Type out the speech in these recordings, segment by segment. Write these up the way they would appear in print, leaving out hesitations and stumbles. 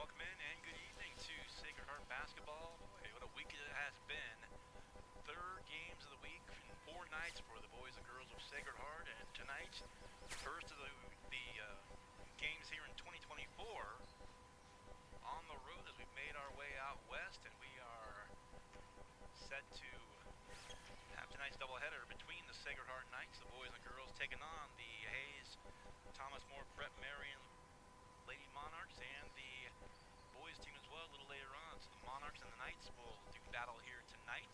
welcome in and good evening to Sacred Heart Basketball. Boy, what a week it has been. Third games of the week in 4 nights for the boys and girls of Sacred Heart, and tonight, first of the games here in 2024 on the road as we've made our way out west, and we are set to have tonight's doubleheader between the Sacred Heart Knights, the boys and girls, taking on the Hayes, Thomas More, Prep Marion Lady Monarchs, and the boys team as well a little later on. So the Monarchs and the Knights will do battle here tonight.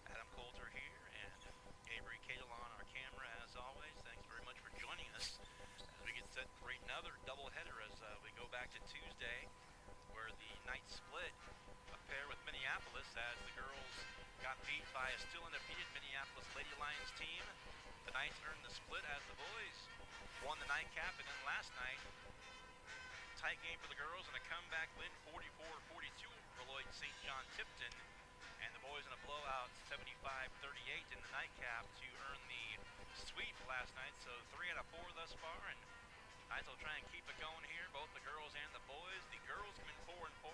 Adam Coulter here and Avery Cadle on our camera as always. Thanks very much for joining us as we get set for another doubleheader as we go back to Tuesday, where the Knights split a pair with Minneapolis as the girls got beat by a still undefeated Minneapolis Lady Lions team. The Knights earned the split as the boys won the nightcap, and then last night, tight game for the girls and a comeback win, 44-42 over Lloyd St. John Tipton, and the boys in a blowout, 75-38 in the nightcap to earn the sweep last night. So 3 out of 4 thus far, and Knights will try and keep it going here, both the girls and the boys. The girls come in 4-4,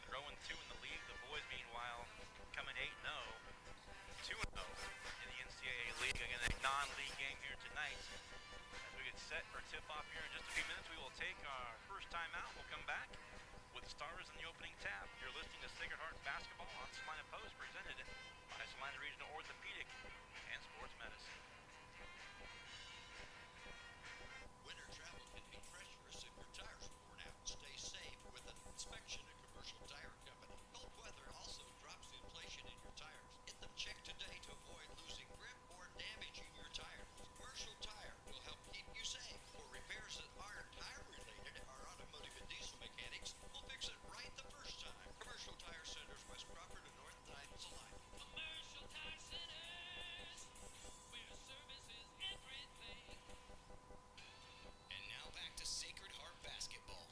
they're 0-2 in the league. The boys, meanwhile, coming 8-0, 2-0 in the NCAA league. Again, a non-league game here tonight. Get set for tip-off here in just a few minutes. We will take our first time out. We'll come back with stars in the opening tab. You're listening to Sacred Heart Basketball on Salina Post, presented by Salina Regional Orthopedic and Sports Medicine. Winter travel can be treacherous if your tires are worn out. Stay safe with an inspection at Commercial Tire Company. Cold weather also drops the inflation in your tires. Get them checked today to avoid losing grip or damaging your tires. Commercial Tire will help keep you safe. For repairs that aren't tire related, our automotive and diesel mechanics will fix it right the first time. Commercial Tire Centers, West Crawford and North 9th Salina. Commercial Tire Centers, where service is everything. And now back to Sacred Heart Basketball.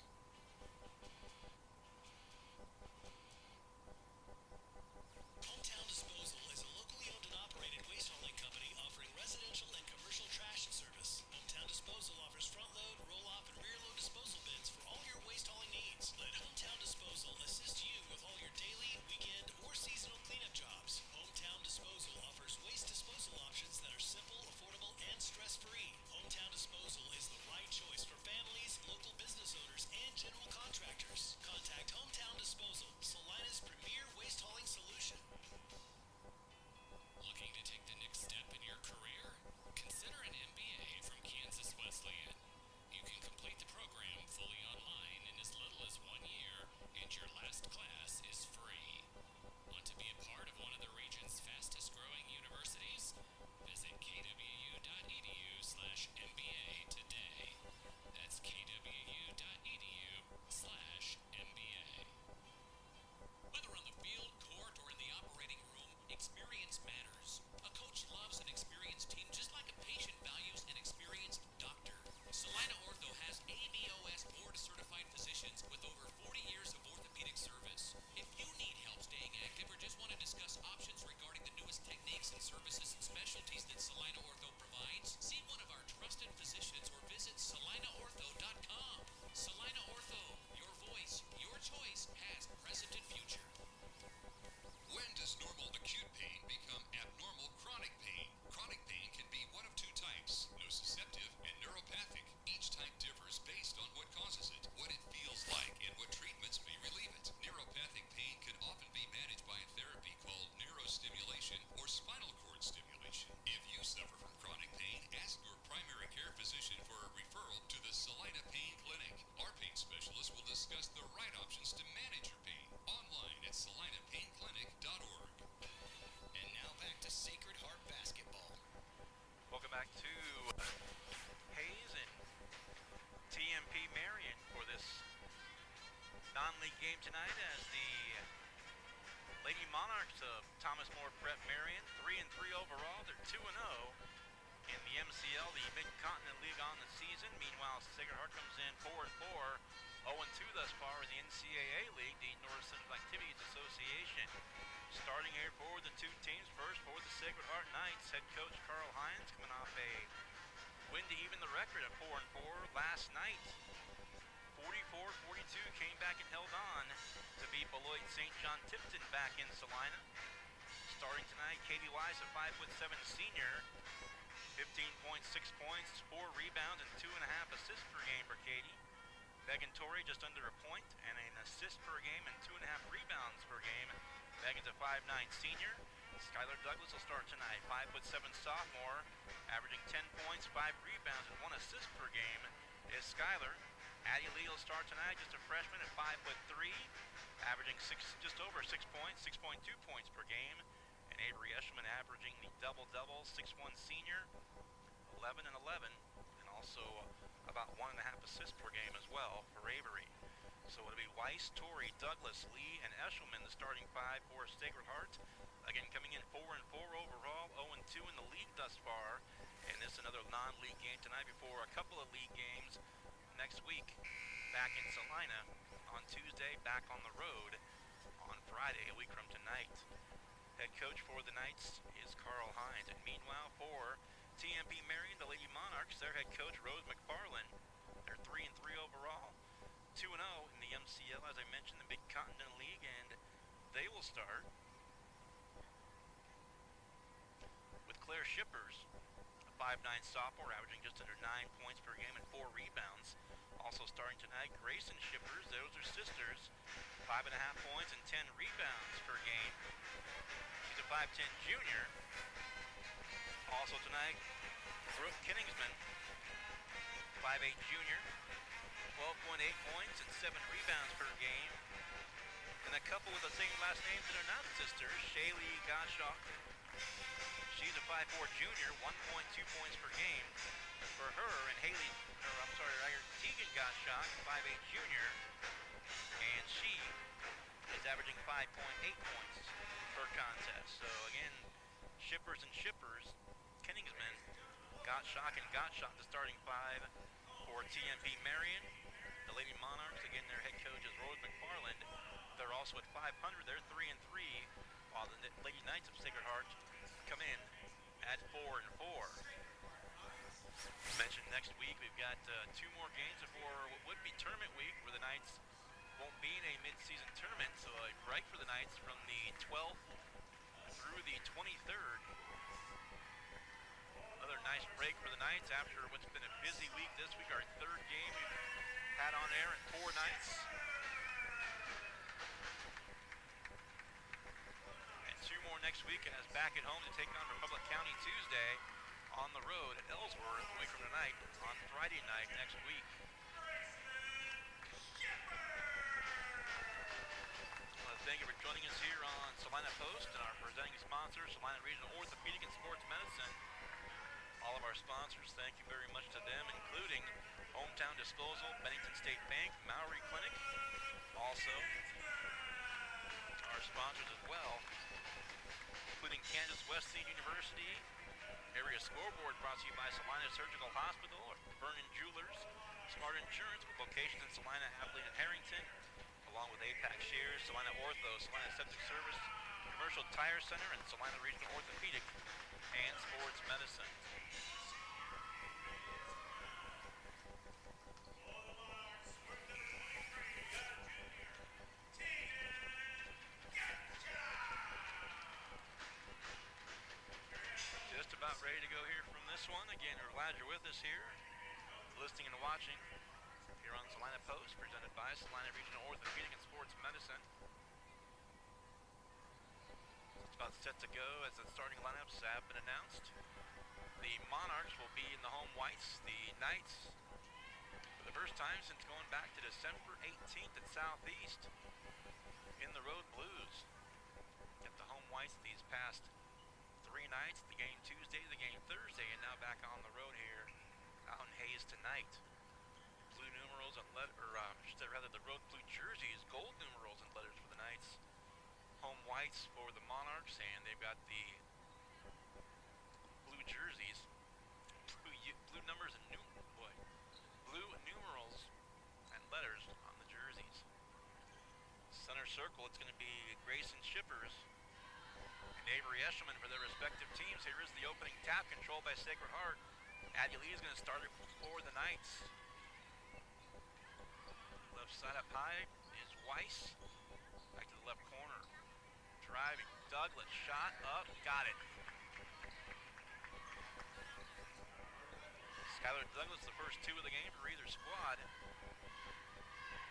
Hometown Disposal is a locally owned and operated waste hauling company offering residential and commercial trash service. Hometown Disposal offers front load, roll off, and rear load disposal bins for all your waste hauling needs. Let Hometown Disposal assist you with all your daily, weekend, or seasonal cleanup jobs. Hometown Disposal offers waste disposal options that are simple, affordable, and stress-free. Hometown Disposal is the right choice for families, local business owners, and general contractors. Contact Hometown Disposal, Salina's premier waste hauling solution. Looking to take the next step in your career? Consider an MBA from Kansas Wesleyan. You can complete the program fully online in as little as 1 year, and your last class is free. Want to be a part of one of the region's fastest growing universities? Visit kwu.edu/MBA today. That's kwu.edu/MBA. Whether on the field, court, or in the operating room, experience matters. A coach loves an experienced team just like a patient values an experienced doctor. Salina Ortho has ABOS board-certified physicians with over 40 years of orthopedic service. If you need help staying active or just want to discuss options regarding the newest techniques and services and specialties that Salina Ortho provides, see one of our trusted physicians or visit salinaortho.com. Salina Ortho, your voice, your choice, past, present, and future. When does normal acute pain become abnormal chronic pain? Chronic pain can be one of 2 types, nociceptive and neuropathic. Each type differs based on what causes it, what it feels like, and what treatments may relieve it. Neuropathic pain can often be managed by a therapy called neurostimulation or spinal cord stimulation. If you suffer from chronic pain, ask your primary care physician for a referral to the Salina Pain Clinic. Our pain specialist will discuss the right options to manage your pain. Online at salinapainclinic.org. And now back to Sacred Heart Basketball. Welcome back to Hayes and TMP Marion for this non-league game tonight as the Lady Monarchs of Thomas More Prep Marion, 3-3 overall. They're 2-0 in the MCL, the Mid-Continent League on the season. Meanwhile, Sacred Heart comes in 4-4, 0-2 thus far in the NCAA League, the North Central Activities Association. Starting here for the 2 teams, first for the Sacred Heart Knights, head coach Carl Hines coming off a win to even the record at 4-4 last night 44-42 came back and held on to beat Beloit St. John Tipton back in Salina. Starting tonight, Katie Wise, a 5'7" senior, 15.6 points, 4 rebounds, and 2.5 assists per game for Katie. Megan Torrey just under a point and an assist per game and 2.5 rebounds per game. Megan's a 5'9" senior. Skylar Douglas will start tonight, 5'7" sophomore, averaging 10 points, 5 rebounds, and 1 assist per game is Skylar. Addie Lee will start tonight, just a freshman at 5'3", averaging just over 6 points, 6.2 points per game. And Avery Eshelman averaging the double-double, 6'1" senior, 11 and 11, and also about 1.5 assists per game as well for Avery. So it'll be Weiss, Torrey, Douglas, Lee, and Eshelman, the starting 5 for Sacred Heart. Again, coming in 4-4 overall, 0-2 in the league thus far. And this is another non-league game tonight before a couple of league games next week. Back in Salina on Tuesday, back on the road on Friday, a week from tonight. Head coach for the Knights is Carl Hines. And meanwhile, for TMP Marion, the Lady Monarchs, their head coach, Rose McFarland. They're 3-3 overall, 2-0 in the MCL, as I mentioned, the Big Continental League, and they will start with Claire Shippers, a 5'9" sophomore, averaging just under 9 points per game and 4 rebounds. Also starting tonight, Grayson Shippers, those are sisters, 5.5 points and 10 rebounds per game. She's a 5'10" junior. Also tonight, Brooke Kinningsman, 5'8" junior, 12.8 points and 7 rebounds per game. And a couple with the same last names that are not sisters, Shaylee Gottschalk. She's a 5'4" junior, 1.2 points per game for her. And Tegan Gottschalk, 5'8" junior, and she is averaging 5.8 points per contest. So again, Shippers and Shippers, Kinningsman, Gottschalk and Gottschalk, the starting 5 for TMP Marion. The Lady Monarchs, again, their head coach is Rose McFarland. They're also at 500. They're 3-3, while the Lady Knights of Sacred Heart come in at 4-4. Mentioned next week, we've got 2 more games before what would be tournament week, where the Knights won't be in a mid-season tournament. So a break for the Knights from the 12th through the 23rd. Another nice break for the Knights after what's been a busy week this week. Our 3rd game we've had on air in 4 nights. And 2 more next week as back at home to take on Republic County Tuesday, on the road at Ellsworth a week from tonight on Friday night next week. Thank you for joining us here on Salina Post and our presenting sponsor, Salina Regional Orthopedic and Sports Medicine. All of our sponsors, thank you very much to them, including Hometown Disposal, Bennington State Bank, Maury Clinic. Also, our sponsors as well, including Kansas Wesleyan University, Area Scoreboard brought to you by Salina Surgical Hospital, Vernon Jewelers, Smart Insurance with locations in Salina, Abilene, and Harrington, along with APAC Shears, Salina Ortho, Salina Septic Service, Commercial Tire Center, and Salina Regional Orthopedic and Sports Medicine. Just about ready to go here from this one. Again, we're glad you're with us here, listening and watching here on Salina Post, presented by Salina Regional Orthopedic and Sports Medicine. It's about set to go as the starting lineups have been announced. The Monarchs will be in the home whites. The Knights, for the first time since going back to December 18th at Southeast, in the road blues. Get the home whites these past 3 nights, the game Tuesday, the game Thursday, and now back on the road here out in Hayes tonight. Blue numerals and the road blue jerseys, gold numerals and letters for the Knights. Home whites for the Monarchs, and they've got the blue jerseys, blue numbers and blue numerals and letters on the jerseys. Center circle, it's going to be Grayson Shippers and Avery Eshelman for their respective teams. Here is the opening tap, controlled by Sacred Heart. Addie Lee is going to start it for the Knights. Left side up high is Weiss. Back to the left corner. Driving. Douglas. Shot up. Got it. Skylar Douglas, the first two of the game for either squad.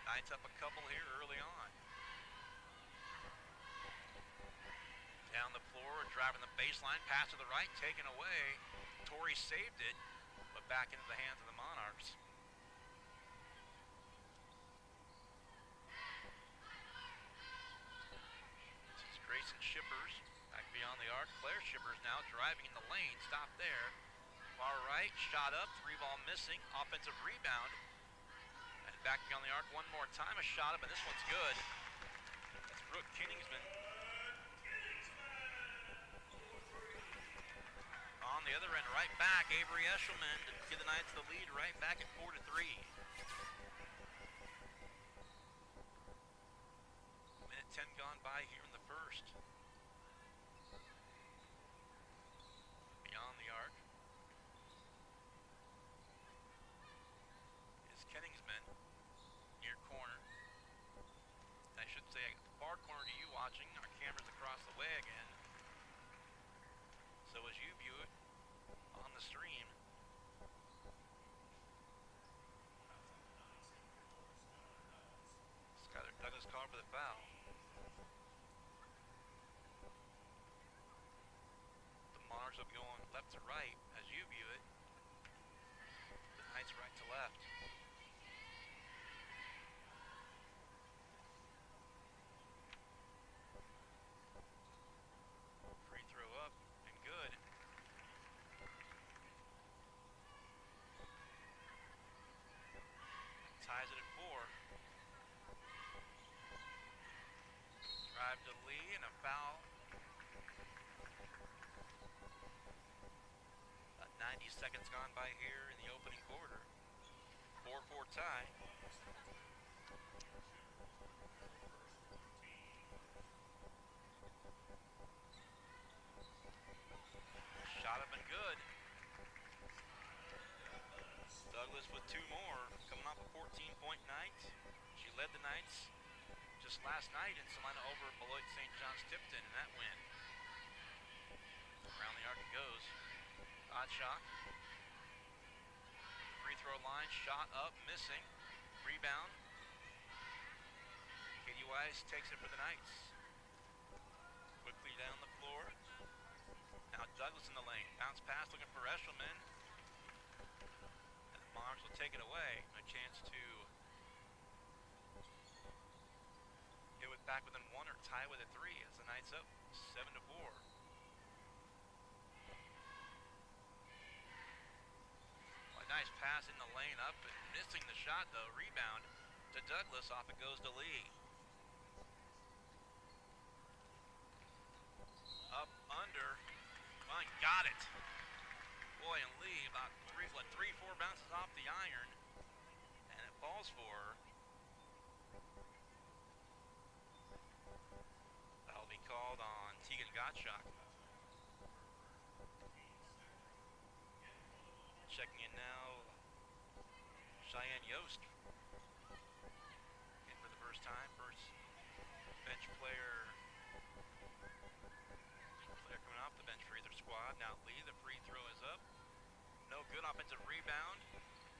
Knights up a couple here early on. Down the floor, driving the baseline, pass to the right, taken away. Torrey saved it, but back into the hands of the Monarchs. This is Grayson Shippers, back beyond the arc. Claire Shippers now driving in the lane, stop there. Far right, shot up, three ball missing, offensive rebound. And back beyond the arc one more time, a shot up, and this one's good. That's Brooke Kingsman. On the other end, right back, Avery Eshelman to give the Knights the lead, right back at 4-3. Minute 10 gone by here in the first. Beyond the arc is Kenningsman, near corner. I should say far corner to you watching. Our camera's across the way again. So as you view it on the stream, Skylar Douglas called for the foul. The Monarchs will be going left to right as you view it. The Knights right to left. Free throw up and good. Ties it at 4. Drive to Lee and a foul. About 90 seconds gone by here in the opening quarter. 4-4 tie. Shot up and good. Douglas with 2 more, coming off a 14-point night. She led the Knights just last night in Salina over Beloit St. John's Tipton in that win. Around the arc it goes. Gottschalk. Free throw line, shot up, missing. Rebound. Katie Weiss takes it for the Knights. Quickly down the floor. Now Douglas in the lane. Bounce pass looking for Eshelman. Monarchs will take it away. A chance to get it back within 1 or tie with a 3 as the Knights up 7-4. Well, a nice pass in the lane up and missing the shot though. Rebound to Douglas. Off it goes to Lee. Up under. Fine, got it. Boy, and Lee about 3-4 bounces off the iron, and it falls for her. That'll be called on Tegan Gottschalk. Checking in now, Cheyenne Yost. In for the first time, first bench player coming off the bench for either squad. Now Lee, the free throw is up. No good. Offensive rebound.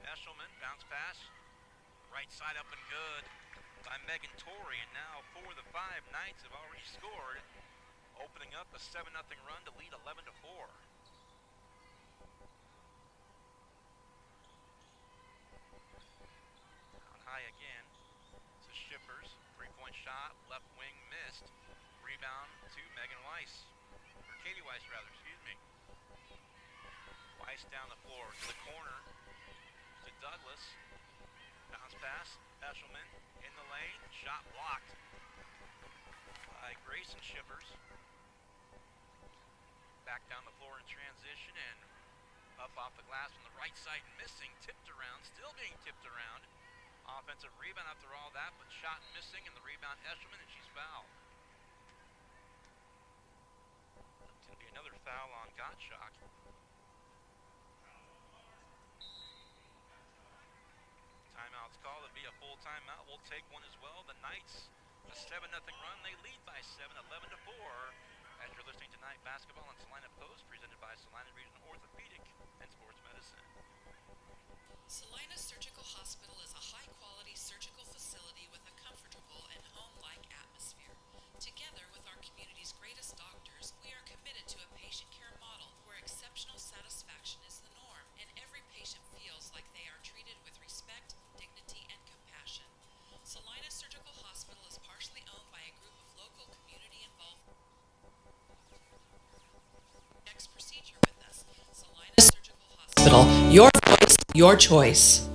Eshelman, bounce pass. Right side up and good by Megan Torrey. And now 4 of the 5 Knights have already scored, opening up a 7-0 run to lead 11-4. On high again. This is Shippers. 3-point shot. Left wing missed. Rebound to Megan Weiss. Or Katie Weiss, rather. Excuse me. Weiss down the floor to the corner to Douglas. Bounce pass. Eshelman in the lane. Shot blocked by Grayson Shippers. Back down the floor in transition and up off the glass from the right side, missing. Tipped around. Still being tipped around. Offensive rebound after all that, but shot missing, and the rebound Eshelman, and she's fouled. It's going to be another foul on Gottschalk. Timeout's called. It'll be a full timeout. We'll take one as well. The Knights, a 7-0 run. They lead by 7, 11-4. As you're listening to Night Basketball on Salina Post, presented by Salina Regional Orthopedic and Sports Medicine. Salina Surgical Hospital is a high-quality surgical facility with a comfortable and home-like atmosphere. Together with our community's greatest doctors, we are committed to a patient care model where exceptional satisfaction is the norm and every patient feels like they are treated with respect, dignity, and compassion. Salina Surgical Hospital is partially owned by a group of local community-involved. Next procedure with us, Salina Surgical Hospital. Your voice, your choice.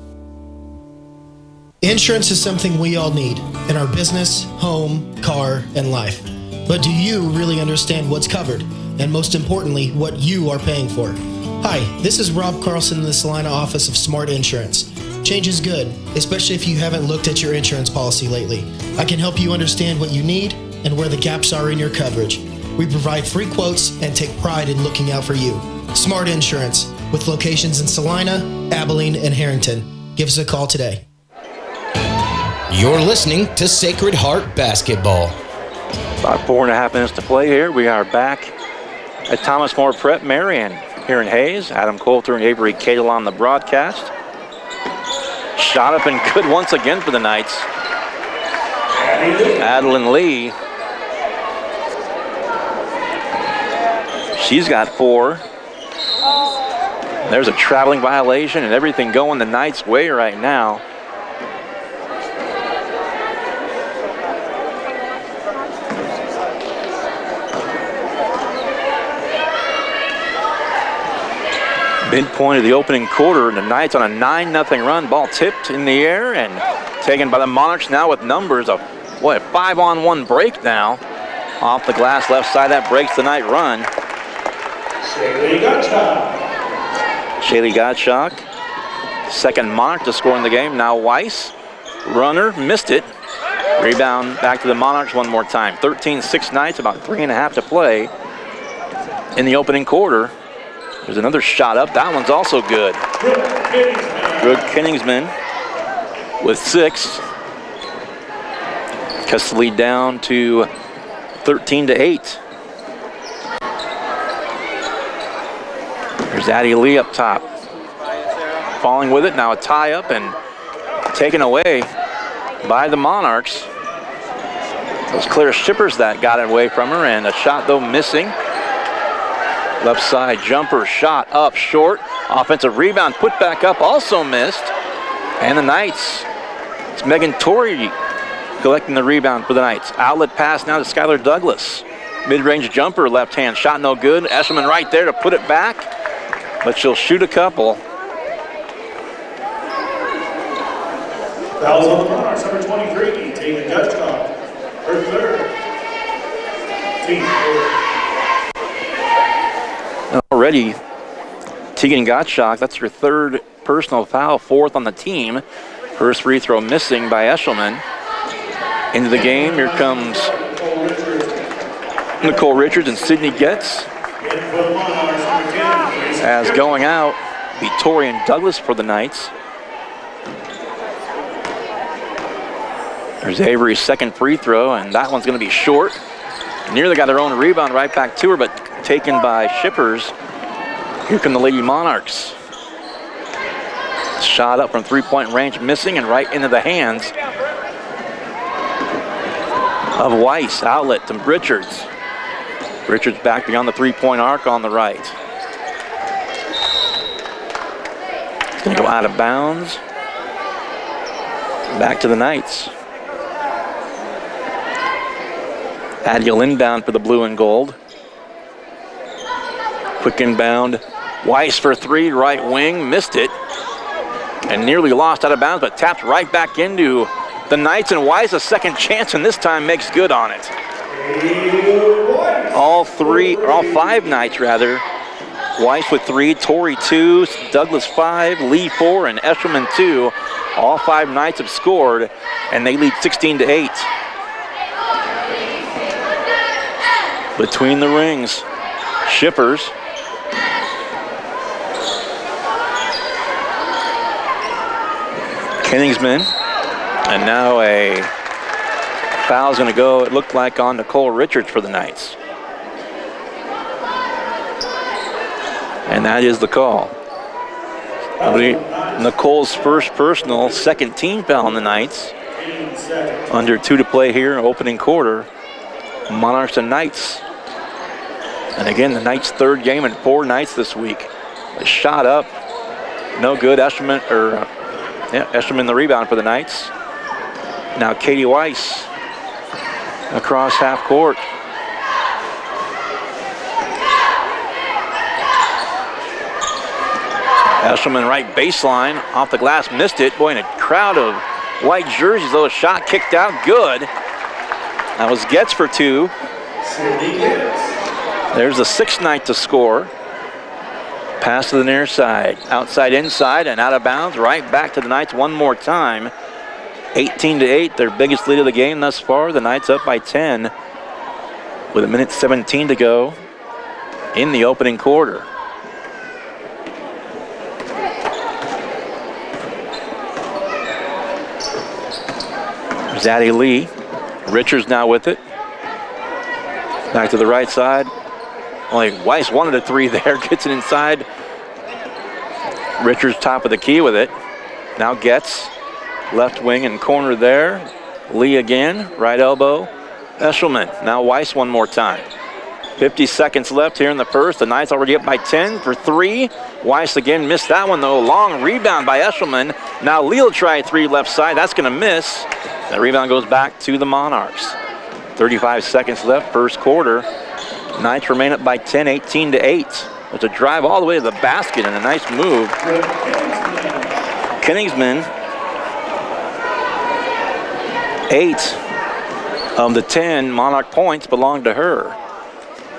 Insurance is something we all need in our business, home, car, and life. But do you really understand what's covered? And most importantly, what you are paying for? Hi, this is Rob Carlson in the Salina office of Smart Insurance. Change is good, especially if you haven't looked at your insurance policy lately. I can help you understand what you need and where the gaps are in your coverage. We provide free quotes and take pride in looking out for you. Smart Insurance, with locations in Salina, Abilene, and Harrington. Give us a call today. You're listening to Sacred Heart Basketball. About 4.5 minutes to play here. We are back at Thomas More Prep Marion here in Hayes. Adam Coulter and Avery Cadle on the broadcast. Shot up and good once again for the Knights. Adeline Lee. She's got 4. There's a traveling violation and everything going the Knights' way right now. Midpoint of the opening quarter, and the Knights on a 9-0 run. Ball tipped in the air and taken by the Monarchs now with numbers of, a 5-on-1 break now. Off the glass left side, that breaks the Knight run. Shaylee Gottschalk, second Monarch to score in the game. Now Weiss, runner, missed it. Rebound back to the Monarchs one more time. 13-6 Knights, about 3.5 to play in the opening quarter. There's another shot up. That one's also good. Brooke Kenningsman with 6. Cuts the lead down to 13-8. There's Addie Lee up top. Falling with it. Now a tie up and taken away by the Monarchs. It was Claire Shippers that got it away from her, and a shot though missing. Left side jumper shot up short. Offensive rebound put back up, also missed. And the Knights, it's Megan Torrey collecting the rebound for the Knights. Outlet pass now to Skylar Douglas. Mid-range jumper, left hand shot no good. Eshelman right there to put it back, but she'll shoot a couple. Fouls on the Monarchs, number 23, Taylor Gutschkock, her third. Team four. Already, Tegan Gottschalk, that's her third personal foul, 4th on the team. First free throw missing by Eshelman. Into the game, here comes Nicole Richards and Sydney Getz. As going out, Victoria Douglas for the Knights. There's Avery's second free throw, and that one's going to be short. Nearly got their own rebound right back to her, but taken by Shippers. Here come the Lady Monarchs. Shot up from three-point range, missing, and right into the hands of Weiss. Outlet to Richards. Richards back beyond the three-point arc on the right. It's going to go out of bounds. Back to the Knights. Adiel inbound for the blue and gold. Quick inbound. Weiss for 3, right wing, missed it. And nearly lost out of bounds, but tapped right back into the Knights, and Weiss a second chance, and this time makes good on it. All 5 Knights rather. Weiss with 3, Torrey 2, Douglas 5, Lee 4, and Eshelman 2. All 5 Knights have scored, and they lead 16-8. Between the rings, Shippers. Kenningsman And now a foul's going to go, it looked like, on Nicole Richards for the Knights. And that is the call. Nicole's first personal, second team foul on the Knights. Under 2 to play here, opening quarter. Monarchs and Knights. And again, the Knights' third game in 4 nights this week. A shot up, no good. Eshelman the rebound for the Knights. Now Katie Weiss across half court. Eshelman right baseline, off the glass, missed it. Boy, in a crowd of white jerseys, though, a shot kicked out, good. That was Getz for 2. There's the 6th Knight to score. Pass to the near side, outside, inside, and out of bounds, right back to the Knights one more time. 18-8, their biggest lead of the game thus far. The Knights up by 10 with 1:17 to go in the opening quarter. Zaddy Lee. Richards now with it. Back to the right side. Only Weiss wanted a 3 there. Gets it inside. Richards top of the key with it. Now Getz. Left wing and corner there. Lee again. Right elbow. Eshelman. Now Weiss one more time. 50 seconds left here in the first. The Knights already up by 10 for 3. Weiss again missed that one though. Long rebound by Eshelman. Now Lee will try a 3 left side. That's going to miss. That rebound goes back to the Monarchs. 35 seconds left, first quarter. Knights remain up by 10, 18-8. There's a drive all the way to the basket and a nice move. Kenningsman, 8 of the 10 Monarch points belong to her.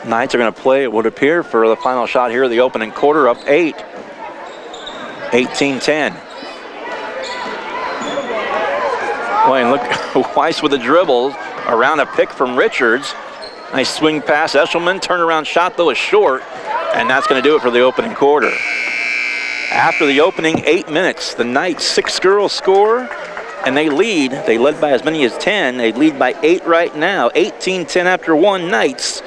Knights are going to play, it would appear, for the final shot here of the opening quarter, up 8. 18-10. Boy, and look, Weiss with the dribble around a pick from Richards. Nice swing pass. Eshelman, turnaround shot though is short, and that's going to do it for the opening quarter. After the opening 8 minutes, the Knights 6 girls score, and they lead. They led by as many as 10. They lead by 8 right now. 18-10 after 1. Knights.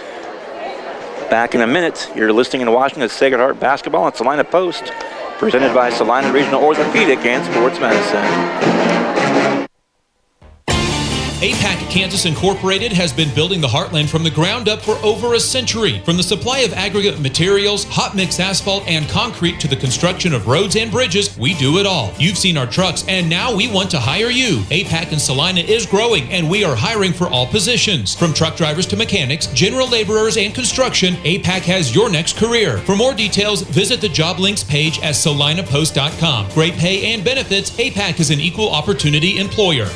Back in a minute. You're listening and watching the Sacred Heart Basketball on Salina Post, presented by Salina Regional Orthopedic and Sports Medicine. APAC Kansas Incorporated has been building the Heartland from the ground up for over a century. From the supply of aggregate materials, hot mix asphalt, and concrete to the construction of roads and bridges, we do it all. You've seen our trucks, and now we want to hire you. APAC in Salina is growing, and we are hiring for all positions. From truck drivers to mechanics, general laborers, and construction, APAC has your next career. For more details, visit the job links page at salinapost.com. Great pay and benefits, APAC is an equal opportunity employer.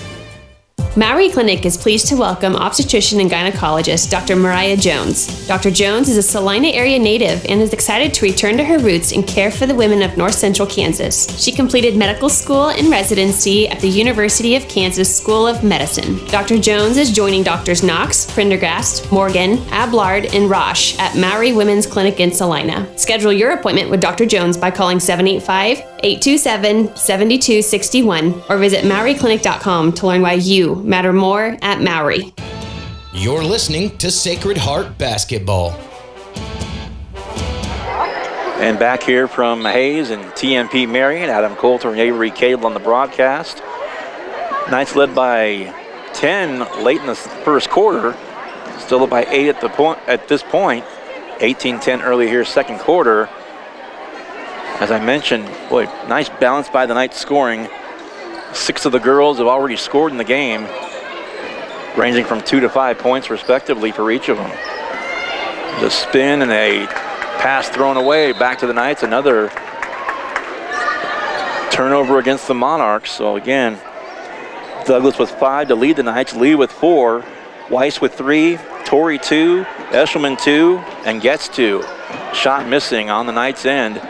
Mowry Clinic is pleased to welcome obstetrician and gynecologist Dr. Mariah Jones. Dr. Jones is a Salina area native and is excited to return to her roots and care for the women of North Central Kansas. She completed medical school and residency at the University of Kansas School of Medicine. Dr. Jones is joining Drs. Knox, Prendergast, Morgan, Ablard, and Roche at Mowry Women's Clinic in Salina. Schedule your appointment with Dr. Jones by calling 785-827-7261 or visit MowryClinic.com to learn why you matter more at Mowry. You're listening to Sacred Heart Basketball. And back here from Hayes and TMP Marion, Adam Coulter and Avery Cable on the broadcast. Knights led by 10 late in the first quarter. Still up by 8 at this point. 18-10 early here, second quarter. As I mentioned, boy, nice balance by the Knights scoring. 6 of the girls have already scored in the game, ranging from 2 to 5 points respectively for each of them. The spin and a pass thrown away back to the Knights. Another turnover against the Monarchs. So again, Douglas with 5 to lead the Knights. Lee with 4, Weiss with 3, Torrey 2, Eshelman 2, and Getz 2. Shot missing on the Knights' end.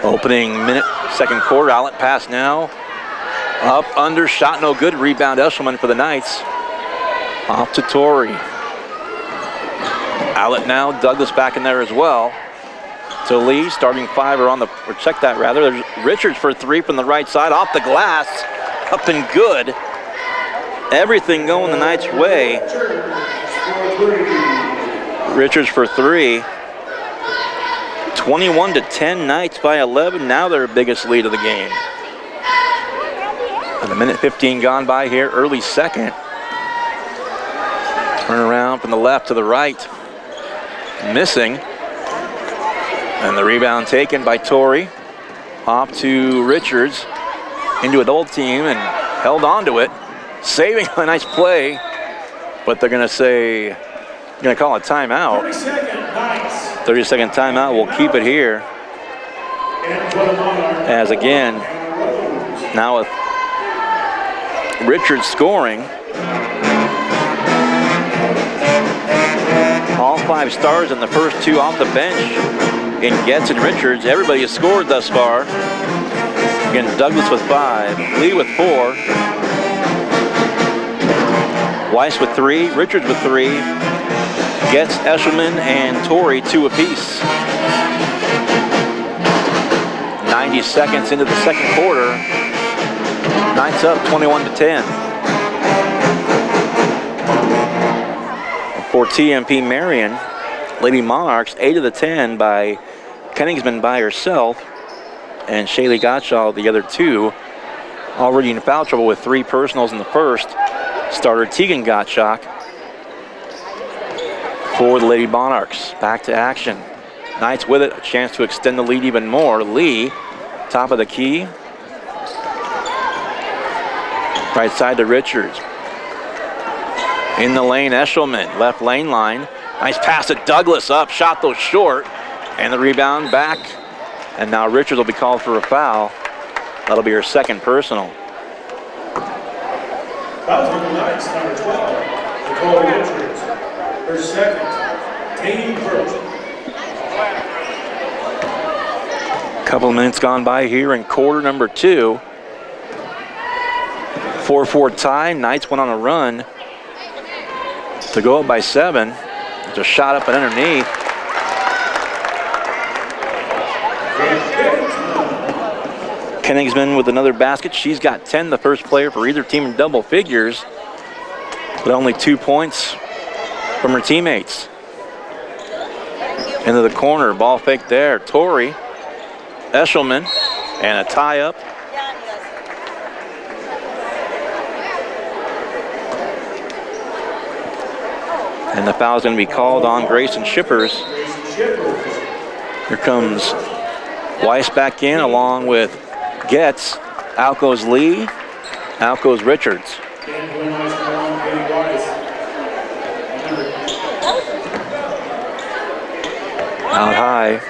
Opening minute, second quarter. Outlet pass now. Up, under, shot no good. Rebound Eshelman for the Knights. Off to Torrey. Outlet now. Douglas back in there as well. To Lee, starting 5 are on the, or check that rather. There's Richards for 3 from the right side. Off the glass. up and good. Everything going the Knights' way. Richards for 3. 21-10, Knights by 11. Now their biggest lead of the game. And a minute 15 gone by here, early second. Turn around from the left to the right. Missing. And the rebound taken by Torrey. Off to Richards. Into a double team and held on to it. Saving a nice play. But they're going to call a timeout. 30-second timeout. We'll keep it here. As again, now with Richards scoring. All 5 stars in the first 2 off the bench in Getz and Richards. Everybody has scored thus far. Again, Douglas with 5, Lee with 4, Weiss with 3, Richards with 3, Getz, Eshelman, and Torrey 2 apiece. 90 seconds into the second quarter. Knights up 21-10. For TMP Marion, Lady Monarchs 8 of the 10 by Kenningsman by herself, and Shaylee Gottschall the other 2. Already in foul trouble with 3 personals in the first. Starter Tegan Gottschalk for the Lady Monarchs. Back to action. Knights with it, a chance to extend the lead even more. Lee, top of the key. Right side to Richards. In the lane, Eshelman, left lane line. Nice pass to Douglas up, shot though short. And the rebound back. And now Richards will be called for a foul. That'll be her second personal. Fouls on the Knights, number 12, Nicole Richards. Her second, team first. Couple of minutes gone by here in quarter number 2. 4-4 tie. Knights went on a run to go up by 7. It's a shot up and underneath. Kenningsman with another basket. She's got 10, the first player for either team in double figures, but only 2 points from her teammates. Into the corner, ball fake there. Torrey, Eshelman, and a tie up. And the foul is going to be called on Grayson Shippers. Here comes Weiss back in along with Getz. Out goes Lee. Out goes Richards. Out high,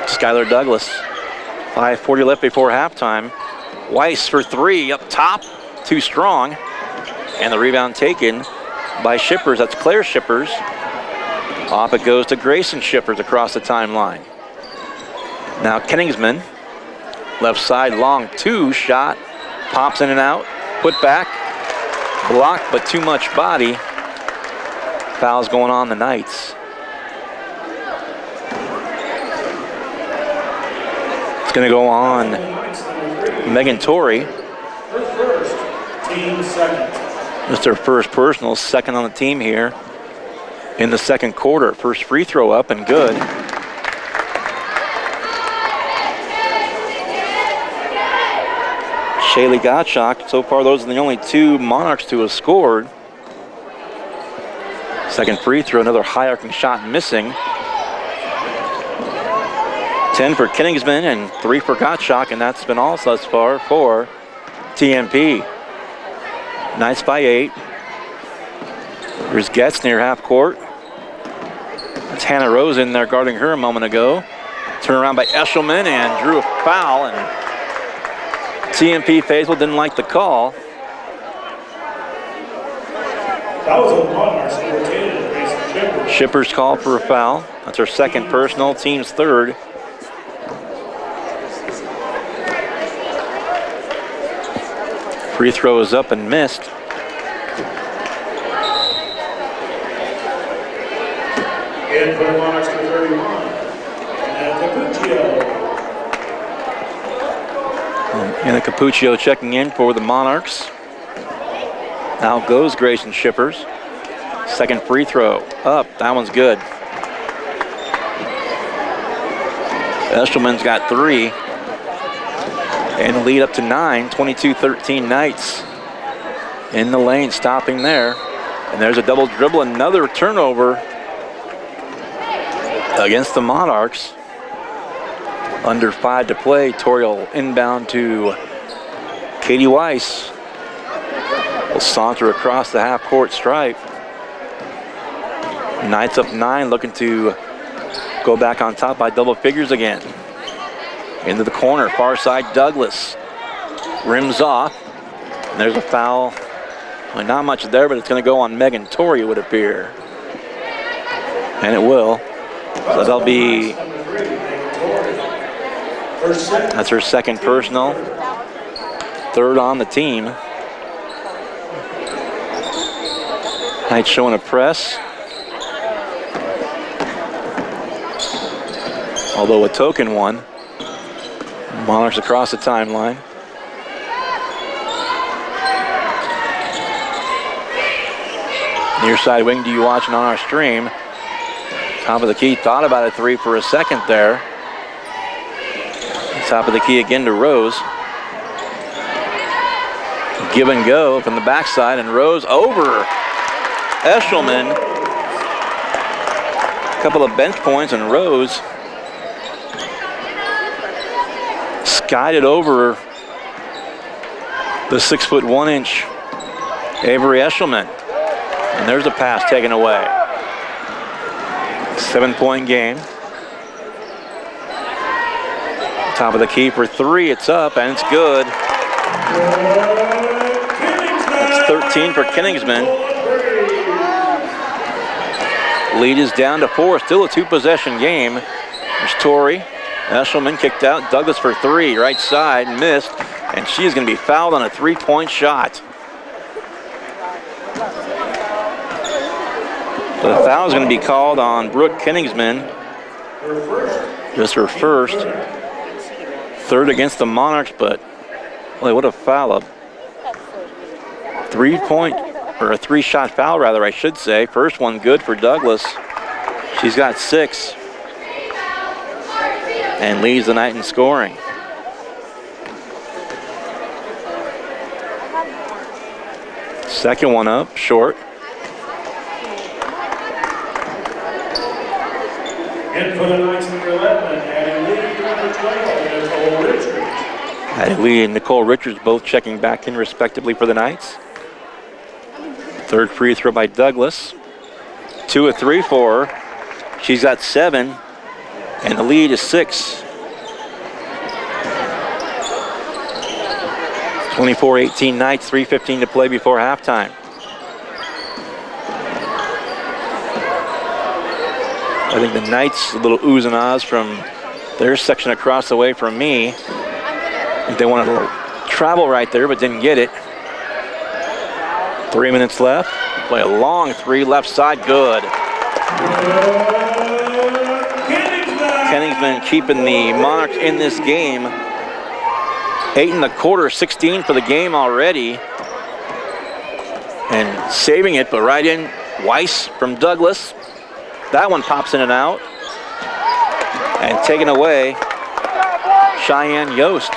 Skylar Douglas. 5:40 left before halftime. Weiss for 3 up top. Too strong. And the rebound taken by Shippers. That's Claire Shippers. Off it goes to Grayson Shippers across the timeline. Now Kenningsman. Left side, long 2 shot. Pops in and out. Put back. Blocked, but too much body. Fouls going on the Knights. It's going to go on Megan Torrey. Just her first personal, second on the team here in the second quarter. First free throw up and good. Shaylee Gottschalk. So far, those are the only 2 Monarchs to have scored. Second free throw, another high arcing shot missing. 10 for Kenningsman and 3 for Gottschalk, and that's been all thus far for TMP. Knights by 8. There's Getz near half court. That's Hannah Rose in there guarding her a moment ago. Turn around by Eshelman and drew a foul, and TMP Fayetteville didn't like the call. That was a Monarchs irritated Grayson Shippers. Shippers called for a foul. That's her second personal, team's third. Free throw is up and missed. And for the Monarchs to 31. And Takuchio. Anna Capuccio checking in for the Monarchs. Out goes Grayson Shippers. Second free throw up. That one's good. Eshelman's got 3. And the lead up to 9. 22-13 Knights. In the lane, stopping there. And there's a double dribble. Another turnover against the Monarchs. Under 5 to play. Toriel inbound to Katie Weiss. Will saunter across the half-court stripe. Knights up 9, looking to go back on top by double figures again. Into the corner, far side Douglas. Rims off. And there's a foul. Well, not much there, but it's going to go on Megan Torrey, it would appear. And it will. So that'll be... That's her second personal. Third on the team. Knights showing a press. Although a token one. Monarchs across the timeline. Near side wing, do you watching on our stream? Top of the key, thought about a 3 for a second there. Top of the key again to Rose. Give and go from the backside, and Rose over Eshelman. A couple of bench points, and Rose skied it over the 6'1" Avery Eshelman. And there's a pass taken away. 7-point game. Top of the key for 3, it's up and it's good. That's 13 for Kingsman. Lead is down to 4, still a 2-possession game. There's Torrey. Eshelman kicked out. Douglas for 3, right side, missed. And she is going to be fouled on a 3-point shot. The foul is going to be called on Brooke Kingsman. Just her first. Third against the Monarchs, but boy, what a foul. A 3-point, or a 3-shot foul rather, I should say. First one good for Douglas. She's got 6. And leads the night in scoring. Second one up, short. And for the Knights, number 11, Addie Lee, number 12, Nicole Richards. Addie Lee and Nicole Richards both checking back in respectively for the Knights. Third free throw by Douglas. 2 of 3 for her. She's got 7, and the lead is 6. 24-18 Knights, 3:15 to play before halftime. I think the Knights, a little oohs and ahs from their section across the way from me. I think they wanted a little travel right there, but didn't get it. 3 minutes left. Play a long 3, left side, good. Kingsman keeping the Monarchs in this game. 8 in the quarter, 16 for the game already. And saving it, but right in, Weiss from Douglas. That one pops in and out. And taken away, Cheyenne Yost.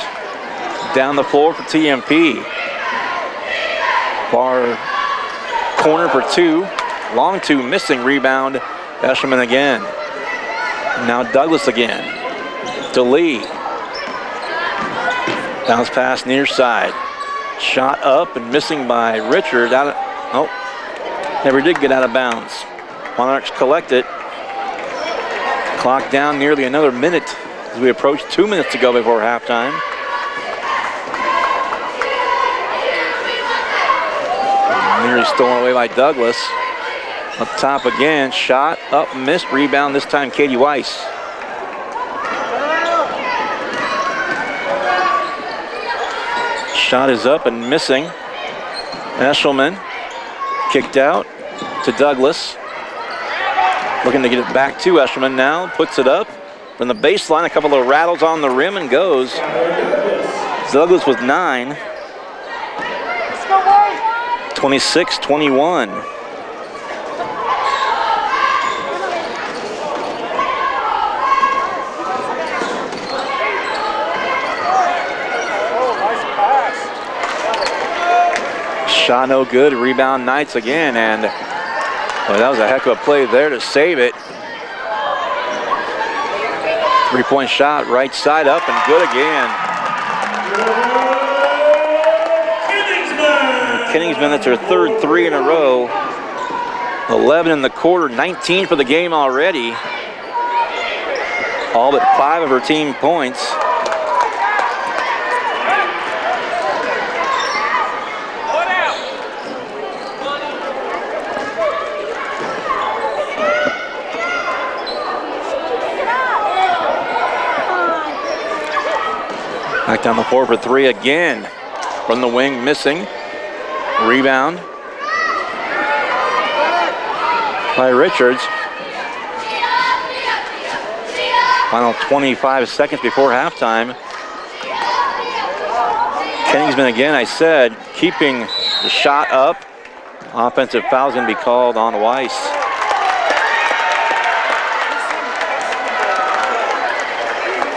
Down the floor for TMP. Far corner for 2. Long 2 missing, rebound. Eshelman again. Now Douglas again. To Lee. Bounce pass near side. Shot up and missing by Richard. Never did get out of bounds. Monarchs collect it. Clock down nearly another minute as we approach 2 minutes to go before halftime. Nearly stolen away by Douglas. Up top again, shot, up, missed, rebound, this time Katie Weiss. Shot is up and missing. Eshelman kicked out to Douglas. Looking to get it back to Eshelman now, puts it up from the baseline, a couple of rattles on the rim and goes. Douglas with 9. 26-21. Shot no good. Rebound Knights again, and well, that was a heck of a play there to save it. 3-point shot, right side up and good again. Kingsman, that's her third 3 in a row. 11 in the quarter, 19 for the game already. All but 5 of her team points. Back down the floor for 3 again. From the wing, missing. Rebound by Richards. Final 25 seconds before halftime. Kingsman again, I said, keeping the shot up. Offensive foul's gonna be called on Weiss.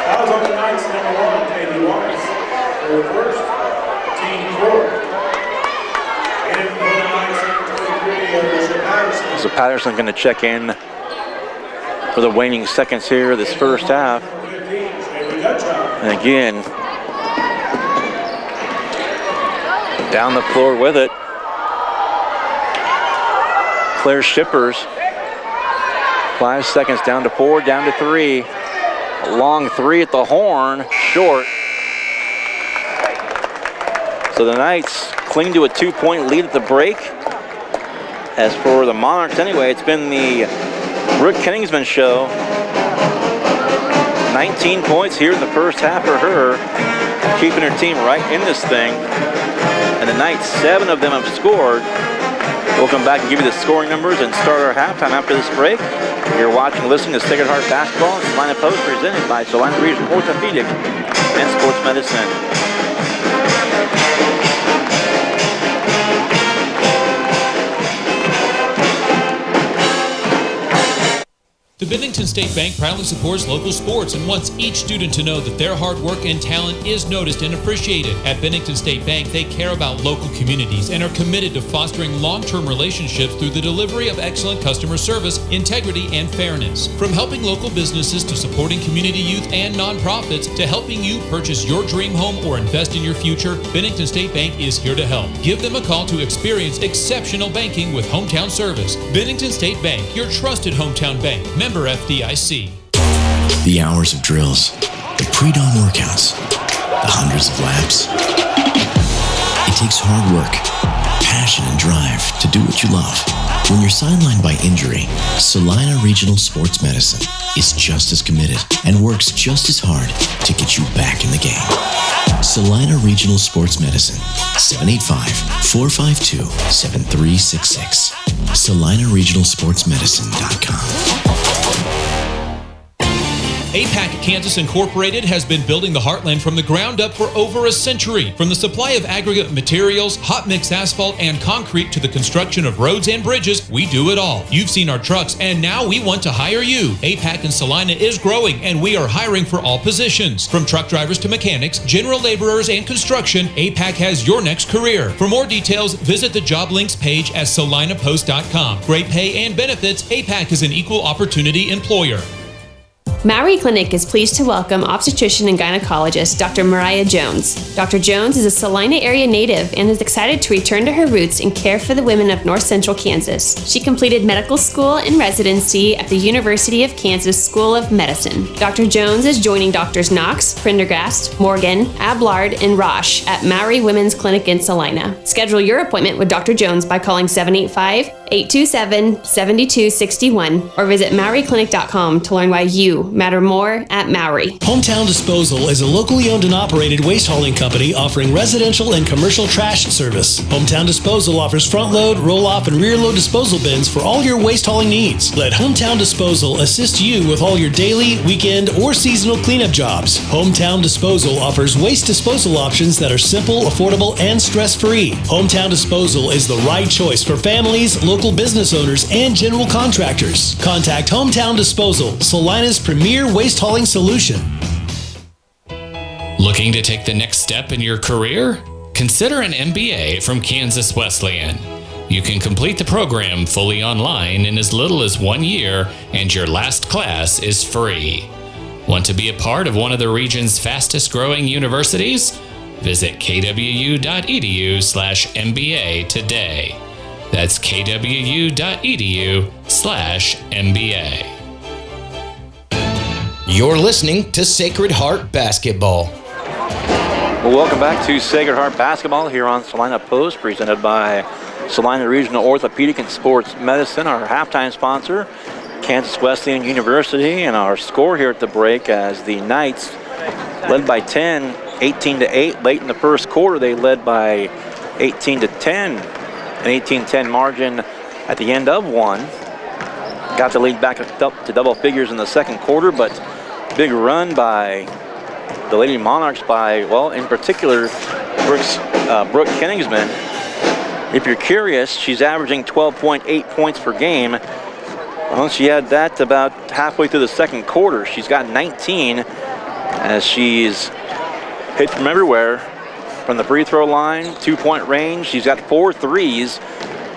Fouls on the Knights, number 1, Katie Weiss. Her first, team 4. And for the Knights, number 23, Alicia Patterson. So Patterson going to check in for the waning seconds here this first half. And again, down the floor with it. Claire Shippers. 5 seconds down to 4, down to 3. A long 3 at the horn, short. So the Knights cling to a 2-point lead at the break. As for the Monarchs, anyway, it's been the Brooke Kingsman show. 19 points here in the first half for her, keeping her team right in this thing. And the Knights, 7 of them have scored. We'll come back and give you the scoring numbers and start our halftime after this break. You're watching and listening to Sacred Heart Basketball and Salina Post, presented by Salina Regional Orthopedic and Sports Medicine. The Bennington State Bank proudly supports local sports and wants each student to know that their hard work and talent is noticed and appreciated. At Bennington State Bank, they care about local communities and are committed to fostering long-term relationships through the delivery of excellent customer service, integrity, and fairness. From helping local businesses to supporting community youth and nonprofits to helping you purchase your dream home or invest in your future, Bennington State Bank is here to help. Give them a call to experience exceptional banking with hometown service. Bennington State Bank, your trusted hometown bank. Member FDIC. The hours of drills, the pre-dawn workouts, the hundreds of laps. It takes hard work, passion, and drive to do what you love. When you're sidelined by injury, Salina Regional Sports Medicine is just as committed and works just as hard to get you back in the game. Salina Regional Sports Medicine, 785-452-7366. SalinaRegionalSportsMedicine.com. APAC Kansas Incorporated has been building the Heartland from the ground up for over a century. From the supply of aggregate materials, hot mix asphalt, and concrete to the construction of roads and bridges, we do it all. You've seen our trucks, and now we want to hire you. APAC in Salina is growing, and we are hiring for all positions. From truck drivers to mechanics, general laborers, and construction, APAC has your next career. For more details, visit the job links page at salinapost.com. Great pay and benefits, APAC is an equal opportunity employer. Maui Clinic is pleased to welcome obstetrician and gynecologist Dr. Mariah Jones. Dr. Jones is a Salina area native and is excited to return to her roots and care for the women of North Central Kansas. She completed medical school and residency at the University of Kansas School of Medicine. Dr. Jones is joining Drs. Knox, Prendergast, Morgan, Ablard, and Roche at Maui Women's Clinic in Salina. Schedule your appointment with Dr. Jones by calling 785 827-7261 or visit MaoriClinic.com to learn why you matter more at Maori. Hometown Disposal is a locally owned and operated waste hauling company offering residential and commercial trash service. Hometown Disposal offers front load, roll off, and rear load disposal bins for all your waste hauling needs. Let Hometown Disposal assist you with all your daily, weekend, or seasonal cleanup jobs. Hometown Disposal offers waste disposal options that are simple, affordable, and stress-free. Hometown Disposal is the right choice for families, local business owners, and general contractors. Contact Hometown Disposal, Salina's premier waste hauling solution. Looking to take the next step in your career? Consider an MBA from Kansas Wesleyan. You can complete the program fully online in as little as 1 year, and your last class is free. Want to be a part of one of the region's fastest growing universities? Visit kwu.edu/MBA today. That's kwu.edu/MBA. You're listening to Sacred Heart Basketball. Well, welcome back to Sacred Heart Basketball here on Salina Post, presented by Salina Regional Orthopedic and Sports Medicine, our halftime sponsor, Kansas Wesleyan University, and our score here at the break as the Knights led by 10, 18-8. Late in the first quarter, they led by 18-10. An 18-10 margin at the end of one. Got the lead back up to double figures in the second quarter, but big run by the Lady Monarchs by, well, in particular, Brooke Kenningsman. If you're curious, she's averaging 12.8 points per game. Well, she had that about halfway through the second quarter. She's got 19 as she's hit from everywhere. From the free throw line, 2-point range, she's got 4 threes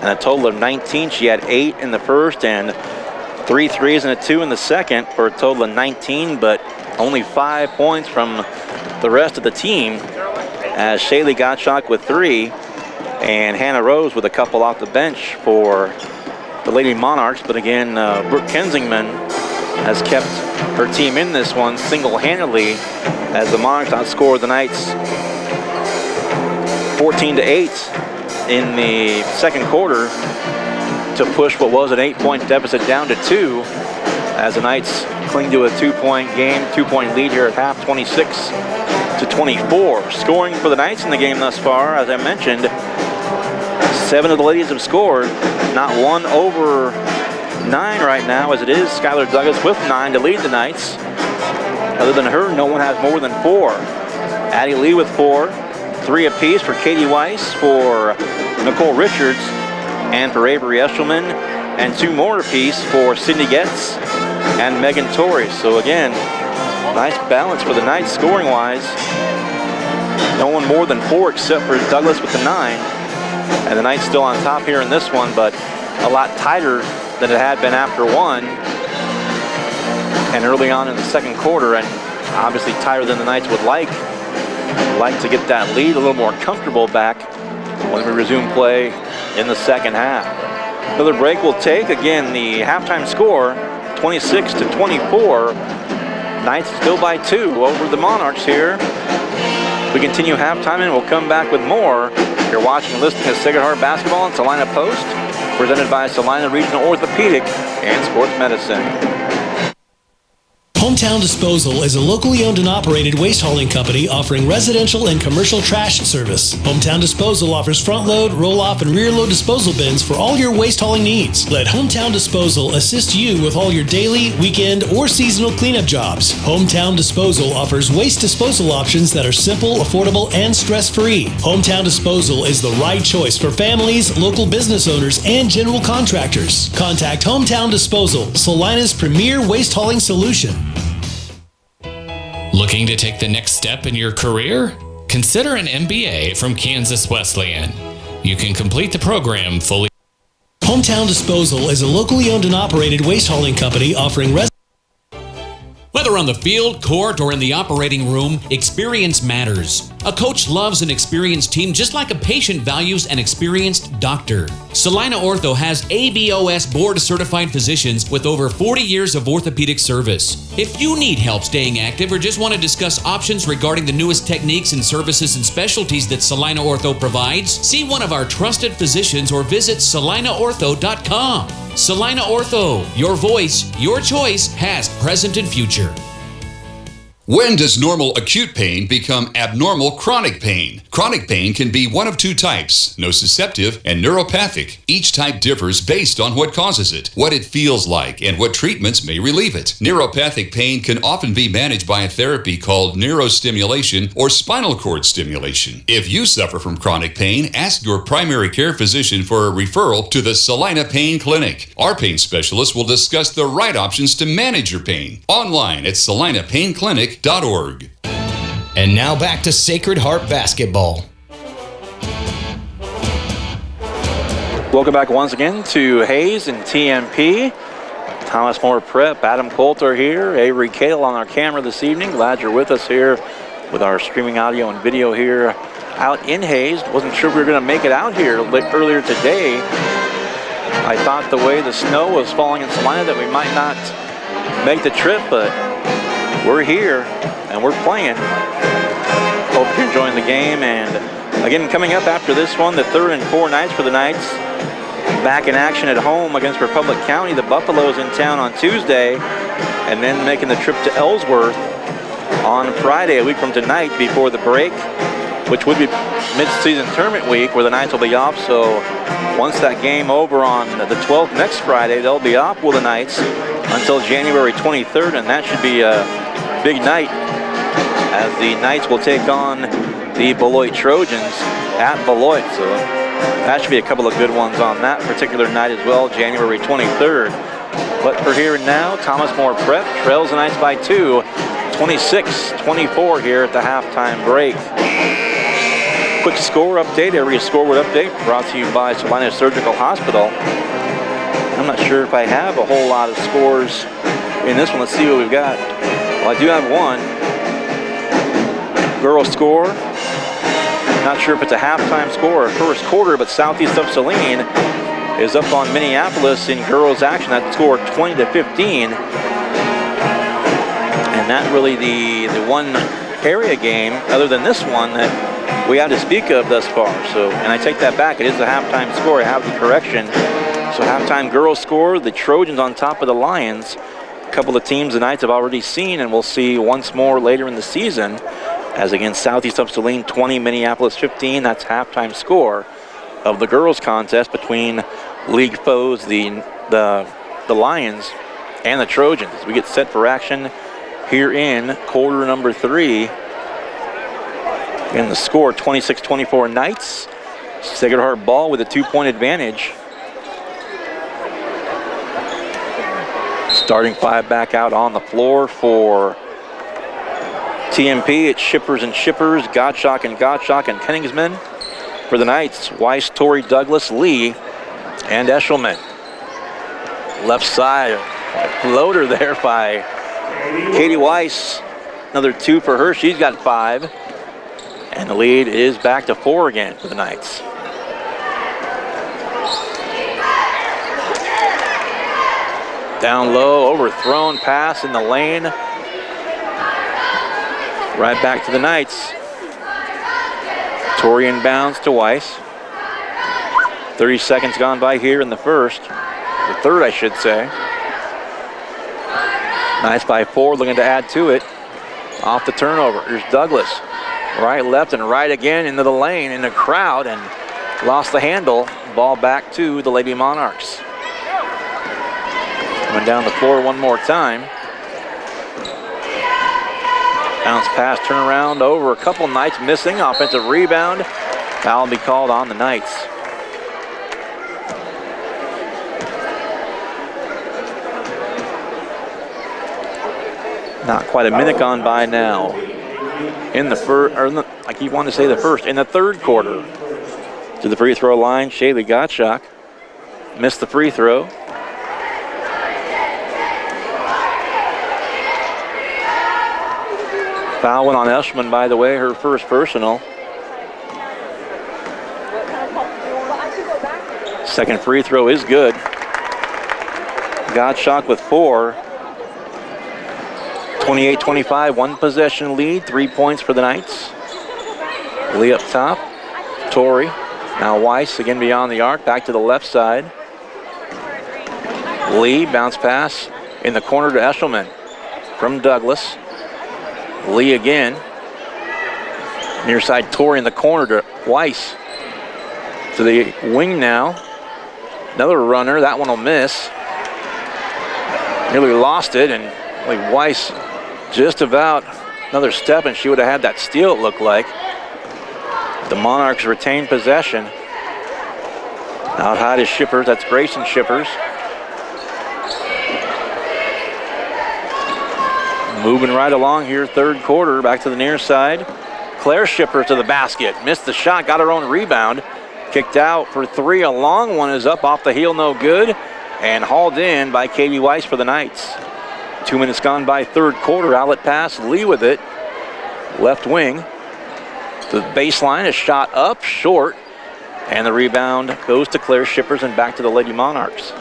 and a total of 19. She had 8 in the first and 3 threes and a 2 in the second for a total of 19, but only 5 points from the rest of the team as Shaylee Gottschalk with 3 and Hannah Rose with a couple off the bench for the Lady Monarchs. But again, Brooke Kenningsman has kept her team in this one single-handedly as the Monarchs outscored the Knights 14-8 in the second quarter to push what was an 8-point deficit down to 2 as the Knights cling to a 2-point game, 2-point lead here at half, 26-24. Scoring for the Knights in the game thus far, as I mentioned, 7 of the ladies have scored, not one over 9 right now as it is Skylar Douglas with 9 to lead the Knights. Other than her, no one has more than 4. Addie Lee with 4. 3 apiece for Katie Weiss, for Nicole Richards, and for Avery Eshelman, and 2 more apiece for Sydney Getz and Megan Torrey. So again, nice balance for the Knights scoring-wise. No one more than 4 except for Douglas with the 9. And the Knights still on top here in this one, but a lot tighter than it had been after one and early on in the second quarter, and obviously tighter than the Knights would like to get that lead a little more comfortable back when we resume play in the second half. Another break we'll take. Again, the halftime score, 26-24. Knights still by 2 over the Monarchs here. We continue halftime and we'll come back with more. You're watching and listening to Sacred Heart Basketball on Salina Post, presented by Salina Regional Orthopedic and Sports Medicine. Hometown Disposal is a locally owned and operated waste hauling company offering residential and commercial trash service. Hometown Disposal offers front load, roll off, and rear load disposal bins for all your waste hauling needs. Let Hometown Disposal assist you with all your daily, weekend, or seasonal cleanup jobs. Hometown Disposal offers waste disposal options that are simple, affordable, and stress-free. Hometown Disposal is the right choice for families, local business owners, and general contractors. Contact Hometown Disposal, Salina's premier waste hauling solution. Looking to take the next step in your career? Consider an MBA from Kansas Wesleyan. You can complete the program fully. Hometown Disposal is a locally owned and operated waste hauling company offering Whether on the field, court, or in the operating room, experience matters. A coach loves an experienced team just like a patient values an experienced doctor. Salina Ortho has ABOS board-certified physicians with over 40 years of orthopedic service. If you need help staying active or just want to discuss options regarding the newest techniques and services and specialties that Salina Ortho provides, see one of our trusted physicians or visit salinaortho.com. Salina Ortho, your voice, your choice, past, present, and future. When does normal acute pain become abnormal chronic pain? Chronic pain can be one of two types, nociceptive and neuropathic. Each type differs based on what causes it, what it feels like, and what treatments may relieve it. Neuropathic pain can often be managed by a therapy called neurostimulation or spinal cord stimulation. If you suffer from chronic pain, ask your primary care physician for a referral to the Salina Pain Clinic. Our pain specialists will discuss the right options to manage your pain. Online at salinapainclinic.org. And now back to Sacred Heart Basketball. Welcome back once again to Hayes and TMP. Thomas More Prep, Adam Coulter here, Avery Cale on our camera this evening. Glad you're with us here with our streaming audio and video here out in Hayes. Wasn't sure we were going to make it out here earlier today. I thought the way the snow was falling in Salina that we might not make the trip, but we're here and we're playing. Hope you're enjoying the game. And again, coming up after this one, the third and four nights for the Knights. Back in action at home against Republic County. The Buffaloes in town on Tuesday, and then making the trip to Ellsworth on Friday, a week from tonight before the break, which would be mid-season tournament week where the Knights will be off. So once that game over on the 12th next Friday, they'll be off with the Knights until January 23rd, and that should be a big night as the Knights will take on the Beloit Trojans at Beloit. So that should be a couple of good ones on that particular night as well, January 23rd. But for here and now, Thomas More Prep trails the Knights by 2, 26-24 here at the halftime break. Quick score update, area scoreboard update brought to you by Salina Surgical Hospital. I'm not sure if I have a whole lot of scores in this one. Let's see what we've got. Well, I do have one. Girls score. Not sure if it's a halftime score or first quarter, but Southeast of Saline is up on Minneapolis in girls action. That score 20-15. And that really the one area game other than this one that we have to speak of thus far. So, and I take that back. It is a halftime score. I have the correction. So halftime girls score, the Trojans on top of the Lions. A couple of teams the Knights have already seen and we'll see once more later in the season. As against Southeast of Saline 20, Minneapolis 15. That's halftime score of the girls contest between league foes, the Lions and the Trojans. We get set for action here in quarter number 3. Again, the score 26-24 Knights. Sacred Heart ball with a 2-point advantage. Starting five back out on the floor for TMP. It's Shippers and Shippers, Gottschalk and Kenningsman. For the Knights, Weiss, Torrey, Douglas, Lee, and Eshelman. Left side, floater there by Katie Weiss. Another 2 for her. She's got 5. And the lead is back to 4 again for the Knights. Down low, overthrown pass in the lane. Right back to the Knights. Torrey inbounds to Weiss. 30 seconds gone by here in the first. The third, I should say. Knights by 4, looking to add to it. Off the turnover. Here's Douglas. Right, left, and right again into the lane, in the crowd, and lost the handle. Ball back to the Lady Monarchs. Coming down the floor one more time. Bounce pass, turnaround over. A couple Knights missing. Offensive rebound. Foul will be called on the Knights. Not quite a minute gone by now. In the first, or I keep wanting to say the first, in the third quarter. To the free throw line, Shaylee Gottschalk missed the free throw. Foul went on Eshelman, by the way, her first personal. Second free throw is good. Gottschalk with 4. 28-25, one possession lead, 3 points for the Knights. Lee up top, Torrey. Now Weiss again beyond the arc, back to the left side. Lee, bounce pass in the corner to Eshelman from Douglas. Lee again. Near side Torrey in the corner to Weiss. To the wing now. Another runner, that one will miss. Nearly lost it, and Weiss just about another step and she would have had that steal, it looked like. The Monarchs retain possession. Out high to Shippers, that's Grayson Shippers. Moving right along here, third quarter, back to the near side. Claire Shippers to the basket, missed the shot, got her own rebound. Kicked out for 3, a long one is up off the heel, no good. And hauled in by Katie Weiss for the Knights. 2 minutes gone by third quarter, outlet pass, Lee with it. Left wing. The baseline, a shot up, short. And the rebound goes to Claire Shippers and back to the Lady Monarchs.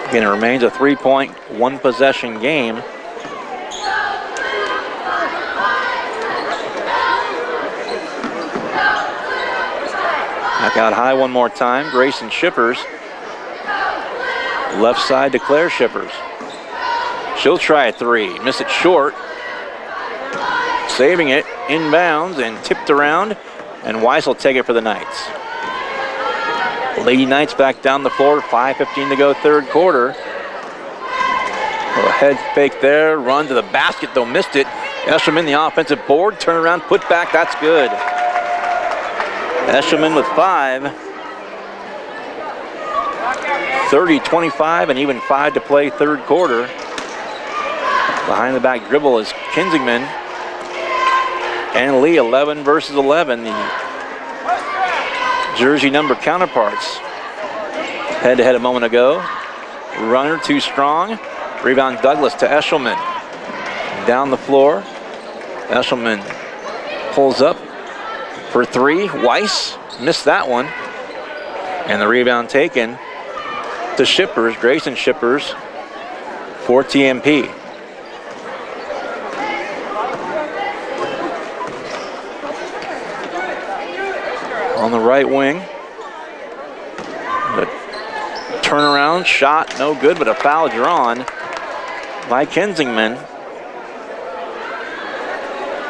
Again, it remains a 3-point, one possession game. Back out high one more time, Grayson Shippers. Left side to Claire Shippers. She'll try a 3, miss it short. Saving it, inbounds and tipped around, and Weiss will take it for the Knights. Lady Knights back down the floor, 5:15 to go third quarter. A head fake there, run to the basket though, missed it. Eshelman the offensive board, turn around, put back, that's good. Eshelman with 5. 30-25 and even 5 to play third quarter. Behind the back dribble is Kinzigman. And Lee, 11 versus 11. The jersey number counterparts. Head-to-head a moment ago. Runner too strong. Rebound Douglas to Eshelman. Down the floor. Eshelman pulls up for 3. Weiss missed that one. And the rebound taken to Shippers, Grayson Shippers for TMP. On the right wing. The turnaround shot, no good, but a foul drawn by Kinzigman.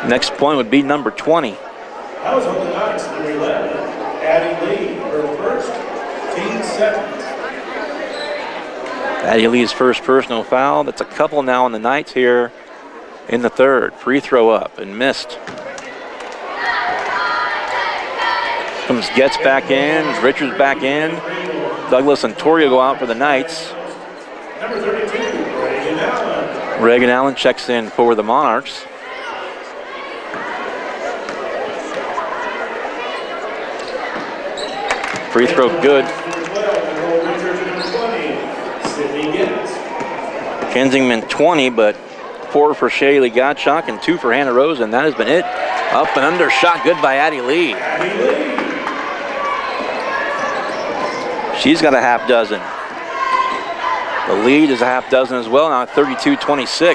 Next point would be number 20. That was on the Knights, number 11, Addie Lee, her first, team second. Addie Lee's first personal foul. That's a couple now on the Knights here in the third. Free throw up and missed. Comes Getz back in, Richards back in. Douglas and Torrio go out for the Knights. Number 32, Reagan Allen. Reagan Allen checks in for the Monarchs. Free throw good. Kinzigman 20, but 4 for Shaylee Gottschalk and 2 for Hannah Rose, and that has been it. Up and under, shot good by Addie Lee. She's got a half dozen. The lead is a half dozen as well, now 32-26.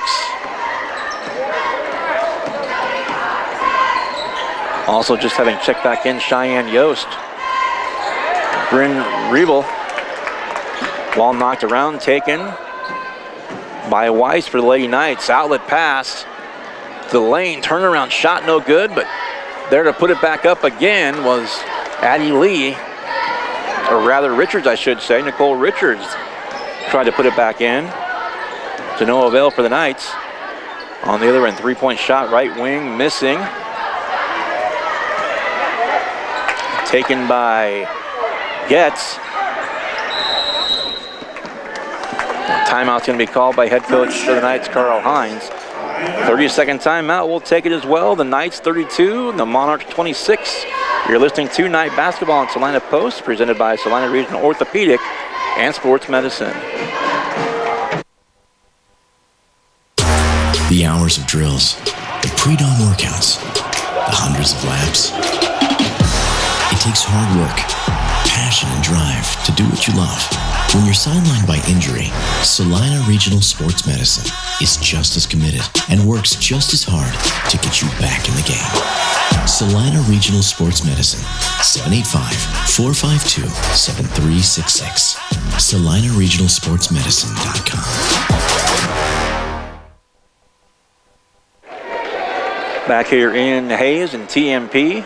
Also just having checked back in Cheyenne Yost. Bryn Riebel. Ball knocked around, taken by Weiss for the Lady Knights. Outlet pass to the lane, turnaround shot no good, but there to put it back up again was Addie Lee. Or rather Richards, I should say. Nicole Richards tried to put it back in. To no avail for the Knights. On the other end, 3-point shot, right wing, missing. Taken by Getz. Timeout's going to be called by head coach for the Knights, Carl Hines. 30-second timeout, we'll take it as well. The Knights 32, and the Monarchs 26. You're listening to Night Basketball on Salina Post, presented by Salina Regional Orthopedic and Sports Medicine. The hours of drills, the pre-dawn workouts, the hundreds of laps. It takes hard work, passion, and drive to do what you love. When you're sidelined by injury, Salina Regional Sports Medicine is just as committed and works just as hard to get you back in the game. Salina Regional Sports Medicine, 785-452-7366. SalinaRegionalSportsMedicine.com. Back here in Hayes and TMP,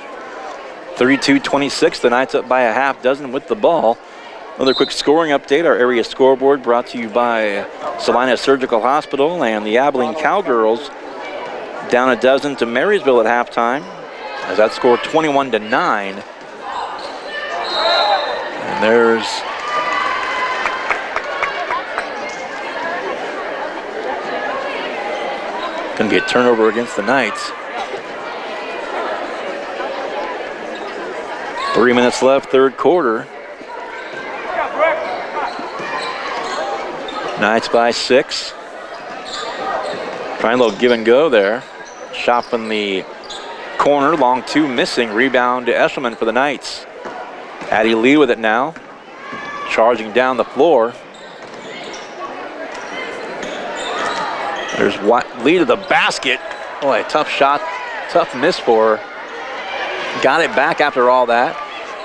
32-26. The Knights up by a half dozen with the ball. Another quick scoring update. Our area scoreboard brought to you by Salina Surgical Hospital and the Abilene Cowgirls. Down a dozen to Marysville at halftime, as that scored 21-9. And there's going to be a turnover against the Knights. 3 minutes left, third quarter. Knights by 6. Trying a little give and go there. Shot in the corner, long two missing. Rebound to Eshelman for the Knights. Addie Lee with it now. Charging down the floor. There's Lee to the basket. Boy, tough shot, tough miss for her. Got it back after all that.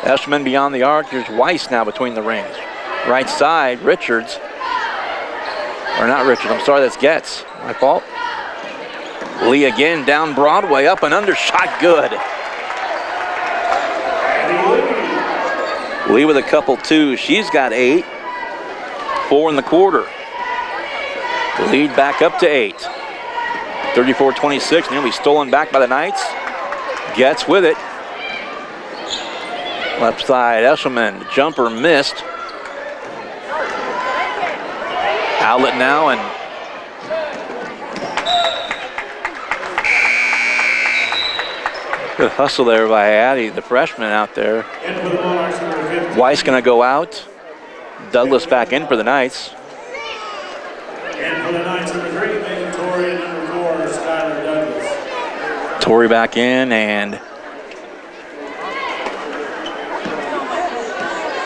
Eshelman beyond the arc. There's Weiss now between the rings. Right side, Richards. Or not Richards, I'm sorry, that's Getz. My fault. Lee again down Broadway, up and under, shot good. Lee with a couple too. She's got 8. 4 in the quarter. The lead back up to 8. 34-26, nearly stolen back by the Knights. Getz with it. Left side, Eshelman, jumper missed. Outlet now, and good hustle there by Addie, the freshman out there. Weiss gonna go out. Douglas back in for the Knights. And for the Knights, number 3, Megan Torrey, and number 4, Skylar Douglas. Torrey back in, and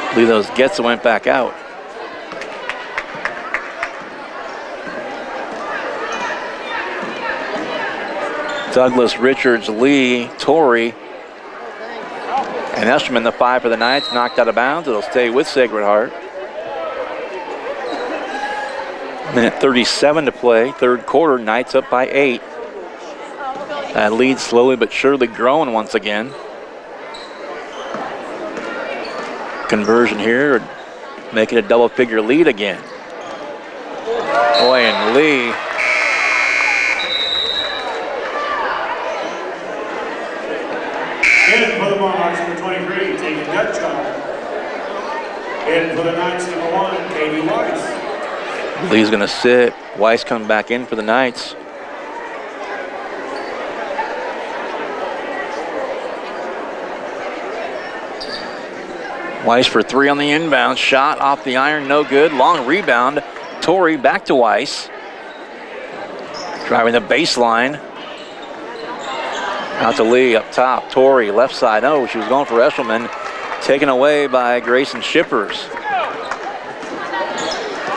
I believe those Getz went back out. Douglas, Richards, Lee, Torrey, and Eshelman, the 5 for the Knights, knocked out of bounds. It'll stay with Sacred Heart. Minute 37 to play, third quarter, Knights up by 8. That lead slowly but surely growing once again. Conversion here, make it a double-figure lead again. Boy, and Lee. In for the Monarchs, number 23, Taking Gutschall. In for the Knights, number 1, Katie Weiss. Lee's gonna sit. Weiss coming back in for the Knights. Weiss for 3 on the inbound. Shot off the iron, no good. Long rebound. Torrey back to Weiss. Driving the baseline. Out to Lee up top. Torrey left side. Oh, she was going for Eshelman. Taken away by Grayson Shippers.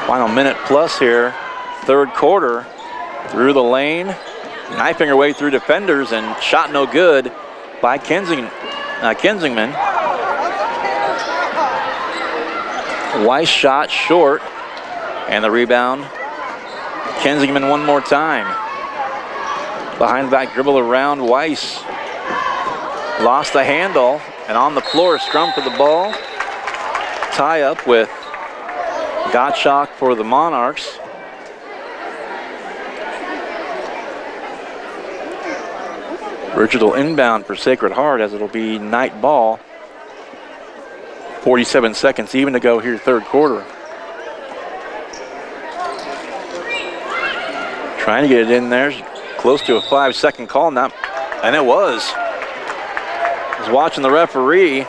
Final minute plus here. Third quarter. Through the lane. Knifing her way through defenders and shot no good by Kensingman. Weiss shot short. And the rebound. Kensingman one more time. Behind the back dribble around Weiss. Lost the handle, and on the floor, scrum for the ball. Tie up with Gottschalk for the Monarchs. Richard will inbound for Sacred Heart as it'll be Knight ball. 47 seconds even to go here, third quarter. Trying to get it in there. Close to a 5-second call now, and it was. I was watching the referee.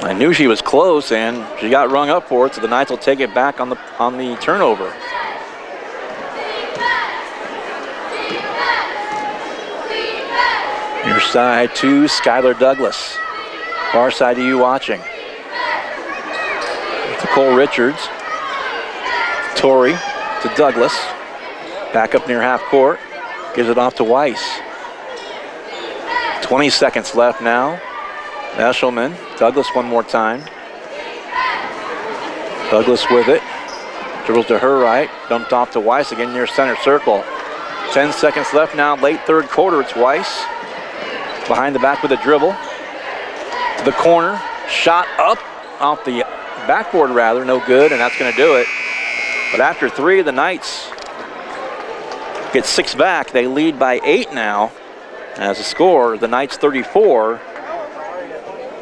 I knew she was close, and she got rung up for it, so the Knights will take it back on the turnover. side to Skylar Douglas. Far side to you watching. To Cole Richards. Torrey to Douglas. Back up near half court. Gives it off to Weiss. 20 seconds left now. Eshelman. Douglas one more time. Douglas with it. Dribbles to her right. Dumped off to Weiss again near center circle. 10 seconds left now. Late third quarter. It's Weiss. Behind the back with a dribble. To the corner. Shot up off the backboard rather. No good, and that's going to do it. But after three, the Knights get 6 back. They lead by 8 now. As a score, the Knights 34.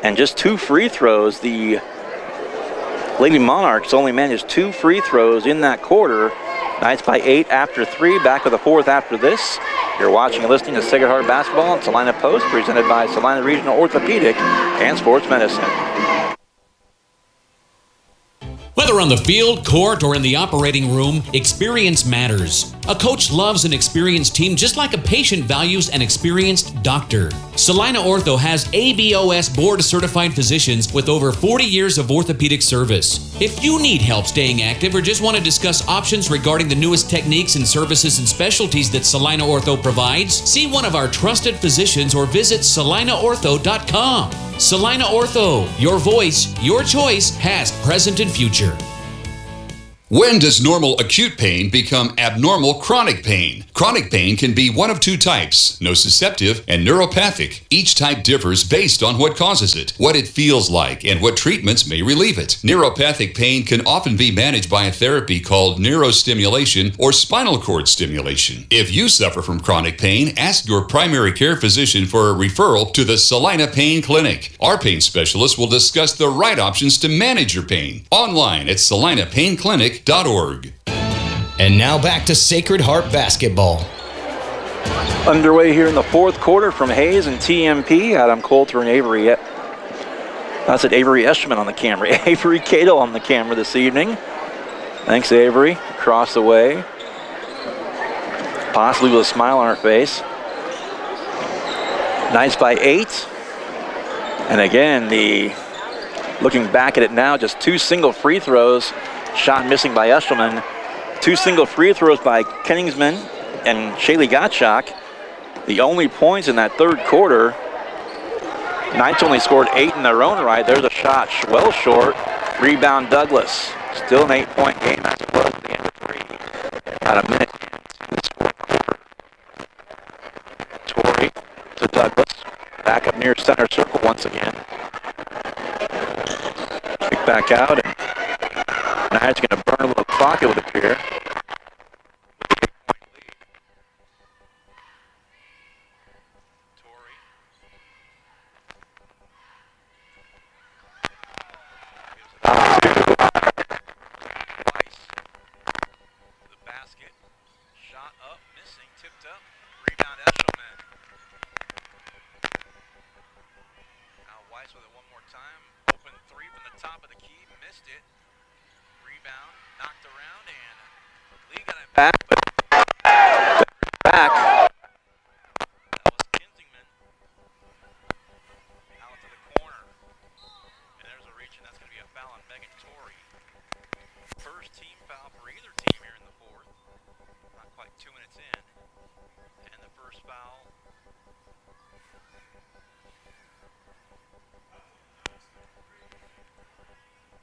And just 2 free throws. The Lady Monarchs only managed 2 free throws in that quarter. Knights by 8 after 3. Back with a 4th after this. You're watching and listening to Sacred Heart Basketball on Salina Post, presented by Salina Regional Orthopedic and Sports Medicine. Whether on the field, court, or in the operating room, experience matters. A coach loves an experienced team just like a patient values an experienced doctor. Salina Ortho has ABOS board-certified physicians with over 40 years of orthopedic service. If you need help staying active or just want to discuss options regarding the newest techniques and services and specialties that Salina Ortho provides, see one of our trusted physicians or visit salinaortho.com. Salina Ortho, your voice, your choice, past, present, and future. When does normal acute pain become abnormal chronic pain? Chronic pain can be one of 2 types, nociceptive and neuropathic. Each type differs based on what causes it, what it feels like, and what treatments may relieve it. Neuropathic pain can often be managed by a therapy called neurostimulation or spinal cord stimulation. If you suffer from chronic pain, ask your primary care physician for a referral to the Salina Pain Clinic. Our pain specialists will discuss the right options to manage your pain. Online at salinapainclinic.org. And now back to Sacred Heart Basketball. Underway here in the 4th quarter from Hayes and TMP. Adam Coulter and Avery. That's it, Avery Eschman on the camera. Avery Cato on the camera this evening. Thanks, Avery. Across the way. Possibly with a smile on her face. Knights by 8. And again, looking back at it now, just 2 single free throws. Shot missing by Eshelman. 2 single free throws by Kenningsman and Shaylee Gottschalk. The only points in that 3rd quarter. Knights only scored 8 in their own right. There's a shot well short. Rebound Douglas. Still an 8-point game as it was at the end of 3. About a minute in this 4th quarter. Torrey to Douglas. Back up near center circle once again. Kick back out. And Knights going to burn a little clock, it would appear. Torrey. Weiss. The basket. Shot up, missing, tipped up. Rebound Eshelman. Now Weiss with it one more time. Open 3 from the top of the key, missed it. Rebound, knocked around, and Lee got it back, but back. That was Kensingman. Out to the corner. And there's a reach, and that's going to be a foul on Megan Torrey. First team foul for either team here in the 4th. Not quite 2 minutes in. And the first foul.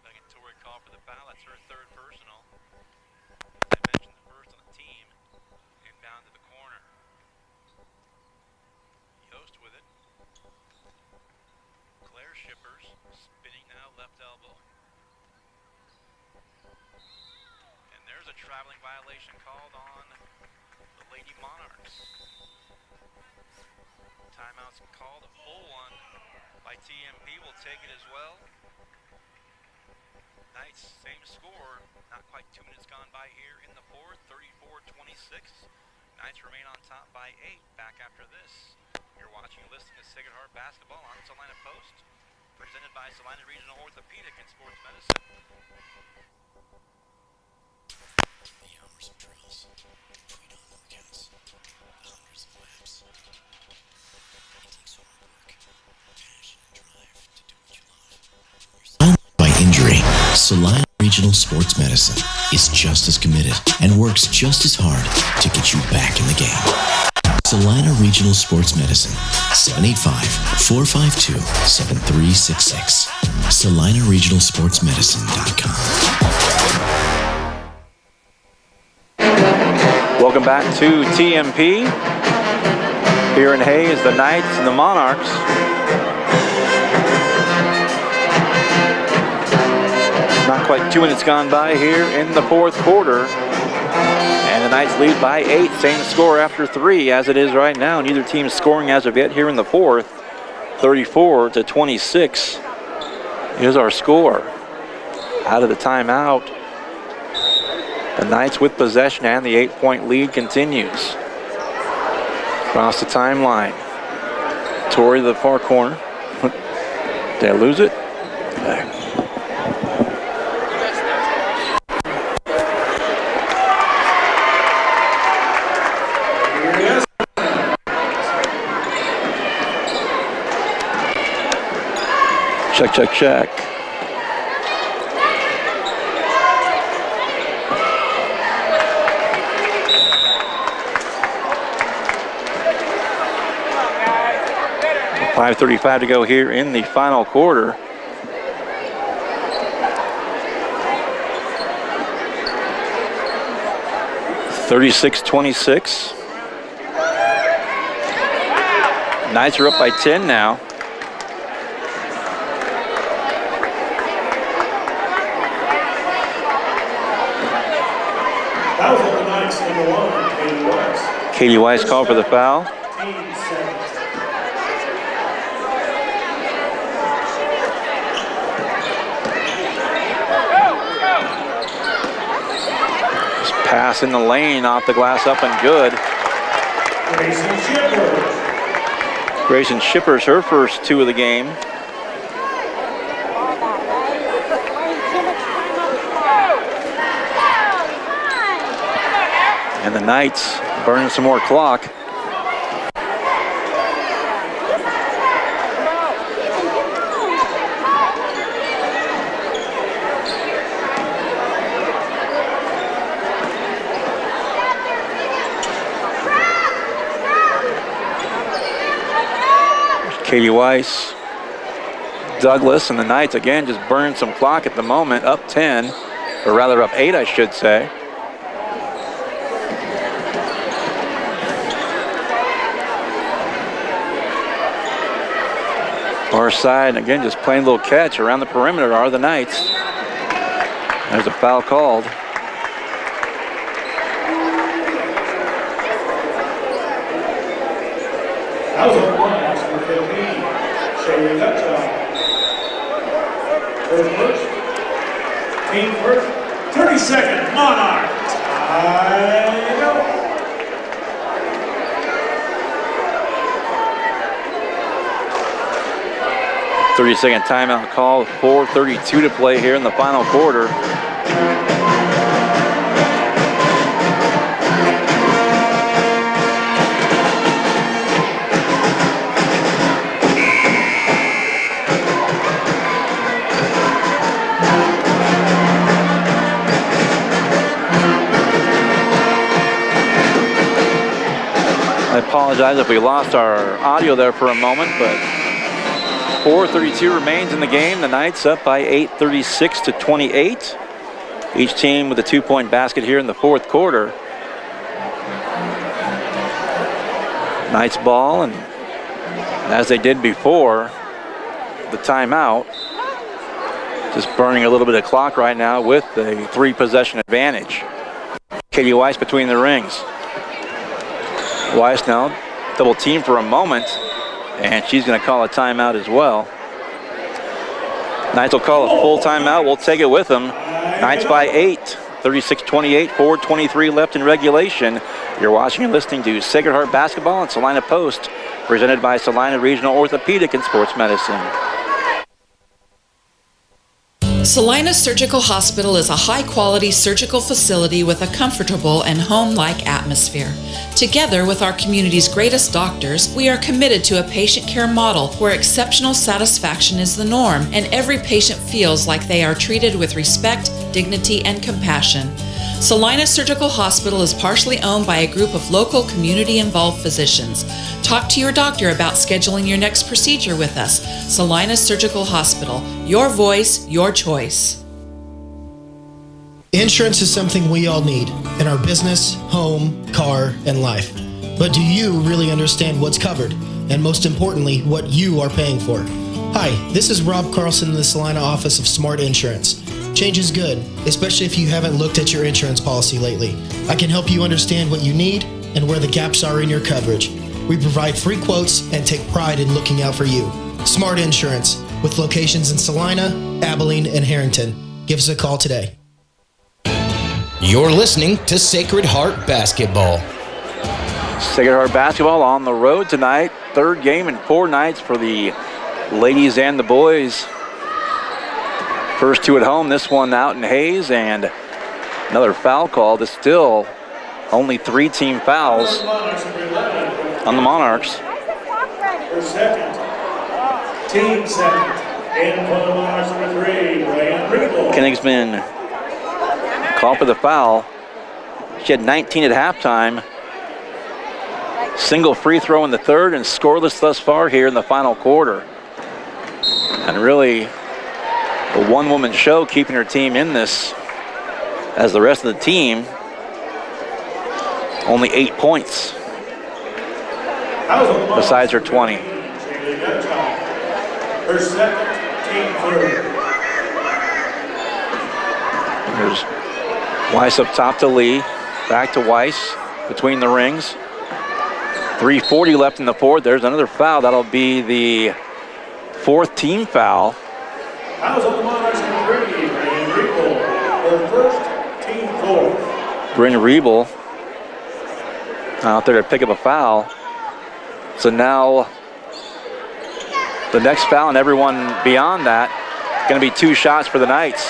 Megan Torrey called for the foul. That's her 3rd personal. As I mentioned, the first on the team. Inbound to the corner. Yost with it. Claire Shippers spinning now, left elbow. And there's a traveling violation called on the Lady Monarchs. Timeout's called, a full one by TMP. Will take it as well. Knights, same score. Not quite 2 minutes gone by here in the 4th. 34-26. Knights remain on top by 8. Back after this. You're watching and listening to Sacred Heart Basketball on Salina Post. Presented by Salina Regional Orthopedic and Sports Medicine. The hours of drills, pre-dawn workouts, the hundreds of laps. It takes hard Salina Regional Sports Medicine is just as committed and works just as hard to get you back in the game. Salina Regional Sports Medicine, 785-452-7366. SalinaRegionalSportsMedicine.com. Welcome back to TMP. Here in Hayes, the Knights and the Monarchs. Not quite 2 minutes gone by here in the fourth quarter. And the Knights lead by 8. Same score after 3 as it is right now. Neither team scoring as of yet here in the fourth. 34-26 is our score. Out of the timeout, the Knights with possession, and the 8-point lead continues. Across the timeline. Torrey to the far corner. Did I lose it? Okay. Check, check, check. .535 to go here in the final quarter. (36-26). Knights are up by 10 now. That was the Knights, number 1, Katie Weiss. Katie Weiss called for the foul. Just pass in the lane, off the glass, up and good. Grayson Shippers, her first 2 of the game. And the Knights burning some more clock. Katie Weiss, Douglas, and the Knights again just burning some clock at the moment, up 10, or rather up 8, I should say. Far side, again, just playing a little catch around the perimeter are the Knights. There's a foul called. That was a blast for 15. Shady touchdown. First, team first. 30 seconds, Monarch. Time out. 30-second timeout call, 4:32 to play here in the final quarter. I apologize if we lost our audio there for a moment, but 4:32 remains in the game. The Knights up by 8, 36-28. Each team with a 2-point basket here in the fourth quarter. Knights ball, and as they did before the timeout, just burning a little bit of clock right now with a 3-possession advantage. Katie Weiss between the rings. Weiss now double team for a moment, and she's going to call a timeout as well. Knights will call a full timeout. We'll take it with them. Knights by 8, 36-28, 4:23 left in regulation. You're watching and listening to Sacred Heart Basketball and Salina Post, presented by Salina Regional Orthopedic and Sports Medicine. Salina Surgical Hospital is a high-quality surgical facility with a comfortable and home-like atmosphere. Together with our community's greatest doctors, we are committed to a patient care model where exceptional satisfaction is the norm and every patient feels like they are treated with respect, dignity, and compassion. Salina Surgical Hospital is partially owned by a group of local community-involved physicians. Talk to your doctor about scheduling your next procedure with us. Salina Surgical Hospital. Your voice, your choice. Insurance is something we all need in our business, home, car, and life. But do you really understand what's covered? And most importantly, what you are paying for? Hi, this is Rob Carlson in the Salina office of Smart Insurance. Change is good, especially if you haven't looked at your insurance policy lately. I can help you understand what you need and where the gaps are in your coverage. We provide free quotes and take pride in looking out for you. Smart Insurance, with locations in Salina, Abilene, and Harrington. Give us a call today. You're listening to Sacred Heart Basketball. Sacred Heart Basketball on the road tonight. Third game in 4 nights for the ladies and the boys. First 2 at home, this one out in Hayes, and another foul call. It's still only 3 team fouls on the Monarchs. For second, team second, and for the Monarchs number 3, Ryan Riegel. Königsman called for the foul. She had 19 at halftime. Single free throw in the third and scoreless thus far here in the final quarter. And really a one-woman show keeping her team in this, as the rest of the team only 8 points besides her 20. Her second, team third. There's Weiss up top to Lee, back to Weiss between the rings. 3:40 left in the fourth. There's another foul. That'll be the 4th team foul. Fouls on the Monarchs number 3, Bryn Riebel. Her first, team 4th. Bryn Riebel out there to pick up a foul. So now the next foul and everyone beyond that, going to be 2 shots for the Knights.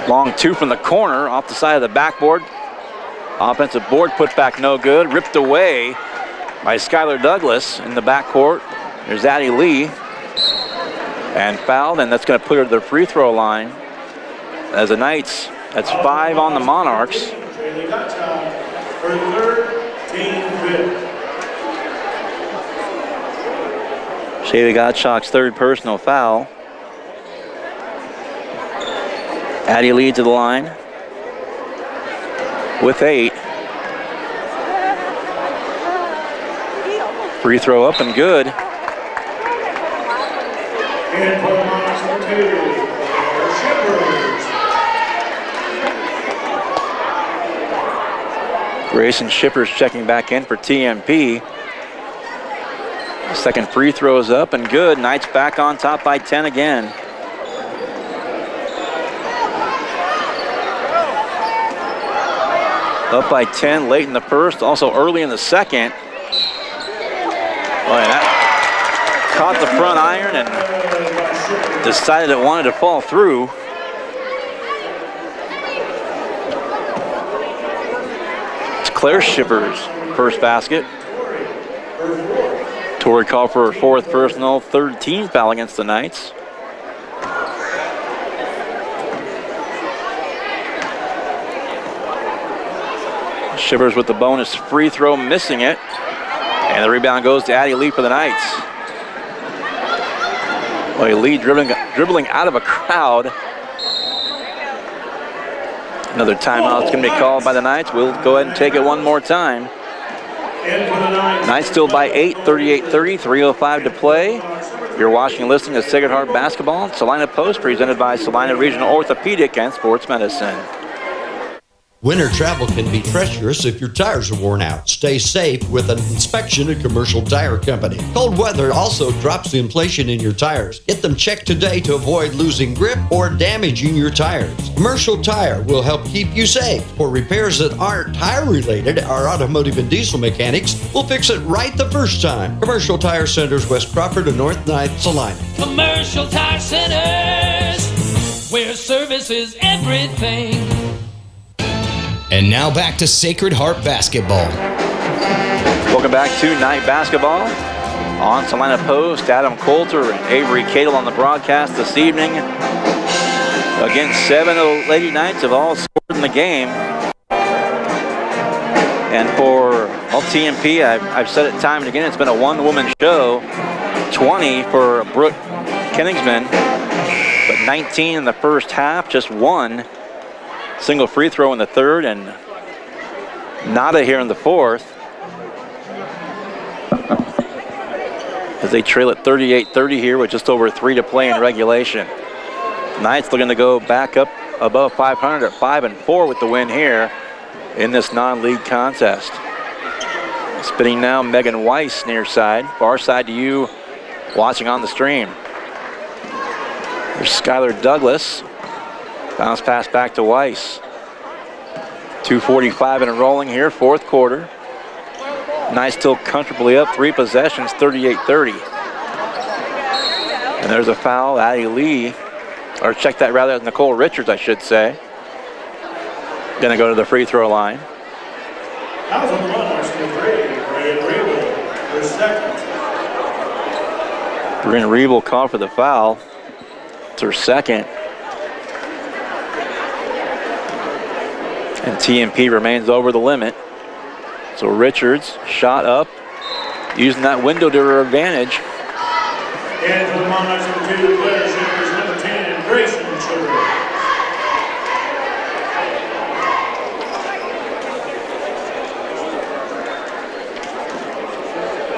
Long 2 from the corner, off the side of the backboard. Offensive board put back no good. Ripped away by Skylar Douglas in the backcourt. There's Addie Lee. And fouled, and that's going to put her to the free throw line. As the Knights, that's 5 on the Monarchs. Shaylee Gottschalk, her third, team 5th. Shaylee Gottschalk's 3rd personal foul. Addie Lee to the line with 8. Free throw up and good. And for the Monarchs number 2, Shippers. Grayson Shippers checking back in for TMP. Second free throw is up and good. Knights back on top by 10 again. Up by 10 late in the first, also early in the second. Boy, that caught the front iron and decided it wanted to fall through. It's Claire Shippers' first basket. Tori called for her 4th personal, 3rd team foul against the Knights. Shippers with the bonus free throw, missing it. And the rebound goes to Addie Lee for the Knights. Boy, Lee dribbling out of a crowd. Another timeout is going to be called by the Knights. We'll go ahead and take it one more time. Knights still by 8, 38-30, 3:05 to play. You're watching and listening to Sacred Heart Basketball. Salina Post presented by Salina Regional Orthopedic and Sports Medicine. Winter travel can be treacherous if your tires are worn out. Stay safe with an inspection at Commercial Tire Company. Cold weather also drops the inflation in your tires. Get them checked today to avoid losing grip or damaging your tires. Commercial Tire will help keep you safe. For repairs that aren't tire related, our automotive and diesel mechanics will fix it right the first time. Commercial Tire Centers, West Crawford and North 9th, Salina. Commercial Tire Centers, where service is everything. And now back to Sacred Heart basketball. Welcome back to night basketball. On Salina Post, Adam Coulter and Avery Cadle on the broadcast this evening. Again, 7 of the Lady Knights have all scored in the game. And for TMP, I've said it time and again, it's been a one-woman show. 20 for Brooke Kenningsman, but 19 in the first half, just one single free throw in the third, and nada here in the fourth. As they trail at 38-30 here with just over 3 to play in regulation. Knights looking to go back up above 500 at 5-4 with the win here in this non-league contest. Spinning now, Megan Weiss near side. Far side to you watching on the stream. There's Skylar Douglas. Bounce pass back to Weiss. 2:45 and rolling here, fourth quarter. Knights still comfortably up, 3 possessions, 38-30. And there's a foul, Addie Lee, or check that rather, Nicole Richards, I should say. Gonna go to the free throw line. That was on the run, number 3, Brandon Regal, for second. Bryn Revel called for the foul. It's her second. And TMP remains over the limit. So Richards shot up, using that window to her advantage. And for the Monarchs, number 2, player shooters, number 10, Grayson Sugar.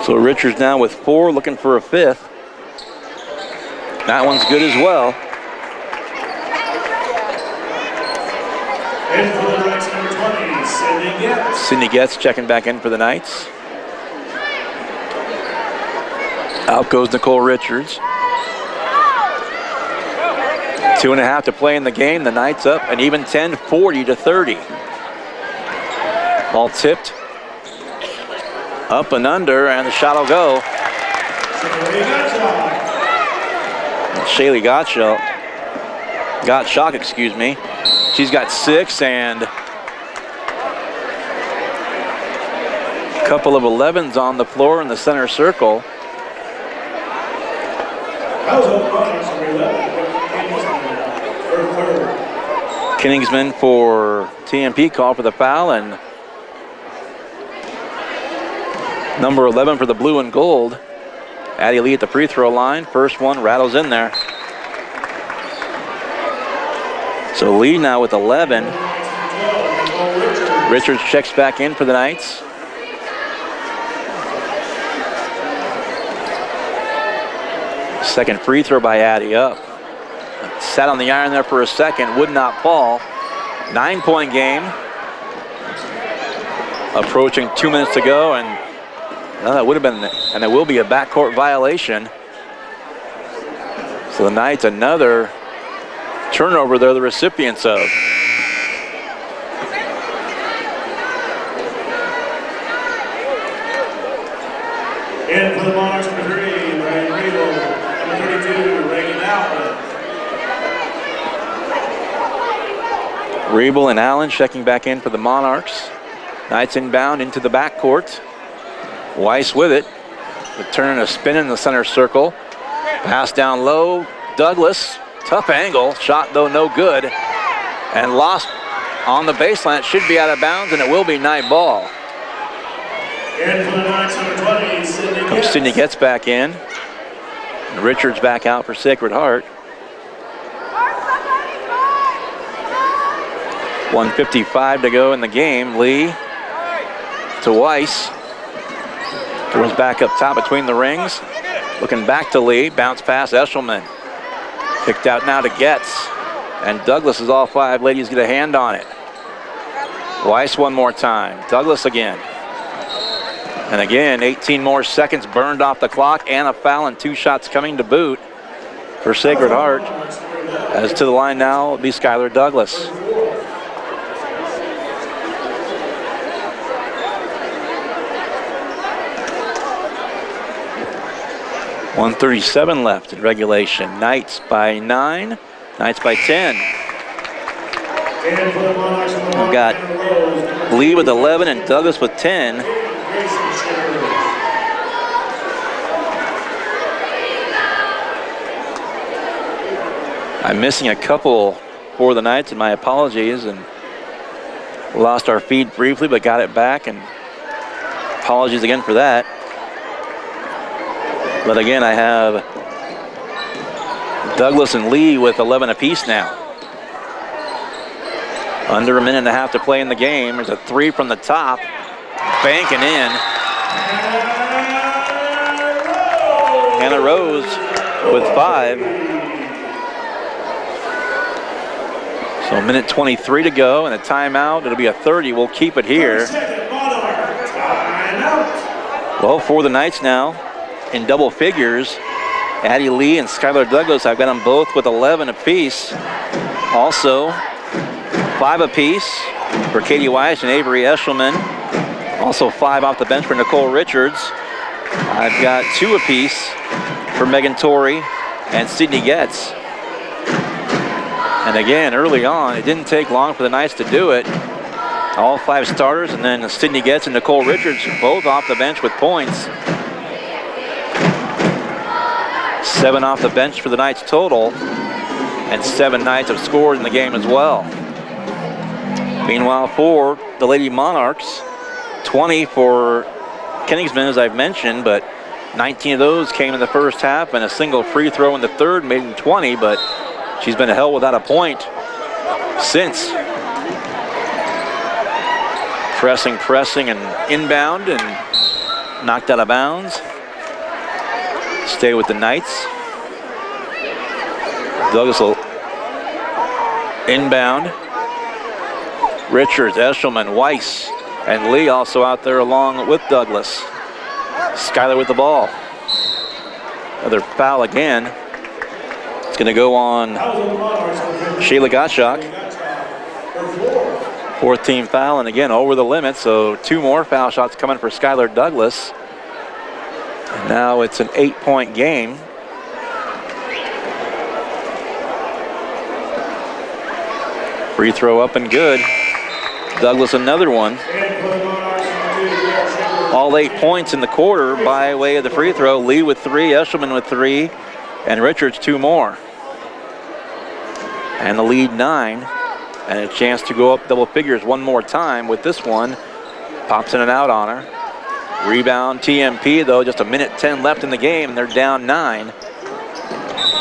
So Richards now with 4, looking for a 5th. That one's good as well. And for the Knights, number 20, Sydney Getz. Sydney Getz checking back in for the Knights. Out goes Nicole Richards. 2.5 to play in the game. The Knights up an even 10, 40-30. Ball tipped. Up and under, and the shot will go. Shaylee Gottschalk, excuse me. She's got 6 and a couple of 11s on the floor in the center circle. Kenningsman for TMP call for the foul, and number 11 for the blue and gold, Addie Lee at the free throw line. First one rattles in there. So Lee now with 11. Richards checks back in for the Knights. Second free throw by Addie up. Sat on the iron there for a second, would not fall. 9-point game. Approaching 2 minutes to go, and that would have been, and it will be a backcourt violation. So the Knights another turnover they're the recipients of. And for the Monarchs, number 3, Ryan Regal, number 32, Reagan Allen. Rebel and Allen checking back in for the Monarchs. Knights inbound into the backcourt. Weiss with it. Returning a spin in the center circle. Pass down low. Douglas, tough angle. Shot though no good. And lost on the baseline. It should be out of bounds, and it will be Knight ball. And for the Knights, number 20, Sydney Getz. Sydney gets back in. And Richards back out for Sacred Heart. 1:55 to go in the game. Lee to Weiss. Throws back up top between the rings. Looking back to Lee. Bounce pass Eshelman. Kicked out now to Getz. And Douglas, as all 5 ladies get a hand on it. Weiss one more time. Douglas again. And again, 18 more seconds burned off the clock and a foul and 2 shots coming to boot for Sacred Heart. As to the line now will be Skylar Douglas. .137 left in regulation. Knights by 9, Knights by 10. We've got Lee with 11 and Douglas with 10. I'm missing a couple for the Knights, and my apologies, and lost our feed briefly, but got it back, and apologies again for that. But again, I have Douglas and Lee with 11 apiece now. Under a minute and a half to play in the game. There's a 3 from the top, banking in. Hannah Rose with 5. So a minute 23 to go and a timeout. It'll be a 30. We'll keep it here. Well, for the Knights now in double figures, Addie Lee and Skylar Douglas, I've got them both with 11 apiece. Also, 5 apiece for Katie Weiss and Avery Eshelman. Also 5 off the bench for Nicole Richards. I've got 2 apiece for Megan Torrey and Sydney Getz. And again, early on, it didn't take long for the Knights to do it. All 5 starters, and then Sydney Getz and Nicole Richards both off the bench with points. 7 off the bench for the Knights total, and 7 Knights have scored in the game as well. Meanwhile, for the Lady Monarchs, 20 for Kenningsman, as I've mentioned, but 19 of those came in the first half, and a single free throw in the third made them 20, but she's been held without a point since. Pressing, and inbound, and knocked out of bounds. Stay with the Knights. Douglas will inbound. Richards, Eshelman, Weiss, and Lee also out there along with Douglas. Skylar with the ball. Another foul again. It's going to go on Shayla Gottschalk. 4th team foul, and again over the limit, so 2 more foul shots coming for Skylar Douglas. And now it's an 8-point game. Free throw up and good. Douglas another one. All 8 points in the quarter by way of the free throw. Lee with 3, Eshelman with 3, and Richards 2 more. And the lead 9. And a chance to go up double figures one more time with this one. Pops in and out on her. Rebound TMP though, just a minute 10 left in the game, and they're down 9.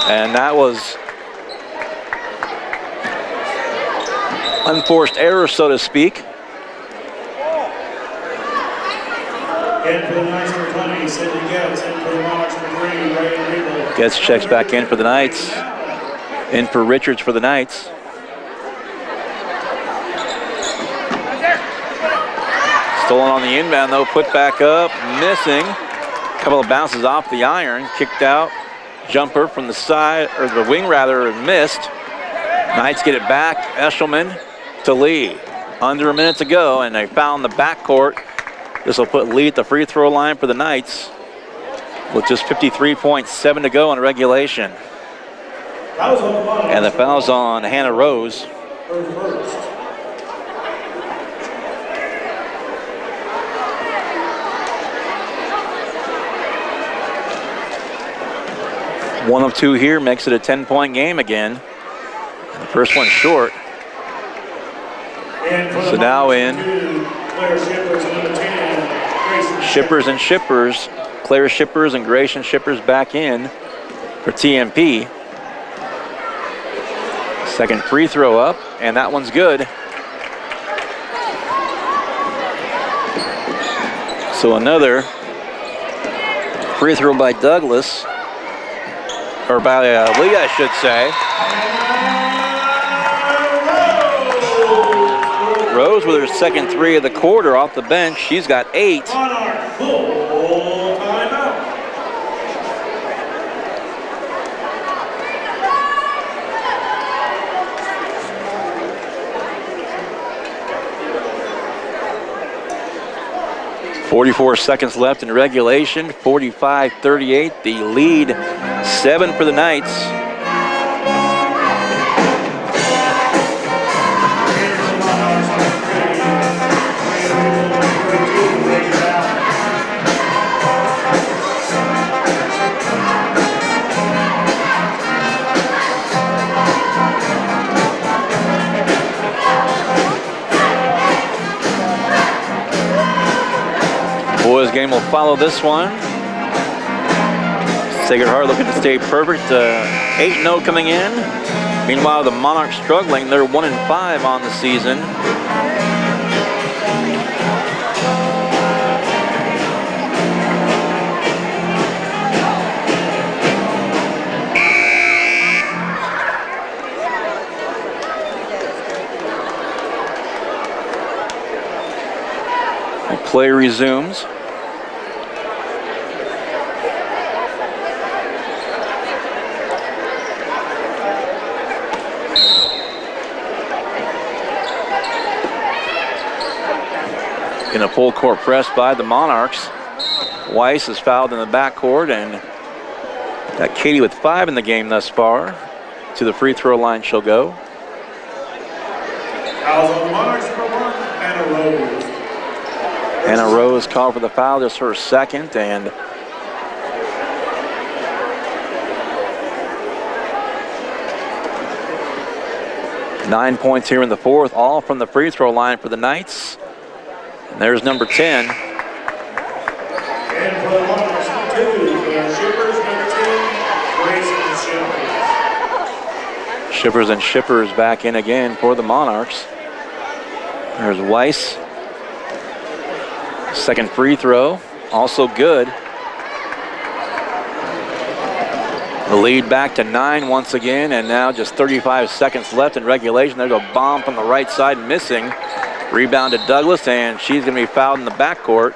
And that was unforced error, so to speak. Getz checks back in for the Knights. In for Richards for the Knights. Stolen on the inbound though, put back up, missing. A couple of bounces off the iron, kicked out. Jumper from the side, or the wing rather, missed. Knights get it back, Eshelman to Lee. Under a minute to go, and they found the backcourt. This will put Lee at the free throw line for the Knights with just 53.7 to go in regulation. And the foul's on Hannah Rose. One of 2 here makes it a 10-point game again. The first one short. So now in Shippers and Shippers. Claire Shippers and Grayson Shippers back in for TMP. Second free throw up, and that one's good. So another free throw by Douglas. Or by Lee, I should say. Rose with her second three of the quarter off the bench. She's got 8. Monarch full timeout. .44 seconds left in regulation. 45-38. The lead 7 for the Knights. Boys game will follow this one. Sacred Heart looking to stay perfect. 8-0 coming in. Meanwhile, the Monarchs struggling. They're 1-5 on the season. Play resumes. In a full court press by the Monarchs. Weiss is fouled in the backcourt, and got Katie with 5 in the game thus far. To the free throw line she'll go. Fouls on the Monarchs, number 1, Hannah Rose. Hannah Rose called for the foul, just her second, and .9 points here in the fourth, all from the free throw line for the Knights. And there's number 10. And for the Monarchs, number 2, Shippers, number 10, Grayson Shippers. Shippers and Shippers back in again for the Monarchs. There's Weiss. Second free throw, also good. The lead back to 9 once again, and now just 35 seconds left in regulation. There's a bomb from the right side missing. Rebound to Douglas, and she's going to be fouled in the backcourt.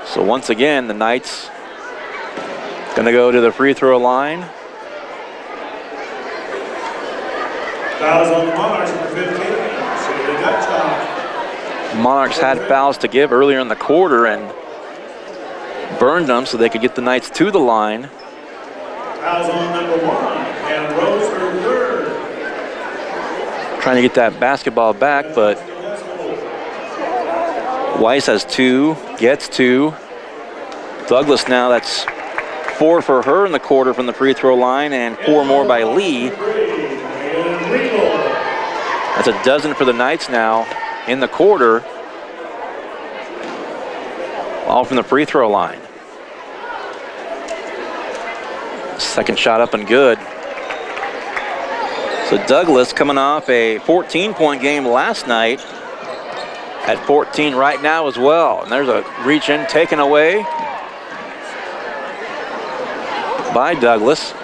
So once again, the Knights going to go to the free throw line. Fouls on the Monarchs, number 15, Celia Gutschall. Monarchs had fouls to give earlier in the quarter and burned them so they could get the Knights to the line. Fouls on number 1, Hannah Rose, her third. Trying to get that basketball back, but Weiss has 2, gets 2. Douglas now, that's 4 for her in the quarter from the free throw line, and 4 more by Lee. That's a dozen for the Knights now in the quarter, all from the free throw line. Second shot up and good. So Douglas coming off a 14-point game last night at 14 right now as well. And there's a reach in taken away by Douglas.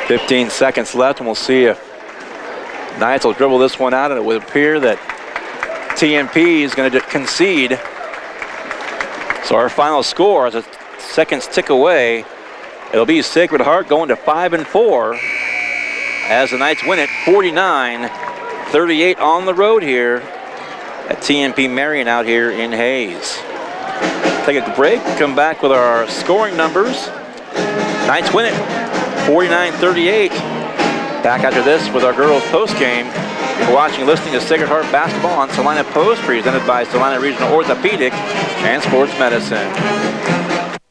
15 seconds left, and we'll see if Knights will dribble this one out, and it would appear that TMP is going to concede. So our final score, as the seconds tick away, it'll be Sacred Heart going to 5-4 as the Knights win it 49-38 on the road here at TMP Marion out here in Hayes. Take a break, come back with our scoring numbers. Knights win it 49-38. Back after this with our girls post game. You're watching and listening to Sacred Heart Basketball on Salina Post, presented by Salina Regional Orthopedic and Sports Medicine.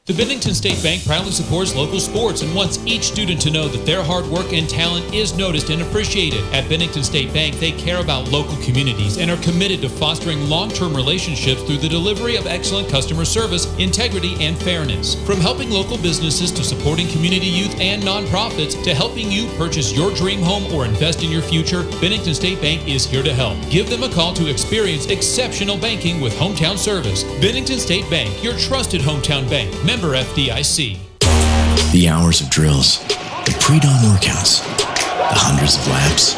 The Bennington State Bank proudly supports local sports and wants each student to know that their hard work and talent is noticed and appreciated. At Bennington State Bank, they care about local communities and are committed to fostering long-term relationships through the delivery of excellent customer service, integrity, and fairness. From helping local businesses to supporting community youth and nonprofits to helping you purchase your dream home or invest in your future, Bennington State Bank is here to help. Give them a call to experience exceptional banking with hometown service. Bennington State Bank, your trusted hometown bank. Member FDIC. The hours of drills, the pre-dawn workouts, the the hundreds of laps.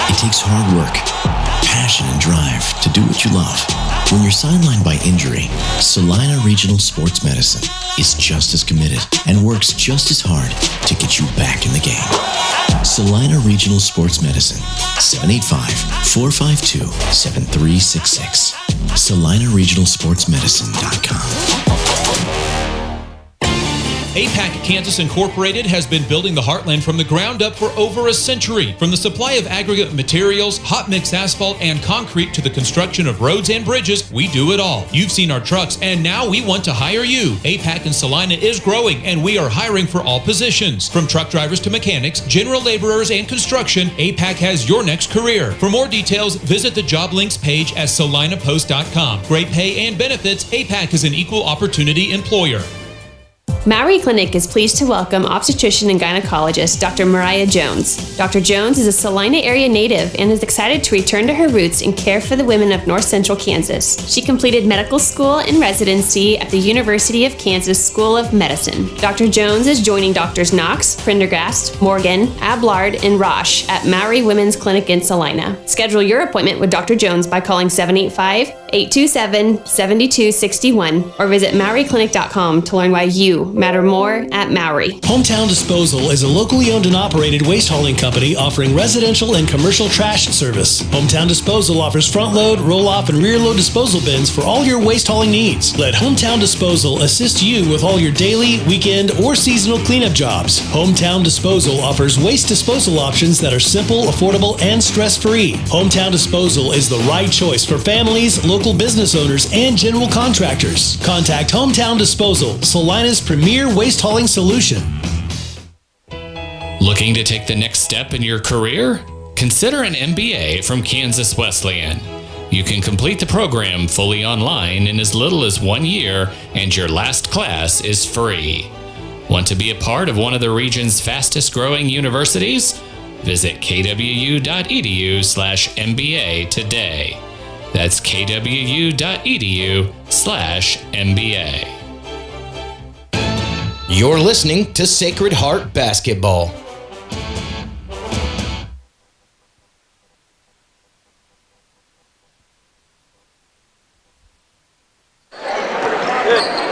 It takes hard work, passion, and drive to do what you love. When you're sidelined by injury, Salina Regional Sports Medicine is just as committed and works just as hard to get you back in the game. Salina Regional Sports Medicine, 785-452-7366. SalinaRegionalSportsMedicine.com. APAC Kansas Incorporated has been building the Heartland from the ground up for over a century. From the supply of aggregate materials, hot mix asphalt, and concrete to the construction of roads and bridges, we do it all. You've seen our trucks, and now we want to hire you. APAC in Salina is growing, and we are hiring for all positions. From truck drivers to mechanics, general laborers, and construction, APAC has your next career. For more details, visit the job links page at salinapost.com. Great pay and benefits, APAC is an equal opportunity employer. Maury Clinic is pleased to welcome obstetrician and gynecologist Dr. Mariah Jones. Dr. Jones is a Salina area native and is excited to return to her roots and care for the women of north central Kansas. She completed medical school and residency at the University of Kansas School of Medicine. Dr. Jones is joining Drs. Knox, Prendergast, Morgan, Ablard, and Roche at Maury Women's Clinic in Salina. Schedule your appointment with Dr. Jones by calling 785-827-7261 or visit MauryClinic.com to learn why you matter more at Maury. Hometown Disposal is a locally owned and operated waste hauling company offering residential and commercial trash service. Hometown Disposal offers front load, roll off, and rear load disposal bins for all your waste hauling needs. Let Hometown Disposal assist you with all your daily, weekend, or seasonal cleanup jobs. Hometown Disposal offers waste disposal options that are simple, affordable, and stress-free. Hometown Disposal is the right choice for families, local business owners, and general contractors. Contact Hometown Disposal, Salina's premier waste hauling solution. Looking to take the next step in your career? Consider an MBA from Kansas Wesleyan. You can complete the program fully online in as little as 1 year, and your last class is free. Want to be a part of one of the region's fastest growing universities? Visit kwu.edu/MBA today. That's kwu.edu/MBA. You're listening to Sacred Heart Basketball.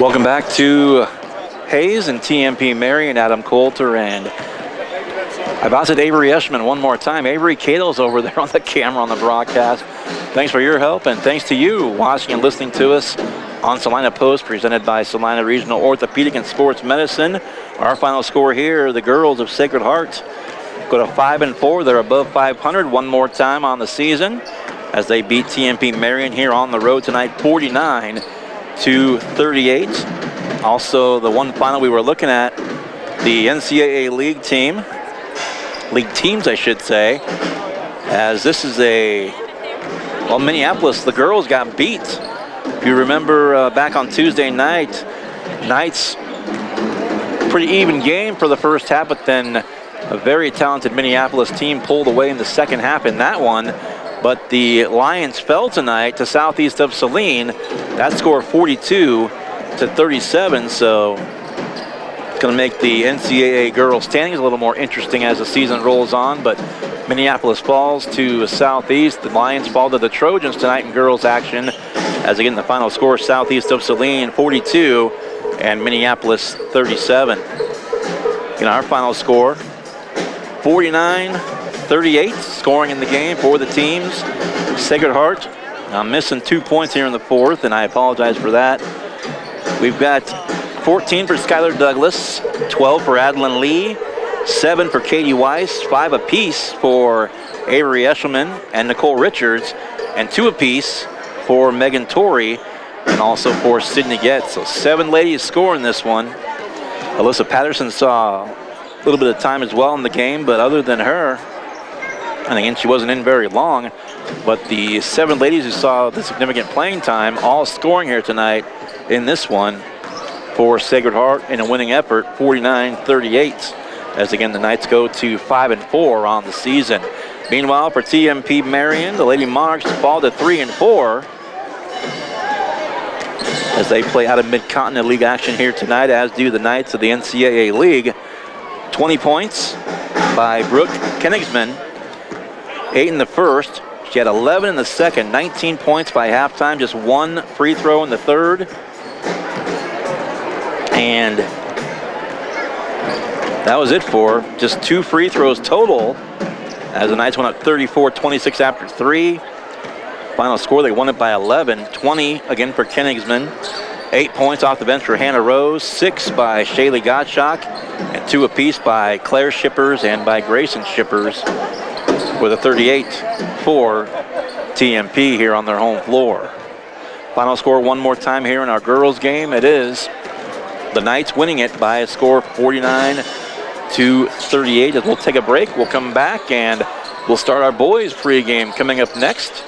Welcome back to Hayes and TMP Marion, Adam Coulter, and I about said Avery Eschman one more time. Avery Cato's over there on the camera on the broadcast. Thanks for your help, and thanks to you watching and listening to us on Salina Post, presented by Salina Regional Orthopedic and Sports Medicine. Our final score here, the girls of Sacred Heart go to 5-4. They're above 500 one more time on the season as they beat TMP Marion here on the road tonight, 49-38. Also, the one final we were looking at, the NCAA League teams, I should say, as this is Minneapolis, the girls got beat. If you remember back on Tuesday night, Knights, pretty even game for the first half, but then a very talented Minneapolis team pulled away in the second half in that one. But the Lions fell tonight to southeast of Saline. That score 42-37, so it's going to make the NCAA girls standings a little more interesting as the season rolls on. But Minneapolis falls to southeast. The Lions fall to the Trojans tonight in girls action. As again, the final score, southeast of Saline, 42, and Minneapolis, 37. In our final score, 49-38, scoring in the game for the teams. Sacred Heart missing 2 points here in the fourth, and I apologize for that. We've got 14 for Skylar Douglas, 12 for Adeline Lee, 7 for Katie Weiss, 5 apiece for Avery Eshelman and Nicole Richards, and 2 apiece for Megan Torrey and also for Sydney Getz. So 7 ladies score in this one. Alyssa Patterson saw a little bit of time as well in the game, but other than her, and again, she wasn't in very long, but the 7 ladies who saw the significant playing time all scoring here tonight in this one for Sacred Heart in a winning effort, 49-38, as again the Knights go to 5-4 on the season. Meanwhile, for TMP Marion, the Lady Monarchs fall to 3-4 as they play out of Mid-Continent League action here tonight, as do the Knights of the NCAA League. 20 points by Brooke Kenigsman. 8 in the first. She had 11 in the second, 19 points by halftime, just one free throw in the third. And that was it for her. Just 2 free throws total as the Knights went up 34-26 after 3. Final score, they won it by 11. 20 again for Kenigsman. 8 points off the bench for Hannah Rose, 6 by Shaylee Gottschalk, and 2 apiece by Claire Shippers and by Grayson Shippers, with a 38 for TMP here on their home floor. Final score one more time here in our girls game. It is the Knights winning it by a score of 49-38. As we'll take a break, we'll come back and we'll start our boys pregame coming up next.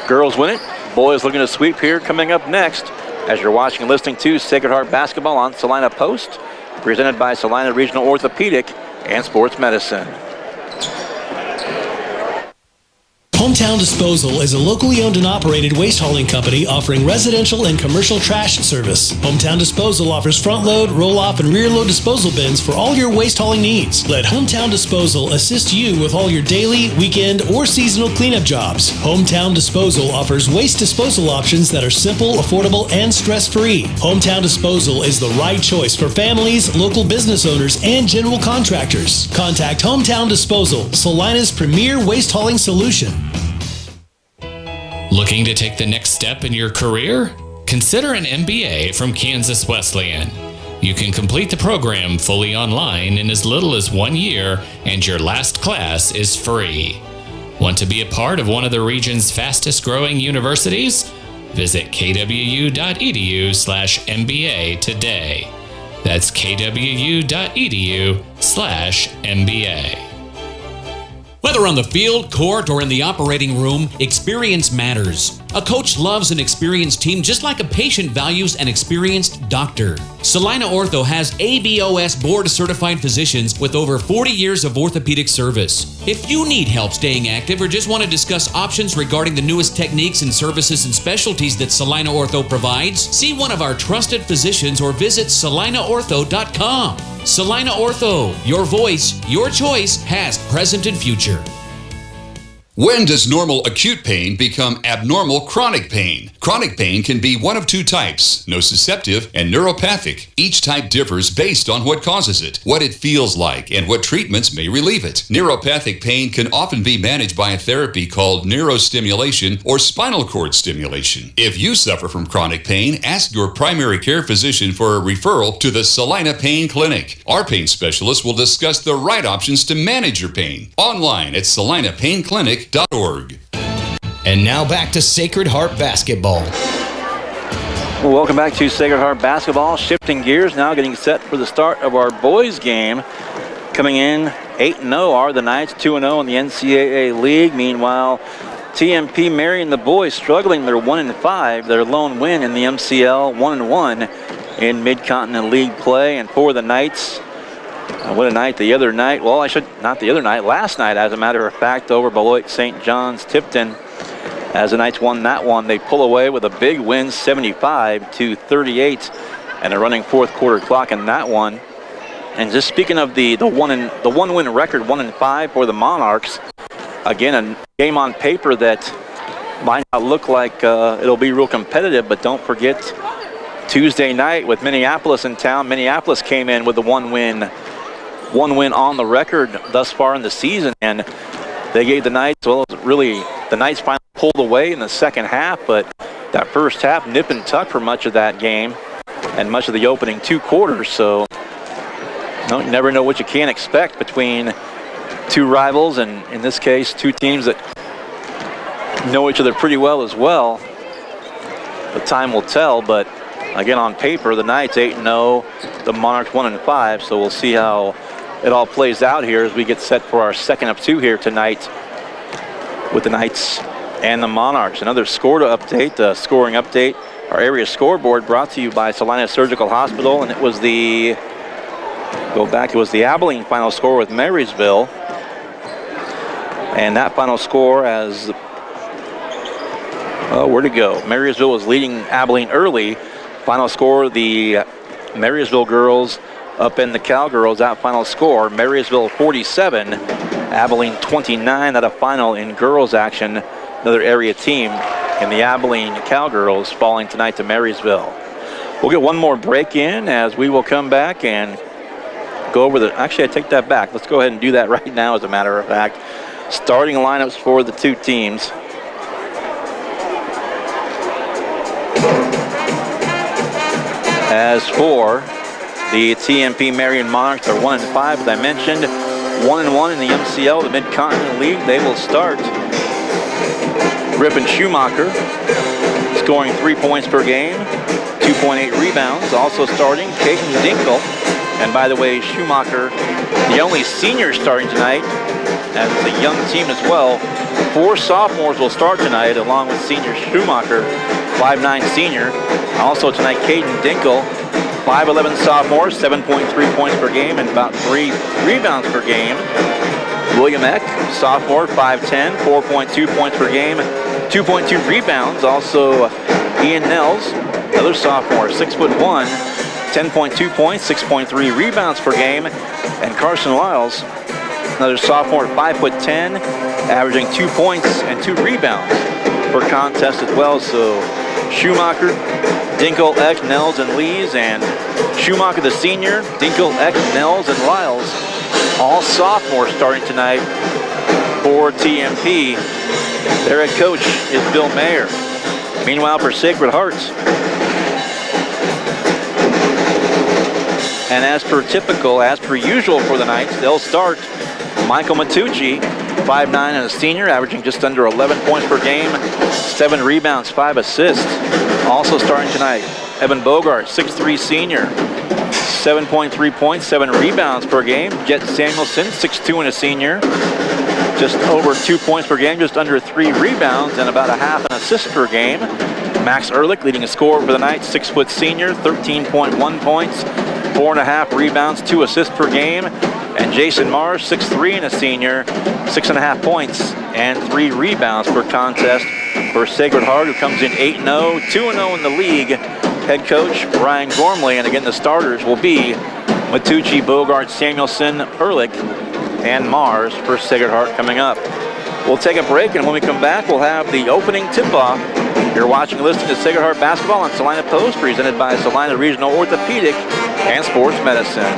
Girls win it, boys looking to sweep here coming up next as you're watching and listening to Sacred Heart Basketball on Salina Post, presented by Salina Regional Orthopedic and Sports Medicine. Hometown Disposal is a locally owned and operated waste hauling company offering residential and commercial trash service. Hometown Disposal offers front load, roll off, and rear load disposal bins for all your waste hauling needs. Let Hometown Disposal assist you with all your daily, weekend, or seasonal cleanup jobs. Hometown Disposal offers waste disposal options that are simple, affordable, and stress-free. Hometown Disposal is the right choice for families, local business owners, and general contractors. Contact Hometown Disposal, Salina's premier waste hauling solution. Looking to take the next step in your career? Consider an MBA from Kansas Wesleyan. You can complete the program fully online in as little as 1 year, and your last class is free. Want to be a part of one of the region's fastest growing universities? Visit kwu.edu/MBA today. That's kwu.edu/MBA. Whether on the field, court, or in the operating room, experience matters. A coach loves an experienced team just like a patient values an experienced doctor. Salina Ortho has ABOS board-certified physicians with over 40 years of orthopedic service. If you need help staying active or just want to discuss options regarding the newest techniques and services and specialties that Salina Ortho provides, see one of our trusted physicians or visit salinaortho.com. Salina Ortho, your voice, your choice, past, present, and future. When does normal acute pain become abnormal chronic pain? Chronic pain can be one of 2 types, nociceptive and neuropathic. Each type differs based on what causes it, what it feels like, and what treatments may relieve it. Neuropathic pain can often be managed by a therapy called neurostimulation or spinal cord stimulation. If you suffer from chronic pain, ask your primary care physician for a referral to the Salina Pain Clinic. Our pain specialists will discuss the right options to manage your pain. Online at salinapainclinic.org. And now back to Sacred Heart Basketball. Well, welcome back to Sacred Heart Basketball. Shifting gears now, getting set for the start of our boys game. Coming in 8-0 are the Knights, 2-0 in the NCAA League. Meanwhile, TMP Marion, the boys struggling. They're 1-5. Their lone win in the MCL, 1-1 in Mid-Continent League play. And for the Knights, what a night the other night. Well, last night, as a matter of fact, over Beloit St. John's Tipton. As the Knights won that one, they pull away with a big win, 75-38, and a running fourth quarter clock in that one. And just speaking of the one win record, 1-5 for the Monarchs. Again, a game on paper that might not look like it'll be real competitive, but don't forget Tuesday night with Minneapolis in town. Minneapolis came in with the one win on the record thus far in the season, and they gave the Knights, well, really, the Knights finally pulled away in the second half, but that first half nip and tuck for much of that game and much of the opening 2 quarters. So you never know what you can expect between 2 rivals, and in this case 2 teams that know each other pretty well as well. The time will tell, but again, on paper, the Knights 8-0, the Monarchs 1-5, so we'll see how it all plays out here as we get set for our second of 2 here tonight with the Knights and the Monarchs. Another scoring update, our area scoreboard brought to you by Salina Surgical Hospital, and it was the Abilene final score with Marysville. And that final score as, where'd it go? Marysville was leading Abilene early. Final score, the Marysville girls up in the Cowgirls. That final score, Marysville 47, Abilene 29. That a final in girls action. Another area team in the Abilene Cowgirls falling tonight to Marysville. We'll get one more break in as we will come back and go over the, actually I take that back. Let's go ahead and do that right now as a matter of fact. Starting lineups for the two teams. As for the TMP Marion Monarchs, are 1-5 as I mentioned. 1-1 in the MCL, the Mid-Continent League. They will start. Griffin Schumacher scoring 3 points per game, 2.8 rebounds. Also starting, Caden Dinkel. And by the way, Schumacher, the only senior starting tonight, and it's a young team as well. 4 sophomores will start tonight, along with senior Schumacher, 5'9" senior. Also tonight, Caden Dinkel, 5'11" sophomore, 7.3 points per game and about 3 rebounds per game. William Eck, sophomore, 5'10", 4.2 points per game, 2.2 rebounds. Also Ian Nels, another sophomore, 6'1", 10.2 points, 6.3 rebounds per game. And Carson Lyles, another sophomore, 5'10", averaging 2 points and 2 rebounds per contest as well. So Schumacher, Dinkel, Eck, Nels, and Lees, and Schumacher the senior, Dinkel, Eck, Nels, and Lyles, all sophomores starting tonight for TMP. Their head coach is Bill Mayer. Meanwhile, for Sacred Hearts, and as per usual for the Knights, they'll start Michael Matucci, 5'9" and a senior, averaging just under 11 points per game, 7 rebounds, 5 assists. Also starting tonight, Evan Bogart, 6'3" senior, 7.3 points, 7 rebounds per game. Jet Samuelson, 6'2" and a senior, just over 2 points per game, just under 3 rebounds, and about a half an assist per game. Max Ehrlich leading a scorer for the Knights, 6' senior, 13.1 points, 4.5 rebounds, 2 assists per game. And Jason Mars, 6'3" and a senior, 6.5 points and 3 rebounds per contest for Sacred Heart, who comes in 8-0, 2-0 in the league. Head coach Brian Gormley, and again the starters will be Matucci, Bogart, Samuelson, Ehrlich, and Mars for Sacred Heart coming up. We'll take a break, and when we come back, we'll have the opening tip-off. You're watching and listening to Sacred Heart Basketball on Salina Post, presented by Salina Regional Orthopedic and Sports Medicine.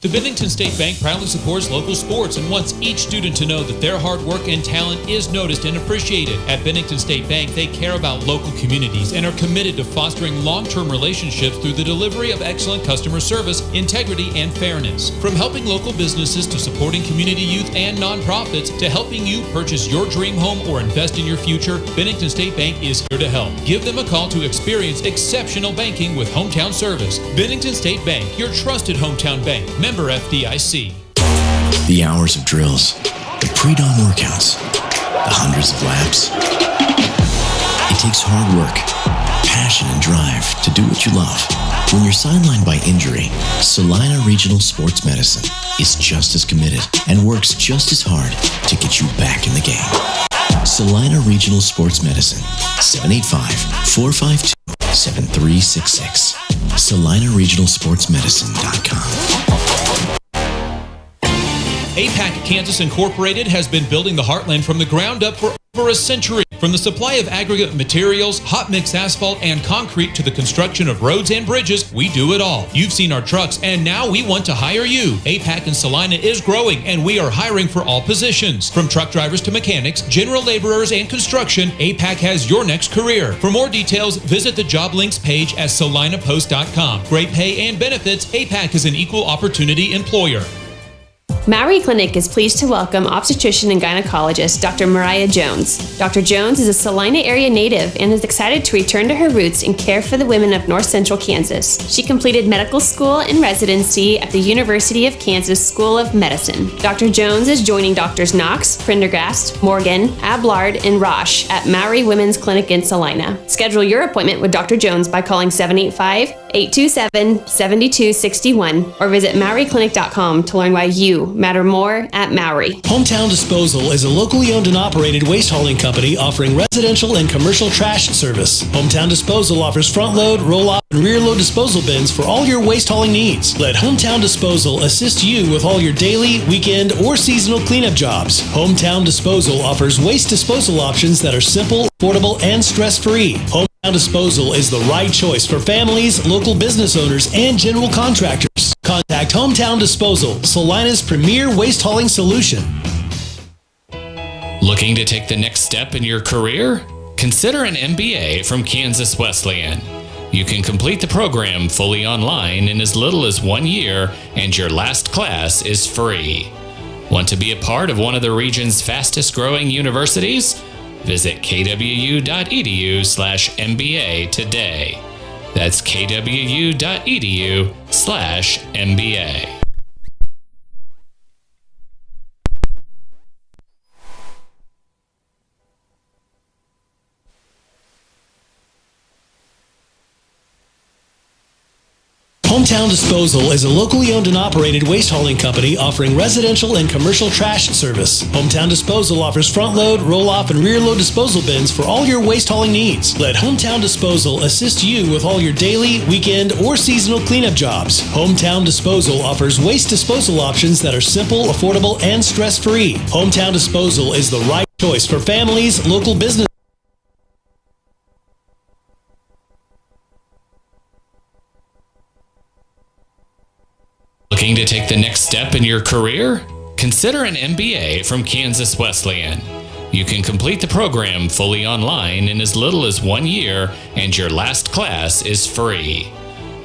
The Bennington State Bank proudly supports local sports and wants each student to know that their hard work and talent is noticed and appreciated. At Bennington State Bank, they care about local communities and are committed to fostering long-term relationships through the delivery of excellent customer service, integrity, and fairness. From helping local businesses to supporting community youth and nonprofits to helping you purchase your dream home or invest in your future, Bennington State Bank is here to help. Give them a call to experience exceptional banking with hometown service. Bennington State Bank, your trusted hometown bank. Member FDIC. The hours of drills, the pre-dawn workouts, the hundreds of laps. It takes hard work, passion, and drive to do what you love. When you're sidelined by injury, Salina Regional Sports Medicine is just as committed and works just as hard to get you back in the game. Salina Regional Sports Medicine, 785-452-7366. SalinaRegionalSportsMedicine.com. APAC Kansas Incorporated has been building the Heartland from the ground up for over a century. From the supply of aggregate materials, hot mix asphalt, and concrete to the construction of roads and bridges, we do it all. You've seen our trucks, and now we want to hire you. APAC in Salina is growing, and we are hiring for all positions. From truck drivers to mechanics, general laborers, and construction, APAC has your next career. For more details, visit the job links page at salinapost.com. Great pay and benefits, APAC is an equal opportunity employer. Maury Clinic is pleased to welcome obstetrician and gynecologist Dr. Mariah Jones. Dr. Jones is a Salina area native and is excited to return to her roots and care for the women of North Central Kansas. She completed medical school and residency at the University of Kansas School of Medicine. Dr. Jones is joining Drs. Knox, Prendergast, Morgan, Ablard, and Roche at Maury Women's Clinic in Salina. Schedule your appointment with Dr. Jones by calling 785-827-7261 or visit MauryClinic.com to learn why you matter more at Maury. Hometown Disposal is a locally owned and operated waste hauling company offering residential and commercial trash service. Hometown Disposal offers front load, roll off, and rear load disposal bins for all your waste hauling needs. Let Hometown Disposal assist you with all your daily, weekend, or seasonal cleanup jobs. Hometown Disposal offers waste disposal options that are simple, affordable, and stress-free. Hometown Disposal is the right choice for families, local business owners, and general contractors. Contact Hometown Disposal, Salina's premier waste hauling solution. Looking to take the next step in your career? Consider an MBA from Kansas Wesleyan. You can complete the program fully online in as little as 1 year, and your last class is free. Want to be a part of one of the region's fastest growing universities? Visit kwu.edu/MBA today. That's kwu.edu/MBA. Hometown Disposal is a locally owned and operated waste hauling company offering residential and commercial trash service. Hometown Disposal offers front load, roll off, and rear load disposal bins for all your waste hauling needs. Let Hometown Disposal assist you with all your daily, weekend, or seasonal cleanup jobs. Hometown Disposal offers waste disposal options that are simple, affordable, and stress-free. Hometown Disposal is the right choice for families, local business. Looking to take the next step in your career? Consider an MBA from Kansas Wesleyan. You can complete the program fully online in as little as 1 year, and your last class is free.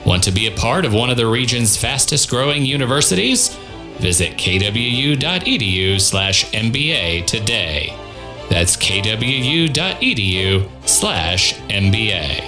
Want to be a part of one of the region's fastest growing universities? Visit kwu.edu/MBA today. That's kwu.edu/MBA.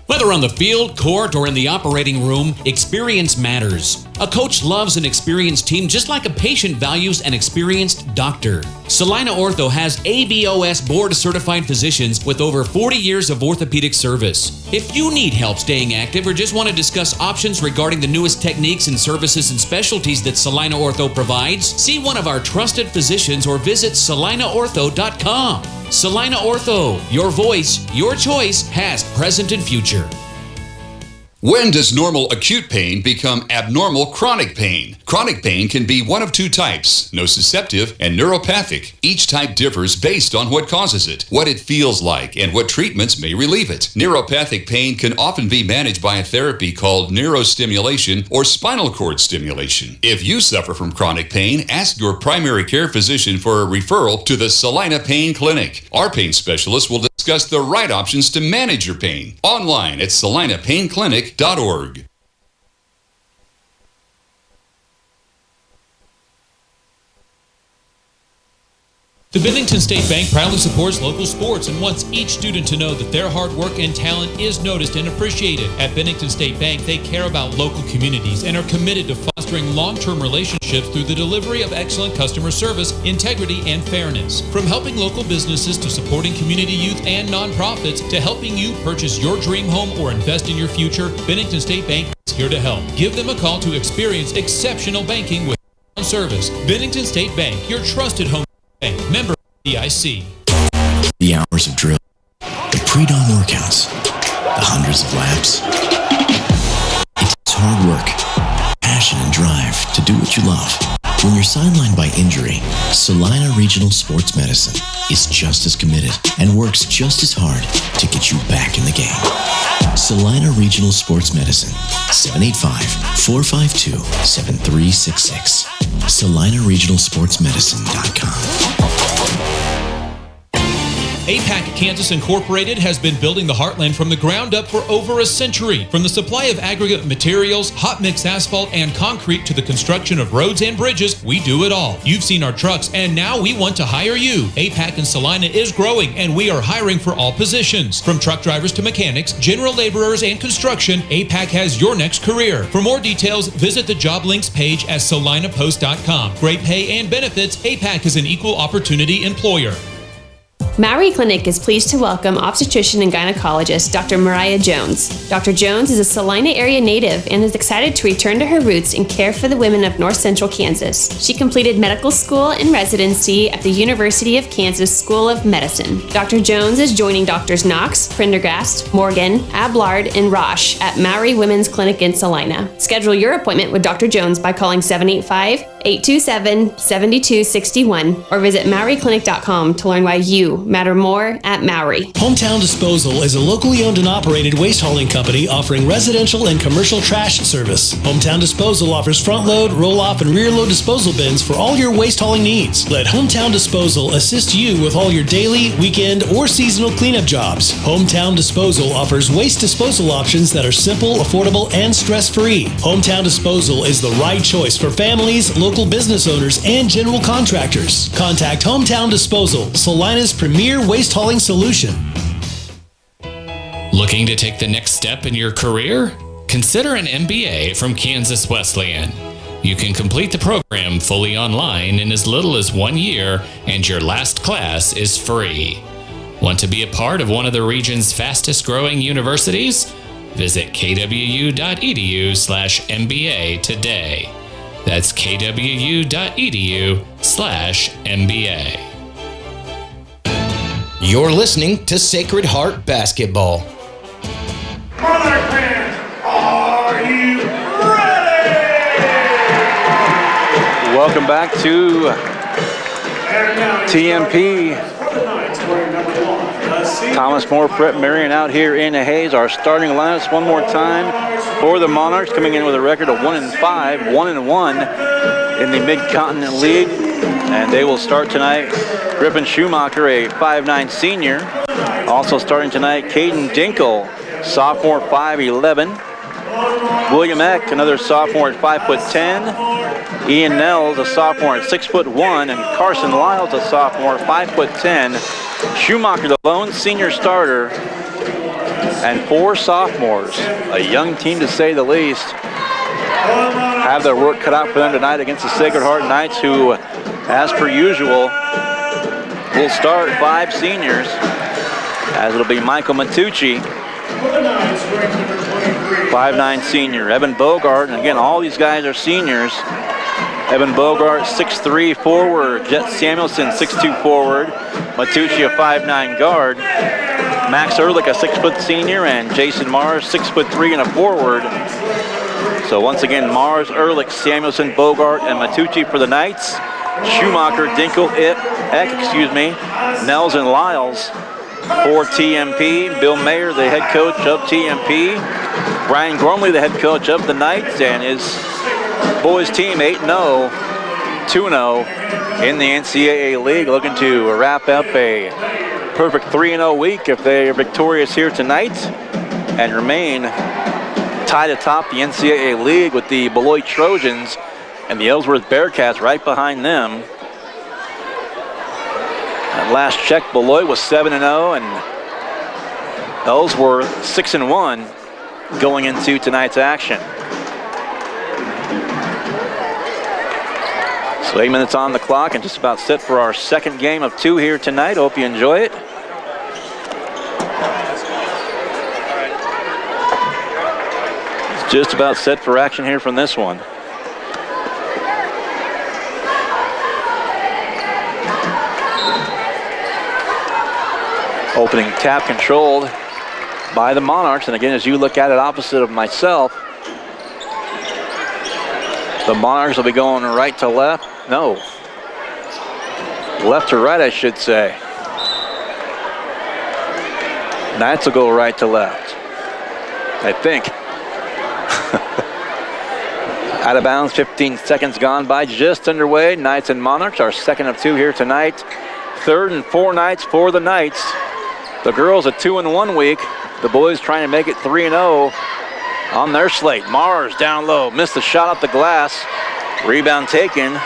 Whether on the field, court, or in the operating room, experience matters. A coach loves an experienced team just like a patient values an experienced doctor. Salina Ortho has ABOS board-certified physicians with over 40 years of orthopedic service. If you need help staying active or just want to discuss options regarding the newest techniques and services and specialties that Salina Ortho provides, see one of our trusted physicians or visit salinaortho.com. Salina Ortho, your voice, your choice, past, present, and future. When does normal acute pain become abnormal chronic pain? Chronic pain can be one of two types, nociceptive and neuropathic. Each type differs based on what causes it, what it feels like, and what treatments may relieve it. Neuropathic pain can often be managed by a therapy called neurostimulation or spinal cord stimulation. If you suffer from chronic pain, ask your primary care physician for a referral to the Salina Pain Clinic. Our pain specialist will discuss the right options to manage your pain. Online at salinapainclinic.org. The Bennington State Bank proudly supports local sports and wants each student to know that their hard work and talent is noticed and appreciated. At Bennington State Bank, they care about local communities and are committed to fostering long-term relationships through the delivery of excellent customer service, integrity, and fairness. From helping local businesses to supporting community youth and nonprofits to helping you purchase your dream home or invest in your future, Bennington State Bank is here to help. Give them a call to experience exceptional banking with service. Bennington State Bank, your trusted home bank. Member FDIC. The hours of drill, the pre-dawn workouts, the hundreds of laps. It takes hard work, passion, and drive to do what you love. When you're sidelined by injury, Salina Regional Sports Medicine is just as committed and works just as hard to get you back in the game. Salina Regional Sports Medicine, 785-452-7366. SalinaRegionalSportsMedicine.com. APAC Kansas Incorporated has been building the Heartland from the ground up for over a century. From the supply of aggregate materials, hot mix asphalt, and concrete to the construction of roads and bridges, we do it all. You've seen our trucks, and now we want to hire you. APAC in Salina is growing, and we are hiring for all positions. From truck drivers to mechanics, general laborers, and construction, APAC has your next career. For more details, visit the job links page at salinapost.com. Great pay and benefits, APAC is an equal opportunity employer. Maori Clinic is pleased to welcome obstetrician and gynecologist Dr. Mariah Jones. Dr. Jones is a Salina area native and is excited to return to her roots and care for the women of North Central Kansas. She completed medical school and residency at the University of Kansas School of Medicine. Dr. Jones is joining Drs. Knox, Prendergast, Morgan, Ablard, and Roche at Maori Women's Clinic in Salina. Schedule your appointment with Dr. Jones by calling 785-827-7261 or visit MaoriClinic.com to learn why you matter more at Maori. Hometown Disposal is a locally owned and operated waste hauling company offering residential and commercial trash service. Hometown Disposal offers front load, roll off, and rear load disposal bins for all your waste hauling needs. Let Hometown Disposal assist you with all your daily, weekend, or seasonal cleanup jobs. Hometown Disposal offers waste disposal options that are simple, affordable, and stress-free. Hometown Disposal is the right choice for families, local business owners, and general contractors. Contact Hometown Disposal, Salina's premier waste hauling solution. Looking to take the next step in your career? Consider an MBA from Kansas Wesleyan. You can complete the program fully online in as little as 1 year, and your last class is free. Want to be a part of one of the region's fastest growing universities? Visit kwu.edu/MBA today. That's kwu.edu/MBA. You're listening to Sacred Heart Basketball. Monarch fans, are you ready? Welcome back to TMP. Thomas More, Brett Marion out here in Hayes. Our starting lineups one more time for the Monarchs, coming in with a record of 1-5, 1-1 in the Mid-Continent League. And they will start tonight. Griffin Schumacher, a 5'9" senior. Also starting tonight, Caden Dinkle, sophomore, 5'11". William Eck, another sophomore at 5'10". Ian Nels, a sophomore at 6'1", and Carson Lyles, a sophomore, 5'10". Schumacher, the lone senior starter, and 4 sophomores. A young team to say the least. Have their work cut out for them tonight against the Sacred Heart Knights, who, as per usual, will start 5 seniors, as it'll be Michael Matucci, 5'9" senior. Evan Bogart, and again, all these guys are seniors. Evan Bogart, 6'3" forward. Jet Samuelson, 6'2" forward. Matucci, a 5'9" guard. Max Ehrlich, a 6' senior, and Jason Mars, 6'3" and a forward. So once again, Mars, Ehrlich, Samuelson, Bogart, and Matucci for the Knights. Schumacher, Dinkle, Eck, Nels, and Lyles for TMP. Bill Mayer, the head coach of TMP. Brian Gormley, the head coach of the Knights, and his boys team 8-0, 2-0 in the NCAA League, looking to wrap up a perfect 3-0 week if they are victorious here tonight and remain tied atop the NCAA League with the Beloit Trojans and the Ellsworth Bearcats right behind them. At last check, Beloit was 7-0 and Ellsworth 6-1 going into tonight's action. So 8 minutes on the clock and just about set for our second game of 2 here tonight. Hope you enjoy it. It's just about set for action here from this one. Opening tap controlled by the Monarchs. And again, as you look at it opposite of myself, the Monarchs will be going right to left. No. Left to right, I should say. Knights will go right to left, I think. Out of bounds, 15 seconds gone by, just underway. Knights and Monarchs, our second of 2 here tonight. 3rd and 4 nights for the Knights. The girls a 2-1 week. The boys trying to make it 3-0 on their slate. Mars down low, missed the shot off the glass. Rebound taken.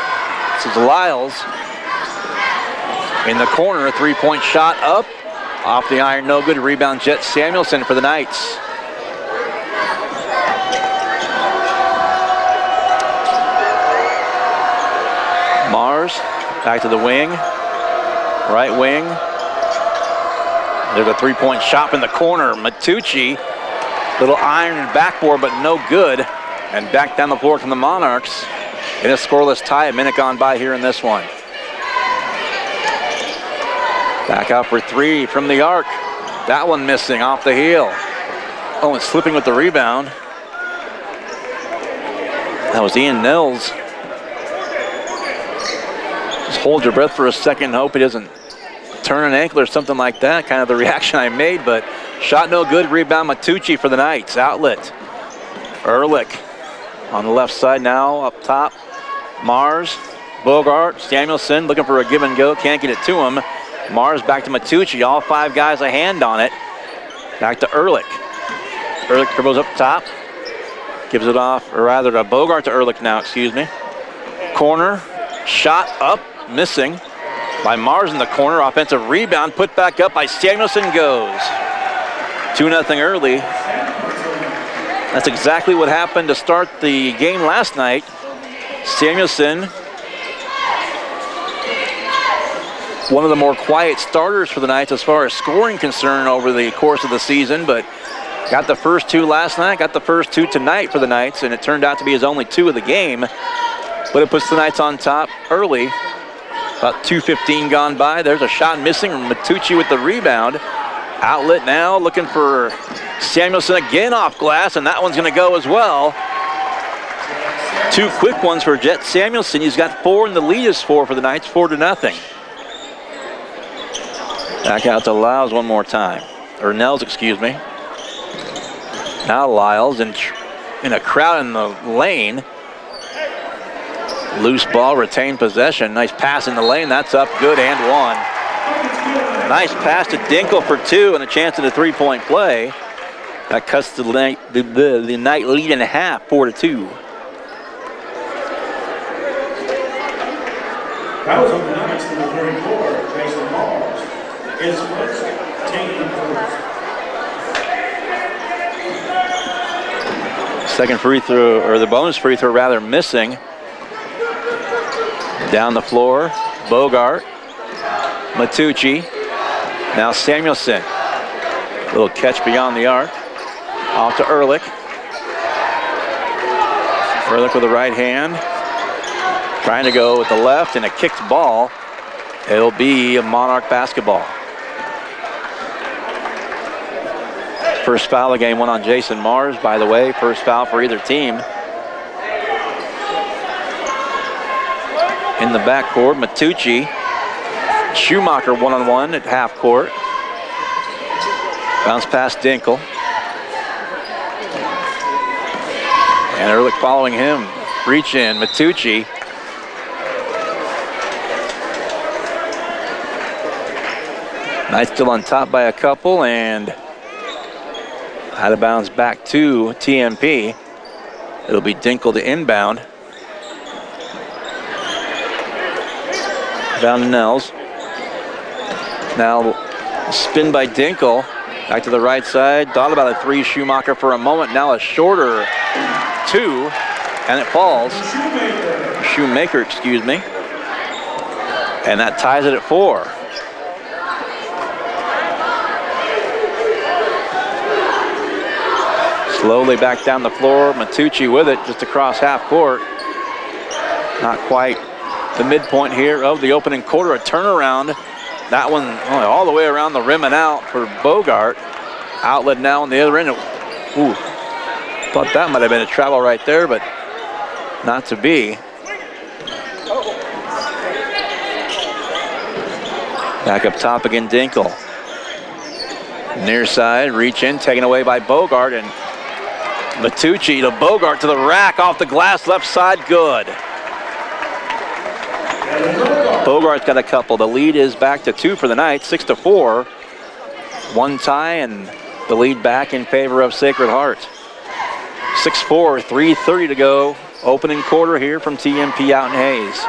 This is Lyles. In the corner, a 3-point shot up. Off the iron, no good. Rebound, Jet Samuelson for the Knights. Mars back to the wing. Right wing. There's a three-point shot in the corner. Matucci, little iron and backboard, but no good. And back down the floor from the Monarchs in a scoreless tie. A minute gone by here in this one. Back out for three from the arc. That one missing off the heel. Oh, and slipping with the rebound. That was Ian Nels. Just hold your breath for a second and hope he doesn't turn an ankle or something like that. Kind of the reaction I made, but shot no good. Rebound Matucci for the Knights. Outlet. Ehrlich on the left side now, up top. Mars, Bogart, Samuelson looking for a give and go. Can't get it to him. Mars back to Matucci. All five guys a hand on it. Back to Ehrlich. Ehrlich dribbles up top. Gives it off, or rather to Bogart to Ehrlich now, excuse me. Corner, shot up, missing by Mars in the corner. Offensive rebound, put back up by Samuelson, goes. 2-0 early. That's exactly what happened to start the game last night. Samuelson, one of the more quiet starters for the Knights as far as scoring concern over the course of the season, but got the first two last night, got the first two tonight for the Knights, and it turned out to be his only two of the game. But it puts the Knights on top early. About 2:15 gone by. There's a shot missing. Matucci with the rebound. Outlet now, looking for Samuelson again off glass, and that one's going to go as well. Two quick ones for Jet Samuelson. He's got four, and the lead is four for the Knights, 4-0. Back out to Lyles one more time. Or Nels, excuse me. Now Lyles in a crowd in the lane. Loose ball, retained possession. Nice pass in the lane. That's up, good, and one. Nice pass to Dinkle for two and a chance at a three-point play. That cuts the Knight lead in half, 4-2. That was on the Knights, number 34, Mason Mars. His first team first. Second free throw, or the bonus free throw rather, missing. Down the floor, Bogart, Matucci, now Samuelson. Little catch beyond the arc. Off to Ehrlich. Ehrlich with the right hand. Trying to go with the left and a kicked ball. It'll be a Monarch basketball. First foul of the game went on Jason Mars, by the way. First foul for either team. In the backcourt, Matucci. Schumacher one-on-one at half court. Bounce past Dinkle. And Ehrlich following him. Reach in, Matucci. Knights still on top by a couple, and out of bounds back to TMP. It'll be Dinkle to inbound. Down to Nels. Now spin by Dinkle. Back to the right side. Thought about a three, Schumacher for a moment. Now a shorter two, and it falls. Shoemaker, excuse me. And that ties it at 4. Slowly back down the floor. Matucci with it just across half court. Not quite the midpoint here of the opening quarter. A turnaround. That one all the way around the rim and out for Bogart. Outlet now on the other end. Ooh, thought that might have been a travel right there, but not to be. Back up top again, Dinkle. Near side, reach in, taken away by Bogart, and Matucci to Bogart to the rack, off the glass, left side, good. Bogart's got a couple. The lead is back to 2 for the Knights, 6-4. One tie and the lead back in favor of Sacred Heart. 6-4, 3:30 to go. Opening quarter here from TMP out in Hayes.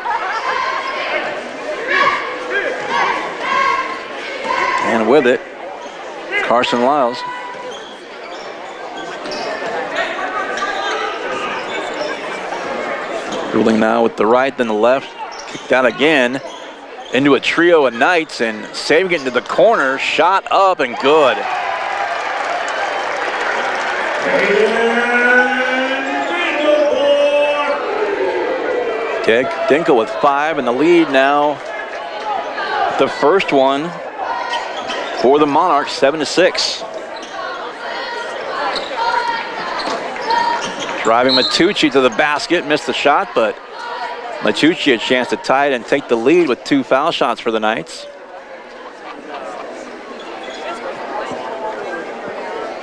And with it, Carson Lyles. Ruling now with the right, then the left. Kicked out again. into a trio of Knights and saving it into the corner. Shot up and good. Dinkel with 5 in the lead now. The first one for the Monarchs, 7-6. Driving Matucci to the basket, missed the shot, but Matucci a chance to tie it and take the lead with 2 foul shots for the Knights.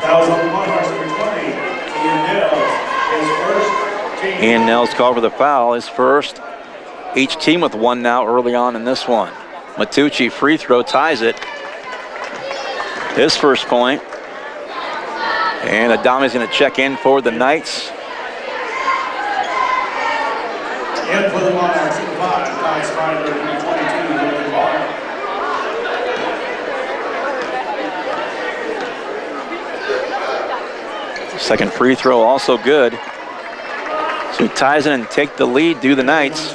Fouls on the Monarchs, number 20, Ian Nels, his first. Ian Nels called for the foul, his first. Each team with 1 now early on in this one. Matucci free throw ties it. His first point. And Adami's going to check in for the Knights. And for the Monarchs at 5, Ty Spider, number 22, William Barr. Second free throw also good. So he ties it and take the lead, do the Knights.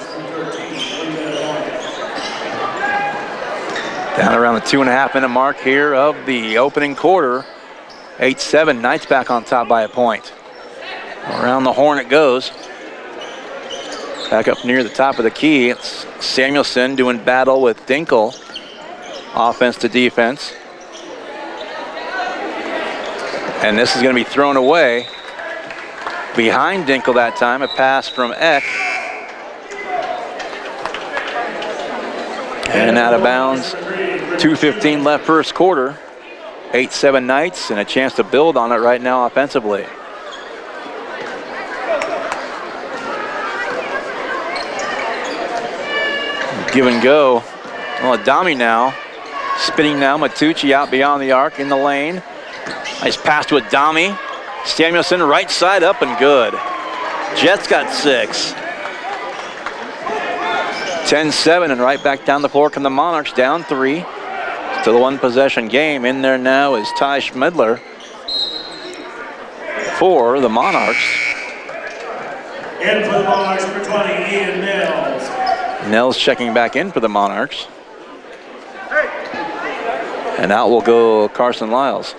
Down around the 2.5 minute mark here of the opening quarter. 8-7, Knights back on top by a point. Around the horn it goes. Back up near the top of the key, it's Samuelson doing battle with Dinkel. Offense to defense. And this is going to be thrown away. Behind Dinkel that time, a pass from Eck. And out of bounds. 2:15 left first quarter. 8-7 Knights and a chance to build on it right now offensively. Give and go. Well, Adami now. Spinning now. Matucci out beyond the arc in the lane. Nice pass to Adami. Samuelson right side up and good. Jets got 6. 10-7 and right back down the floor come the Monarchs, down 3. Still a 1 possession game. In there now is Ty Schmidler for the Monarchs. In for the Monarchs, number 20, Ian Nels. Nels checking back in for the Monarchs. And out will go Carson Lyles.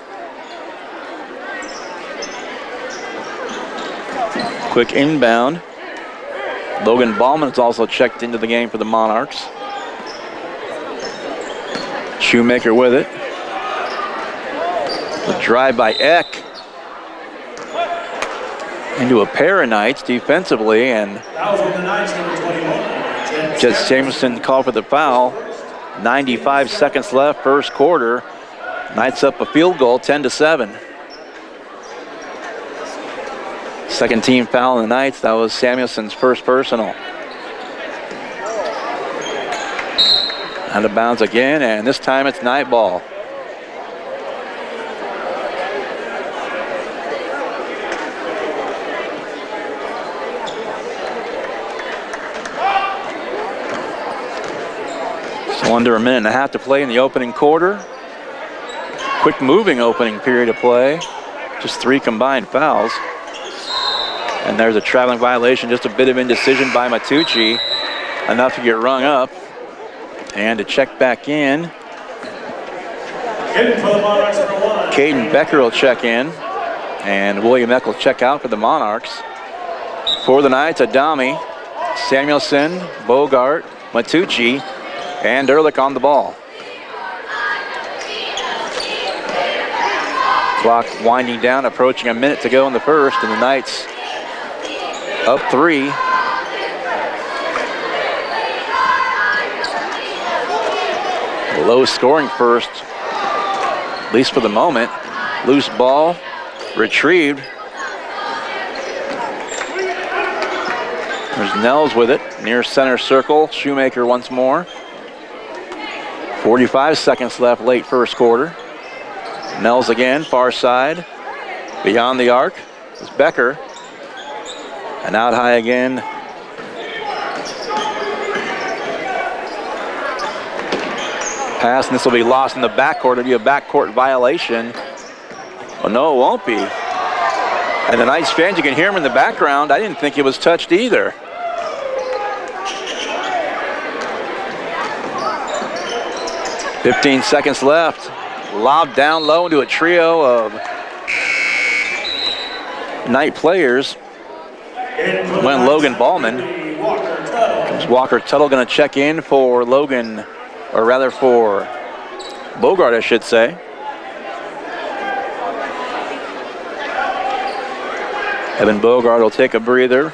Quick inbound. Logan Ballman is also checked into the game for the Monarchs. Shoemaker with it. The drive by Eck. Into a pair of Knights defensively, and Jet Samuelson called for the foul. 95 seconds left, first quarter. Knights up a field goal, 10-7. Second team foul in the Knights. That was Samuelson's first personal. Out of bounds again, and this time it's Knight ball. So under a minute and a half to play in the opening quarter. Quick moving opening period of play. Just 3 combined fouls. And there's a traveling violation, just a bit of indecision by Matucci. Enough to get rung up. And to check back in. Caden Becker will check in. And William Eck will check out for the Monarchs. For the Knights, Adami, Samuelson, Bogart, Matucci, and Ehrlich on the ball. Clock winding down, approaching a minute to go in the first, and the Knights up 3. Low scoring first, at least for the moment. Loose ball, retrieved. There's Nels with it, near center circle. Shoemaker once more. 45 seconds left, late first quarter. Nels again, far side. Beyond the arc is Becker. And out high again. Pass, and this will be lost in the backcourt. It'll be a backcourt violation. Well, no, it won't be. And the Knights fans, you can hear them in the background. I didn't think it was touched either. 15 seconds left. Lob down low into a trio of Knight players. Went Logan Ballman. Comes Walker Tuttle going to check in for Logan, or rather for Bogart, I should say. Evan Bogart will take a breather.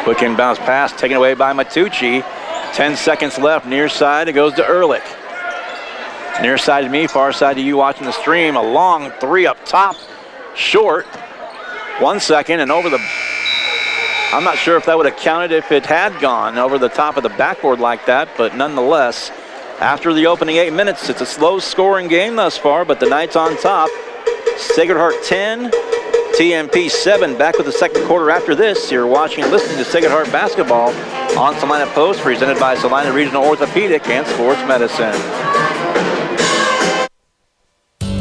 Quick inbounds pass taken away by Matucci. 10 seconds left, near side, it goes to Ehrlich. Near side to me, far side to you watching the stream. A long three up top, short. 1 second and over the, I'm not sure if that would have counted if it had gone over the top of the backboard like that, but nonetheless, after the opening 8 minutes, it's a slow scoring game thus far, but the Knights on top. Sacred Heart 10, TMP 7. Back with the second quarter after this. You're watching and listening to Sacred Heart Basketball on Salina Post, presented by Salina Regional Orthopedic and Sports Medicine.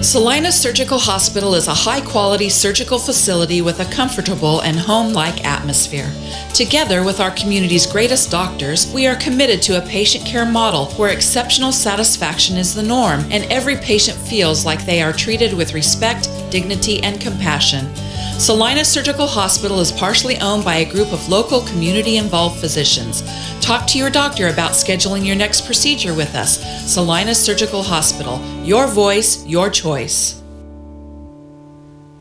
Salina Surgical Hospital is a high-quality surgical facility with a comfortable and home-like atmosphere. Together with our community's greatest doctors, we are committed to a patient care model where exceptional satisfaction is the norm and every patient feels like they are treated with respect, dignity, and compassion. Salina Surgical Hospital is partially owned by a group of local community-involved physicians. Talk to your doctor about scheduling your next procedure with us. Salina Surgical Hospital. Your voice, your choice.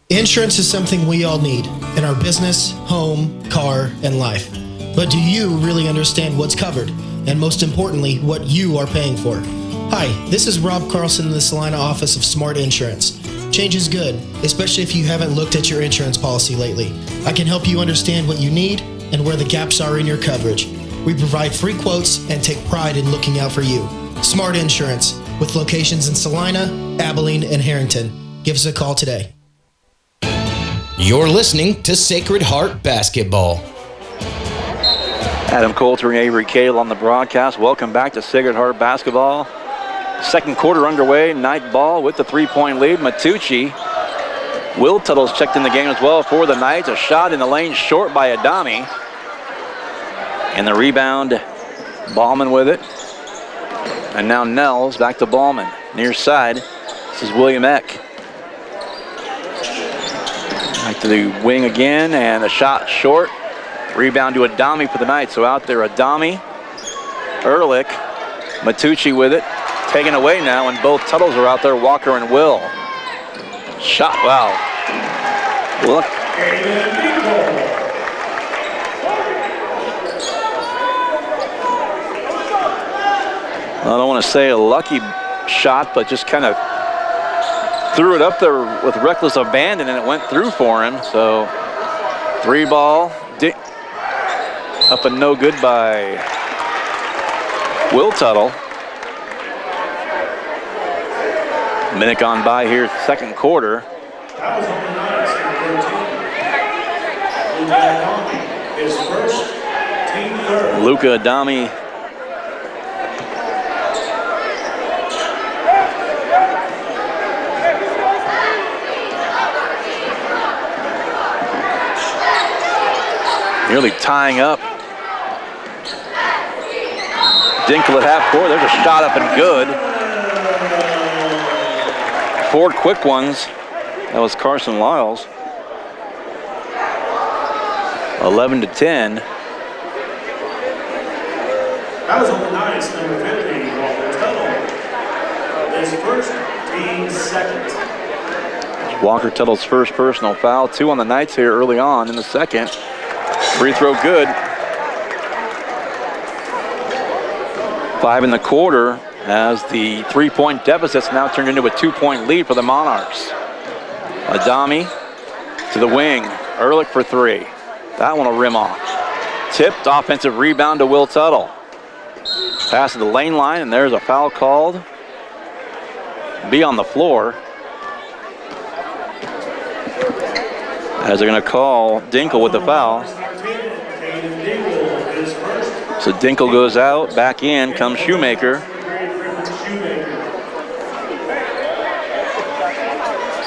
Insurance is something we all need in our business, home, car, and life. But do you really understand what's covered? And most importantly, what you are paying for? Hi, this is Rob Carlson in the Salina office of Smart Insurance. Change is good, especially if you haven't looked at your insurance policy lately. I can help you understand what you need and where the gaps are in your coverage. We provide free quotes and take pride in looking out for you. Smart Insurance, with locations in Salina, Abilene, and Harrington. Give us a call today. You're listening to Sacred Heart Basketball. Adam Coulter and Avery Cale on the broadcast. Welcome back to Sacred Heart Basketball. Second quarter underway. Knight ball with the three-point lead. Matucci. Will Tuttle's checked in the game as well for the Knights. A shot in the lane short by Adami. And the rebound, Ballman with it. And now Nels back to Ballman. Near side, this is William Eck. Back to the wing again, and a shot short. Rebound to Adami for the Knights. So out there, Adami, Ehrlich, Matucci with it. Taken away now, and both Tuttles are out there, Walker and Will. Shot, wow. Look. I don't want to say a lucky shot, but just kind of threw it up there with reckless abandon, and it went through for him. So, three ball, up and no good by Will Tuttle. Minute gone by here, second quarter. That was on the Knights, number 13. His first, team third. Luka Adami. Nearly tying up. Dinkel at half court. There's a shot up and good. Four quick ones. That was Carson Lyles. 11-10. That was on the Knights, number 50, Walker Tuttle. His first, team second. Walker Tuttle's first personal foul. Two on the Knights here early on in the second. Free throw good. 5 in the quarter as the three-point deficit's now turned into a two-point lead for the Monarchs. Adami to the wing. Ehrlich for three. That one will rim off. Tipped, offensive rebound to Will Tuttle. Pass to the lane line, and there's a foul called. Be on the floor. As they're going to call Dinkel with the foul. So Dinkel goes out, back in comes Shoemaker.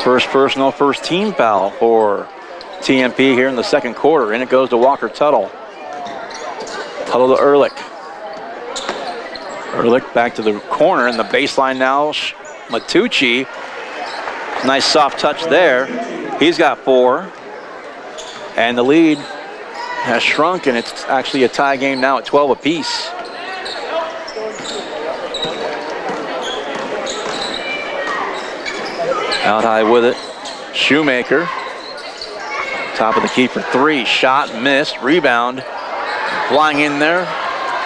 First personal, first team foul for TMP here in the second quarter, and it goes to Walker Tuttle. Tuttle to Ehrlich. Ehrlich back to the corner in the baseline now. Matucci. Nice soft touch there. He's got 4. And the lead has shrunk, and it's actually a tie game now at 12 apiece. Out high with it. Shoemaker. Top of the key for 3. Shot missed. Rebound. Flying in there.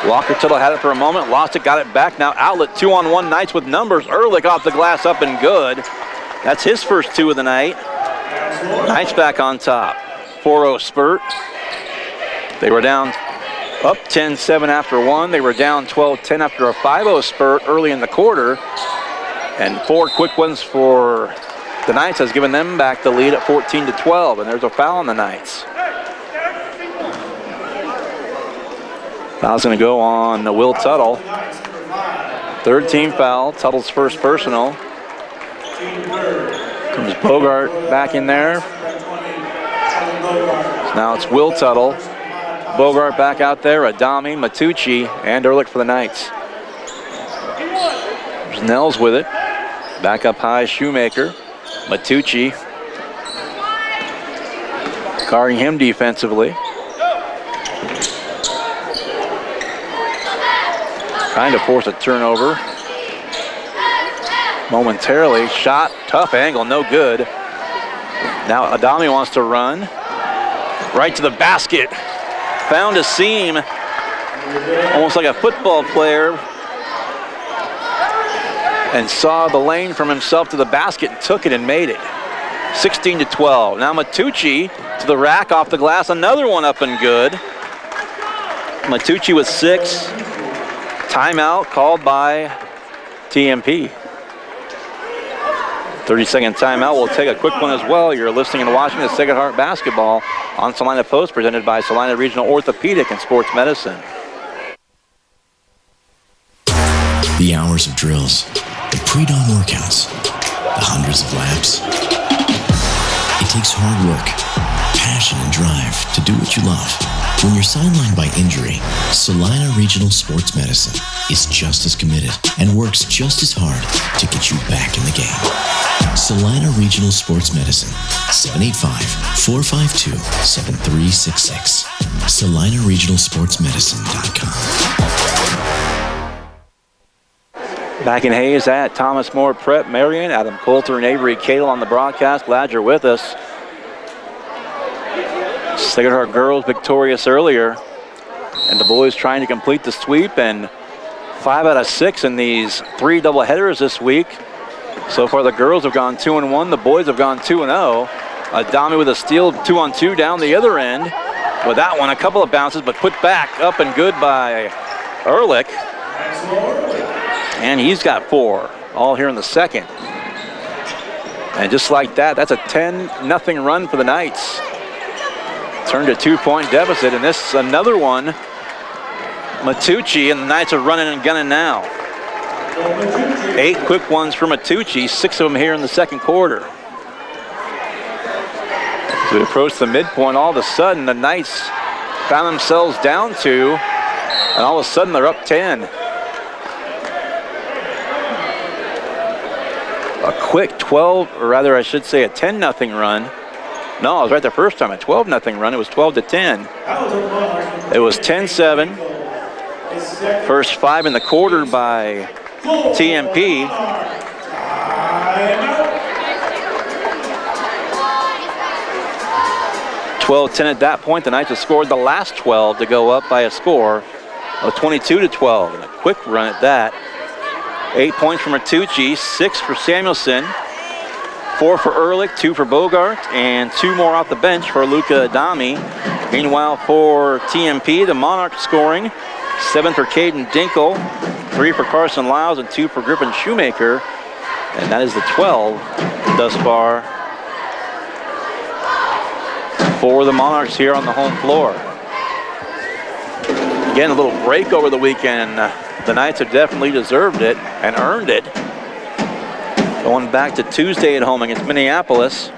Walker Tuttle had it for a moment. Lost it. Got it back. Now outlet 2-on-1 Knights with numbers. Ehrlich off the glass up and good. That's his first 2 of the night. Knights back on top. 4-0 spurt. They were down up 10-7 after 1. They were down 12-10 after a 5-0 spurt early in the quarter. And 4 quick ones for the Knights has given them back the lead at 14-12. And there's a foul on the Knights. Foul's going to go on Will Tuttle. 3rd team foul. Tuttle's first personal. Comes Bogart back in there. Now it's Will Tuttle. Bogart back out there. Adami, Matucci, and Ehrlich for the Knights. There's Nels with it. Back up high, Shoemaker. Matucci. Guarding him defensively. Trying to force a turnover. Momentarily. Shot. Tough angle. No good. Now Adami wants to run. Right to the basket. Found a seam. Almost like a football player. And saw the lane from himself to the basket and took it and made it. 16-12. Now Matucci to the rack off the glass. Another one up and good. Matucci with 6. Timeout called by TMP. 30-second timeout. We'll take a quick one as well. You're listening and watching the Sacred Heart Basketball on Salina Post, presented by Salina Regional Orthopedic and Sports Medicine. The hours of drills, the pre-dawn workouts, the hundreds of laps. It takes hard work, passion, and drive to do what you love. When you're sidelined by injury, Salina Regional Sports Medicine is just as committed and works just as hard to get you back in the game. Salina Regional Sports Medicine, 785-452-7366. SalinaRegionalSportsMedicine.com. Back in Hayes at Thomas More Prep Marion. Adam Coulter and Avery Cadle on the broadcast. Glad you're with us. Sacred Heart girls victorious earlier. And the boys trying to complete the sweep. And 5 out of 6 in these 3 doubleheaders this week. So far the girls have gone 2-1. The boys have gone 2-0. Adami with a steal, 2-on-2 down the other end. With that one, a couple of bounces, but put back up and good by Ehrlich. And he's got 4, all here in the second. And just like that, that's a 10-0 run for the Knights. Turned a 2-point deficit, and this is another one. Matucci, and the Knights are running and gunning now. 8 quick ones for Matucci, 6 of them here in the second quarter. As we approach the midpoint, all of a sudden the Knights found themselves down 2, and all of a sudden they're up 10. A quick 12, or rather I should say a 10-0 run. No, I was right the first time, a 12-0 run. It was 12-10. It was 10-7. First 5 in the quarter by TMP. (12-10) at that point. The Knights have scored the last 12 to go up by a score of 22-12. And a quick run at that. 8 points for Matucci, 6 for Samuelson, 4 for Ehrlich, 2 for Bogart, and 2 more off the bench for Luca Adami. Meanwhile, for TMP, the Monarchs scoring 7 for Caden Dinkle, 3 for Carson Lyles, and 2 for Griffin Shoemaker. And that is the 12 thus far for the Monarchs here on the home floor. Again, a little break over the weekend. The Knights have definitely deserved it and earned it. Going back to Tuesday at home against Minneapolis.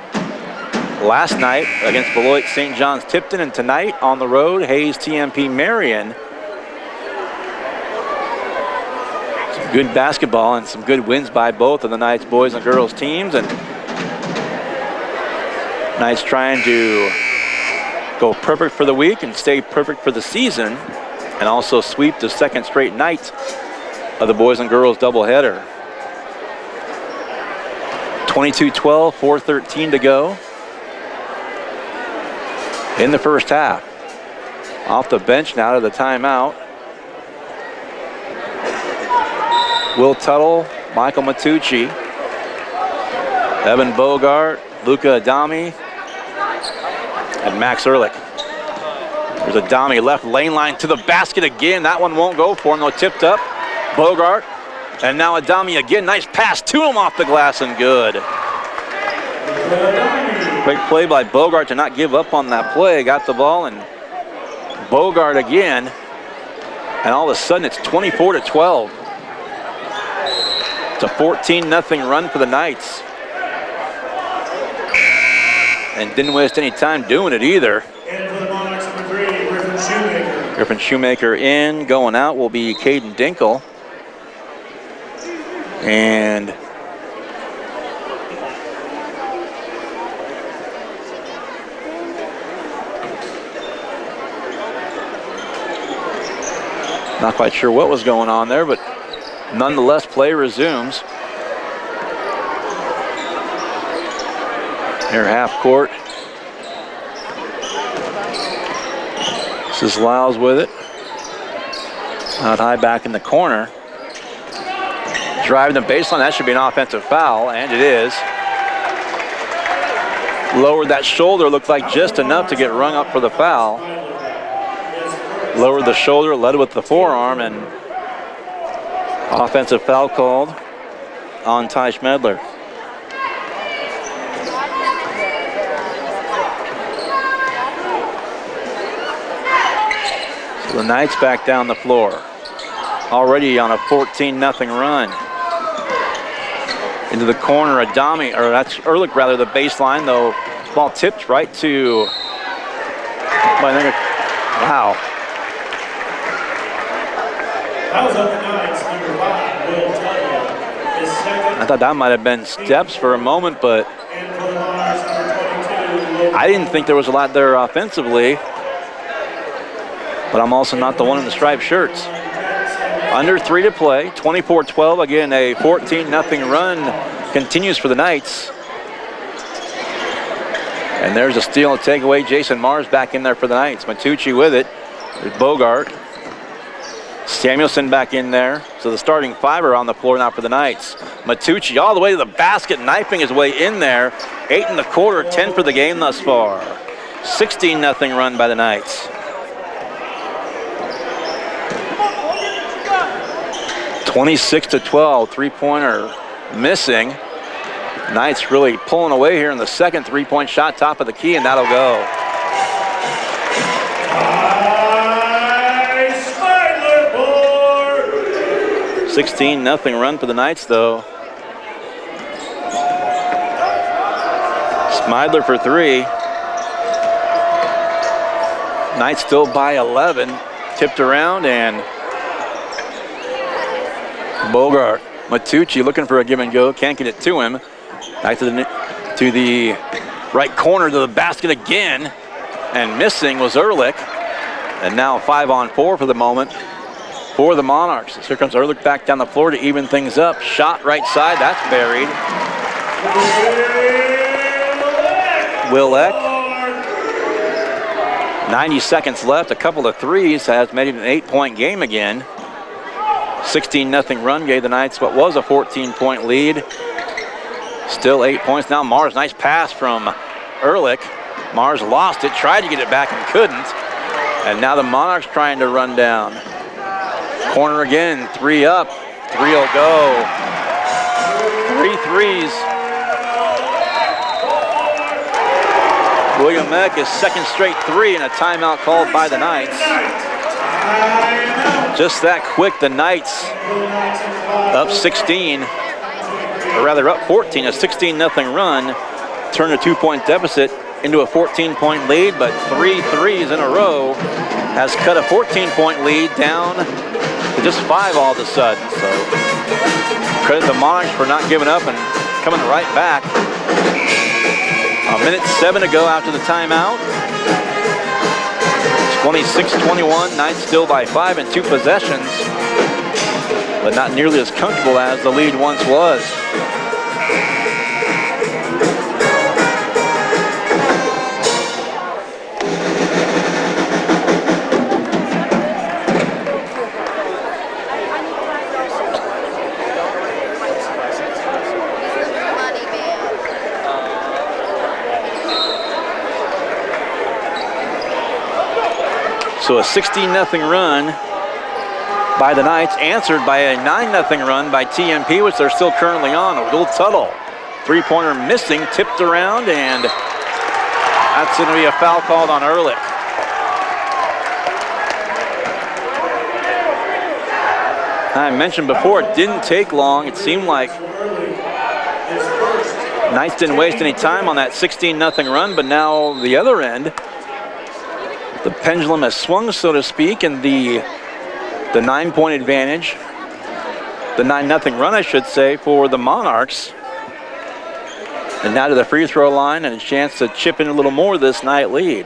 Last night against Beloit St. John's Tipton, and tonight on the road, Hayes TMP Marion. good basketball and some good wins by both of the Knights boys and girls teams. And Knights trying to go perfect for the week and stay perfect for the season, and also sweep the second straight night of the boys and girls doubleheader. 22-12, 4:13 to go in the first half. Off the bench now to the timeout. Will Tuttle, Michael Matucci, Evan Bogart, Luca Adami, and Max Ehrlich. There's Adami left lane line to the basket again. That one won't go for him though. Tipped up. Bogart. And now Adami again. Nice pass to him off the glass and good. Great play by Bogart to not give up on that play. Got the ball and Bogart again. And all of a sudden it's 24-12. It's a 14-0 run for the Knights. And didn't waste any time doing it either. And for the Monarchs, number 3, Griffin Shoemaker. Griffin Shoemaker in. Going out will be Caden Dinkle. And not quite sure what was going on there, but nonetheless, play resumes. Here, half court. This is Lyles with it. Out high back in the corner. Driving the baseline, that should be an offensive foul, and it is. Lowered that shoulder, looked like just enough to get rung up for the foul. Lowered the shoulder, led with the forearm, and offensive foul called on Ty Schmedler. So the Knights back down the floor. Already on a 14-0 run. Into the corner, Adami, or that's Ehrlich rather, the baseline, though. Ball tipped right to, wow. That was up the Knights, number 5, Will Tuttle. His second. I thought that might have been steps for a moment, but And for the Monarchs, number 22, I didn't think there was a lot there offensively. But I'm also not the one in the striped shirts. Under 3 to play, 24-12. Again, a 14-0 run continues for the Knights. And there's a steal and takeaway. Jason Mars back in there for the Knights. Matucci with it. There's Bogart. Samuelson back in there. So the starting 5 are on the floor now for the Knights. Matucci all the way to the basket, knifing his way in there. 8 in the quarter, 10 for the game thus far. 16-0 run by the Knights. 26-12, three-pointer missing. Knights really pulling away here in the second. Three-point shot, top of the key, and that'll go. 16-0 run for the Knights, though. Smidler for 3. Knights still by 11. Tipped around, and Bogart. Matucci looking for a give and go. Can't get it to him. Back to the right corner to the basket again. And missing was Ehrlich. And now 5-on-4 for the moment for the Monarchs. Here comes Ehrlich back down the floor to even things up. Shot right side, that's buried. Will Eck. 90 seconds left, a couple of threes, has made it an 8-point game again. 16-0 run gave the Knights what was a 14-point lead. Still 8 points now. Mars, nice pass from Ehrlich. Mars lost it, tried to get it back and couldn't. And now the Monarchs trying to run down. Corner again, 3 up, 3 will go. 3 threes. William Eck, his second straight 3, and a timeout called by the Knights. Just that quick, the Knights up 16, or rather up 14, a 16-0 run, turned a 2-point deficit into a 14-point lead, but 3 threes in a row has cut a 14-point lead down to just 5 all of a sudden. So Credit the Monarchs for not giving up and coming right back. A minute 7 to go after the timeout. 26-21, Knights still by 5 and 2 possessions, but not nearly as comfortable as the lead once was. So a 16-0 run by the Knights, answered by a 9-0 run by TMP, which they're still currently on. A little Tuttle. Three-pointer missing, tipped around, and that's going to be a foul called on Ehrlich. I mentioned before, it didn't take long. It seemed like Knights didn't waste any time on that 16-0 run, but now the other end, the pendulum has swung, so to speak, and the 9-point advantage, the 9-0 run, I should say, for the Monarchs. And now to the free throw line and a chance to chip in a little more of this night lead.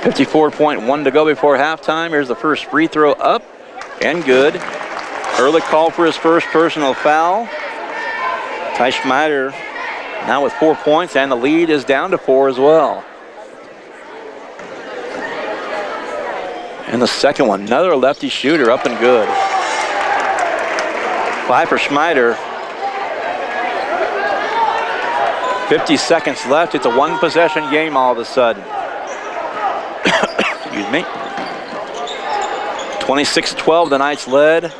54.1 to go before halftime. Here's the first free throw up and good. Ehrlich called for his first personal foul. Ty Schmider now with 4 points, and the lead is down to 4 as well. And the second one, another lefty shooter, up and good. 5 for Schmider. 50 seconds left. It's a one-possession game all of a sudden. Excuse me. 26-12, the Knights led. It's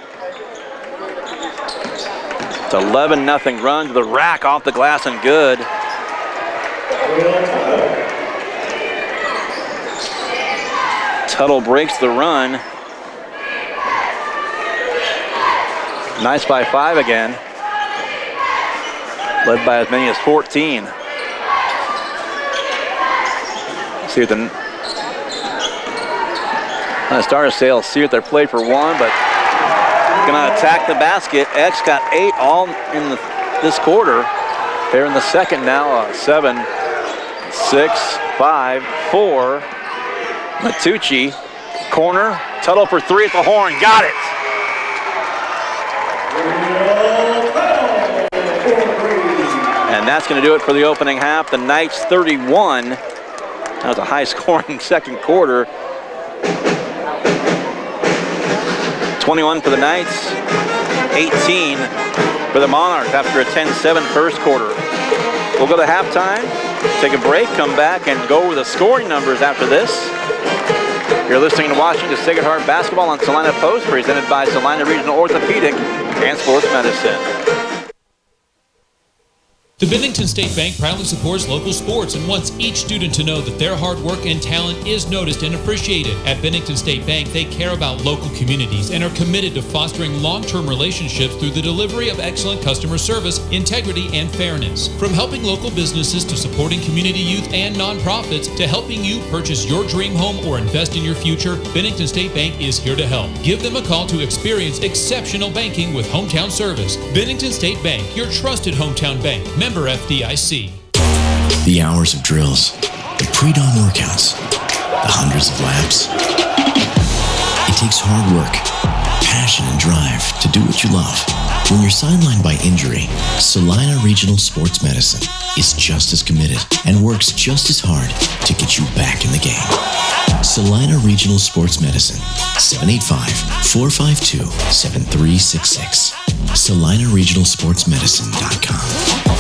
11-0 run to the rack, off the glass and good. Tuttle breaks the run. Knights by 5 again. Led by as many as 14. See what the Star Sails see what they're played for one, but gonna attack the basket. X got 8 all in this quarter. They're in the second now. 7, 6, 5, 4. Matucci, corner, Tuttle for 3 at the horn, got it. And that's going to do it for the opening half. The Knights 31. That was a high-scoring second quarter. 21 for the Knights, 18 for the Monarchs after a 10-7 first quarter. We'll go to halftime, take a break, come back, and go over the scoring numbers after this. You're listening to watching to Sacred Heart Basketball on Salina Post, presented by Salina Regional Orthopedic and Sports Medicine. The Bennington State Bank proudly supports local sports and wants each student to know that their hard work and talent is noticed and appreciated. At Bennington State Bank, they care about local communities and are committed to fostering long-term relationships through the delivery of excellent customer service, integrity, and fairness. From helping local businesses to supporting community youth and nonprofits to helping you purchase your dream home or invest in your future, Bennington State Bank is here to help. Give them a call to experience exceptional banking with hometown service. Bennington State Bank, your trusted hometown bank. Member FDIC. The hours of drills, the pre-dawn workouts, the hundreds of laps. It takes hard work, passion, and drive to do what you love. When you're sidelined by injury, Salina Regional Sports Medicine is just as committed and works just as hard to get you back in the game. Salina Regional Sports Medicine, 785-452-7366. SalinaRegionalSportsMedicine.com.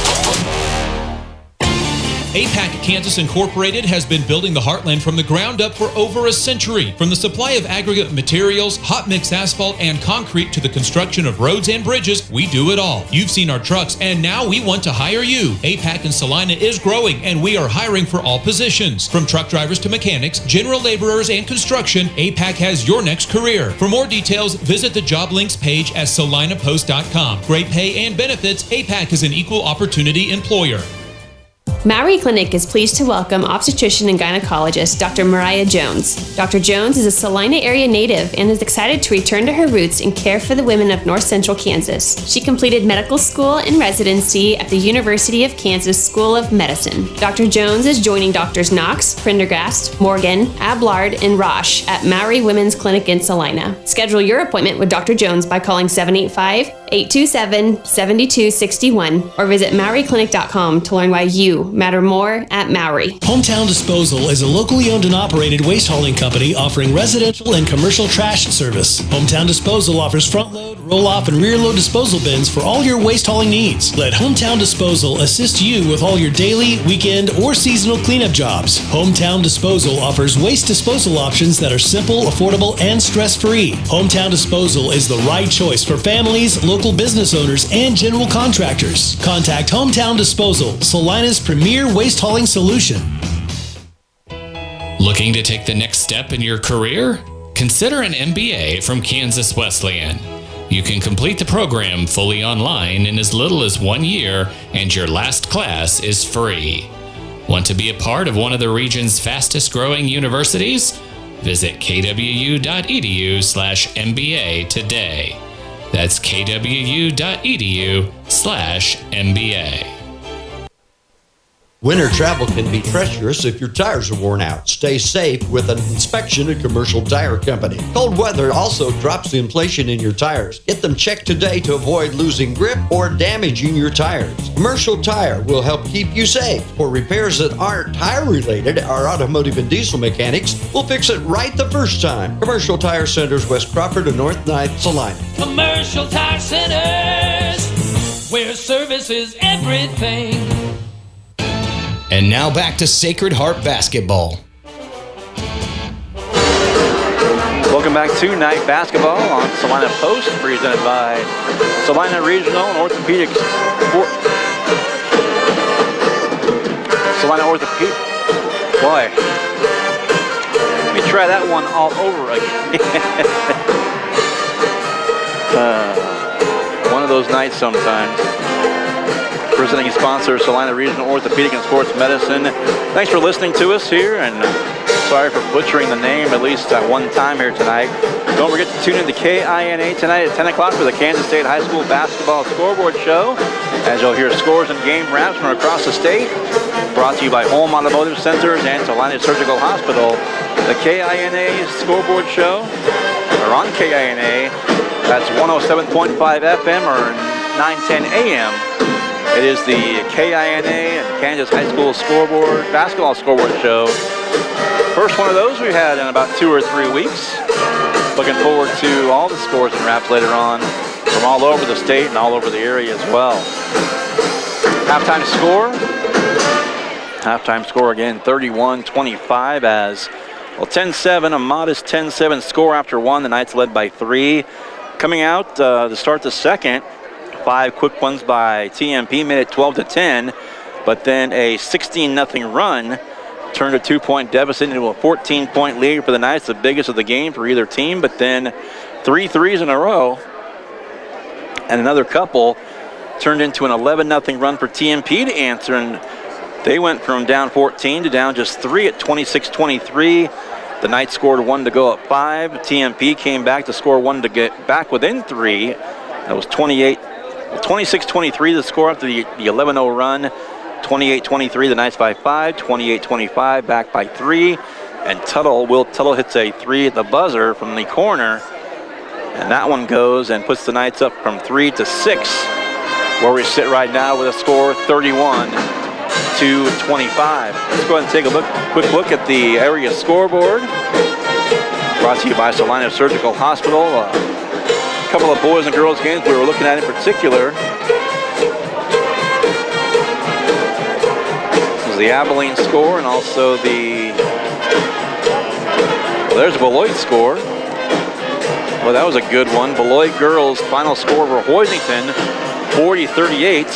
APAC Kansas Incorporated has been building the Heartland from the ground up for over a century. From the supply of aggregate materials, hot mix asphalt, and concrete to the construction of roads and bridges, we do it all. You've seen our trucks, and now we want to hire you. APAC in Salina is growing, and we are hiring for all positions. From truck drivers to mechanics, general laborers, and construction, APAC has your next career. For more details, visit the job links page at salinapost.com. Great pay and benefits, APAC is an equal opportunity employer. Maori Clinic is pleased to welcome obstetrician and gynecologist Dr. Mariah Jones. Dr. Jones is a Salina area native and is excited to return to her roots and care for the women of North Central Kansas. She completed medical school and residency at the University of Kansas School of Medicine. Dr. Jones is joining Drs. Knox, Prendergast, Morgan, Ablard, and Roche at Maori Women's Clinic in Salina. Schedule your appointment with Dr. Jones by calling 785-827-7261 or visit MaoriClinic.com to learn why you matter more at Maori. Hometown Disposal is a locally owned and operated waste hauling company offering residential and commercial trash service. Hometown Disposal offers front load, roll off, and rear load disposal bins for all your waste hauling needs. Let Hometown Disposal assist you with all your daily, weekend, or seasonal cleanup jobs. Hometown Disposal offers waste disposal options that are simple, affordable, and stress-free. Hometown Disposal is the right choice for families, local business owners, and general contractors. Contact Hometown Disposal, Salina's premier waste hauling solution. Looking to take the next step in your career? Consider an MBA from Kansas Wesleyan. You can complete the program fully online in as little as 1 year, and your last class is free. Want to be a part of one of the region's fastest growing universities? Visit kwu.edu/MBA today. That's kwu.edu/MBA. Winter travel can be treacherous if your tires are worn out. Stay safe with an inspection at Commercial Tire Company. Cold weather also drops the inflation in your tires. Get them checked today to avoid losing grip or damaging your tires. Commercial Tire will help keep you safe. For repairs that aren't tire related, our automotive and diesel mechanics will fix it right the first time. Commercial Tire Centers, West Crawford and North 9th, Salina. Commercial Tire Centers, where service is everything. And now back to Sacred Heart basketball. Welcome back to night basketball on Salina Post, presented by Salina Regional and Orthopedics. Salina Orthopedics. Boy, let me try that one all over again. One of those nights sometimes. Presenting sponsor, Salina Regional Orthopedic and Sports Medicine. Thanks for listening to us here, and sorry for butchering the name at least at one time here tonight. Don't forget to tune in to KINA tonight at 10 o'clock for the Kansas State High School Basketball Scoreboard Show, as you'll hear scores and game wraps from across the state. Brought to you by Home Automotive Centers and Salina Surgical Hospital. The KINA Scoreboard Show, or on KINA, that's 107.5 FM or 910 AM. It is the KINA and Kansas High School Basketball Scoreboard Show. First one of those we've had in about 2 or 3 weeks. Looking forward to all the scores and wraps later on from all over the state and all over the area as well. Halftime score. Halftime score again, 31-25 as, well, 10-7, a modest 10-7 score after one. The Knights led by 3. Coming out to start the second, 5 quick ones by TMP made it 12-10, but then a 16-0 run turned a 2-point deficit into a 14-point lead for the Knights, the biggest of the game for either team, but then 3 threes in a row and another couple turned into an 11-0 run for TMP to answer, and they went from down 14 to down just 3 at 26-23. The Knights scored 1 to go up 5. TMP came back to score 1 to get back within 3. That was 26-23 the score after the 11-0 run. 28-23 the Knights by 5. 28-25 back by 3. And Will Tuttle hits a 3 at the buzzer from the corner. And that one goes and puts the Knights up from 3 to 6, where we sit right now with a score 31-25. Let's go ahead and take a quick look at the area scoreboard. Brought to you by Salina Surgical Hospital. A couple of boys and girls games we were looking at in particular. This is the Abilene score and also there's a Beloit score. Well, that was a good one. Beloit girls final score over Hoisington, 40-38.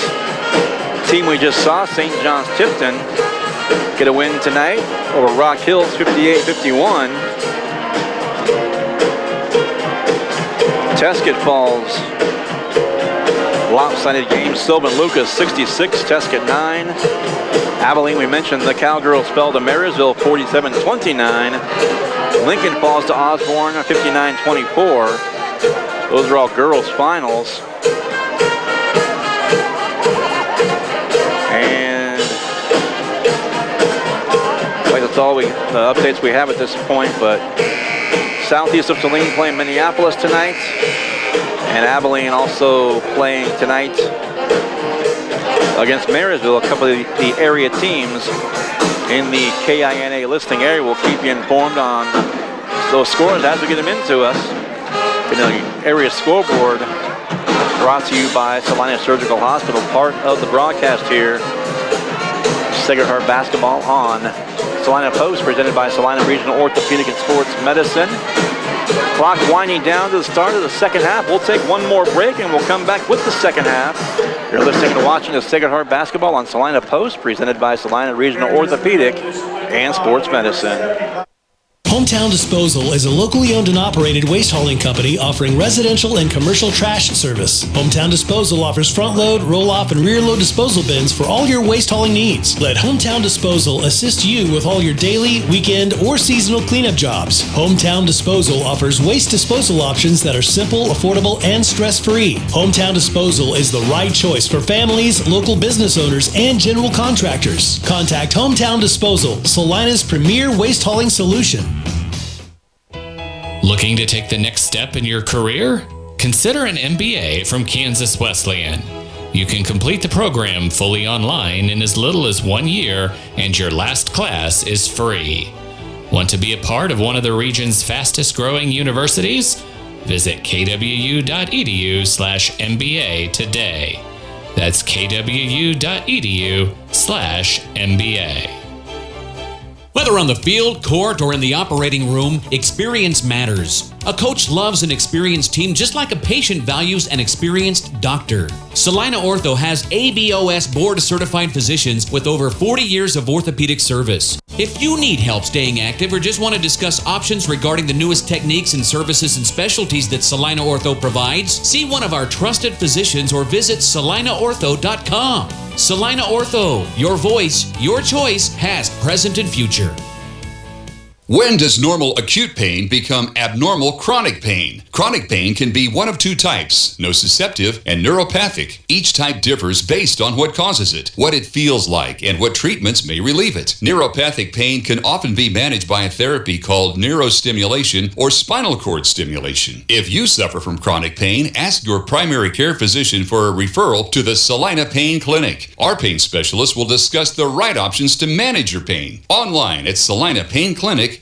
Team we just saw, St. John's Tipton, get a win tonight over Rock Hills, 58-51. Teskett Falls Lopsided game. Sylvan Lucas 66, Tesket 9. Abilene, we mentioned the Cowgirls fell to Marysville 47-29. Lincoln falls to Osborne 59-24. Those are all girls finals. And like that's all the updates we have at this point, but Southeast of Saline playing Minneapolis tonight. And Abilene also playing tonight against Marysville. A couple of the area teams in the KINA listing area. We'll keep you informed on those scores as we get them into us. In the area scoreboard brought to you by Salina Surgical Hospital, part of the broadcast here. Sacred Heart basketball on Salina Post, presented by Salina Regional Orthopedic and Sports Medicine. Clock winding down to the start of the second half. We'll take one more break and we'll come back with the second half. You're listening and watching to Sacred Heart basketball on Salina Post, presented by Salina Regional Orthopedic and Sports Medicine. Hometown Disposal is a locally owned and operated waste hauling company offering residential and commercial trash service. Hometown Disposal offers front load, roll off, and rear load disposal bins for all your waste hauling needs. Let Hometown Disposal assist you with all your daily, weekend, or seasonal cleanup jobs. Hometown Disposal offers waste disposal options that are simple, affordable, and stress-free. Hometown Disposal is the right choice for families, local business owners, and general contractors. Contact Hometown Disposal, Salina's premier waste hauling solution. Looking to take the next step in your career? Consider an MBA from Kansas Wesleyan. You can complete the program fully online in as little as 1 year, and your last class is free. Want to be a part of one of the region's fastest growing universities? Visit kwu.edu/MBA today. That's kwu.edu/MBA. Whether on the field, court, or in the operating room, experience matters. A coach loves an experienced team just like a patient values an experienced doctor. Salina Ortho has ABOS board-certified physicians with over 40 years of orthopedic service. If you need help staying active or just want to discuss options regarding the newest techniques and services and specialties that Salina Ortho provides, see one of our trusted physicians or visit salinaortho.com. Salina Ortho, your voice, your choice, past, present, and future. When does normal acute pain become abnormal chronic pain? Chronic pain can be one of two types, nociceptive and neuropathic. Each type differs based on what causes it, what it feels like, and what treatments may relieve it. Neuropathic pain can often be managed by a therapy called neurostimulation or spinal cord stimulation. If you suffer from chronic pain, ask your primary care physician for a referral to the Salina Pain Clinic. Our pain specialists will discuss the right options to manage your pain. Online at salinapainclinic.org.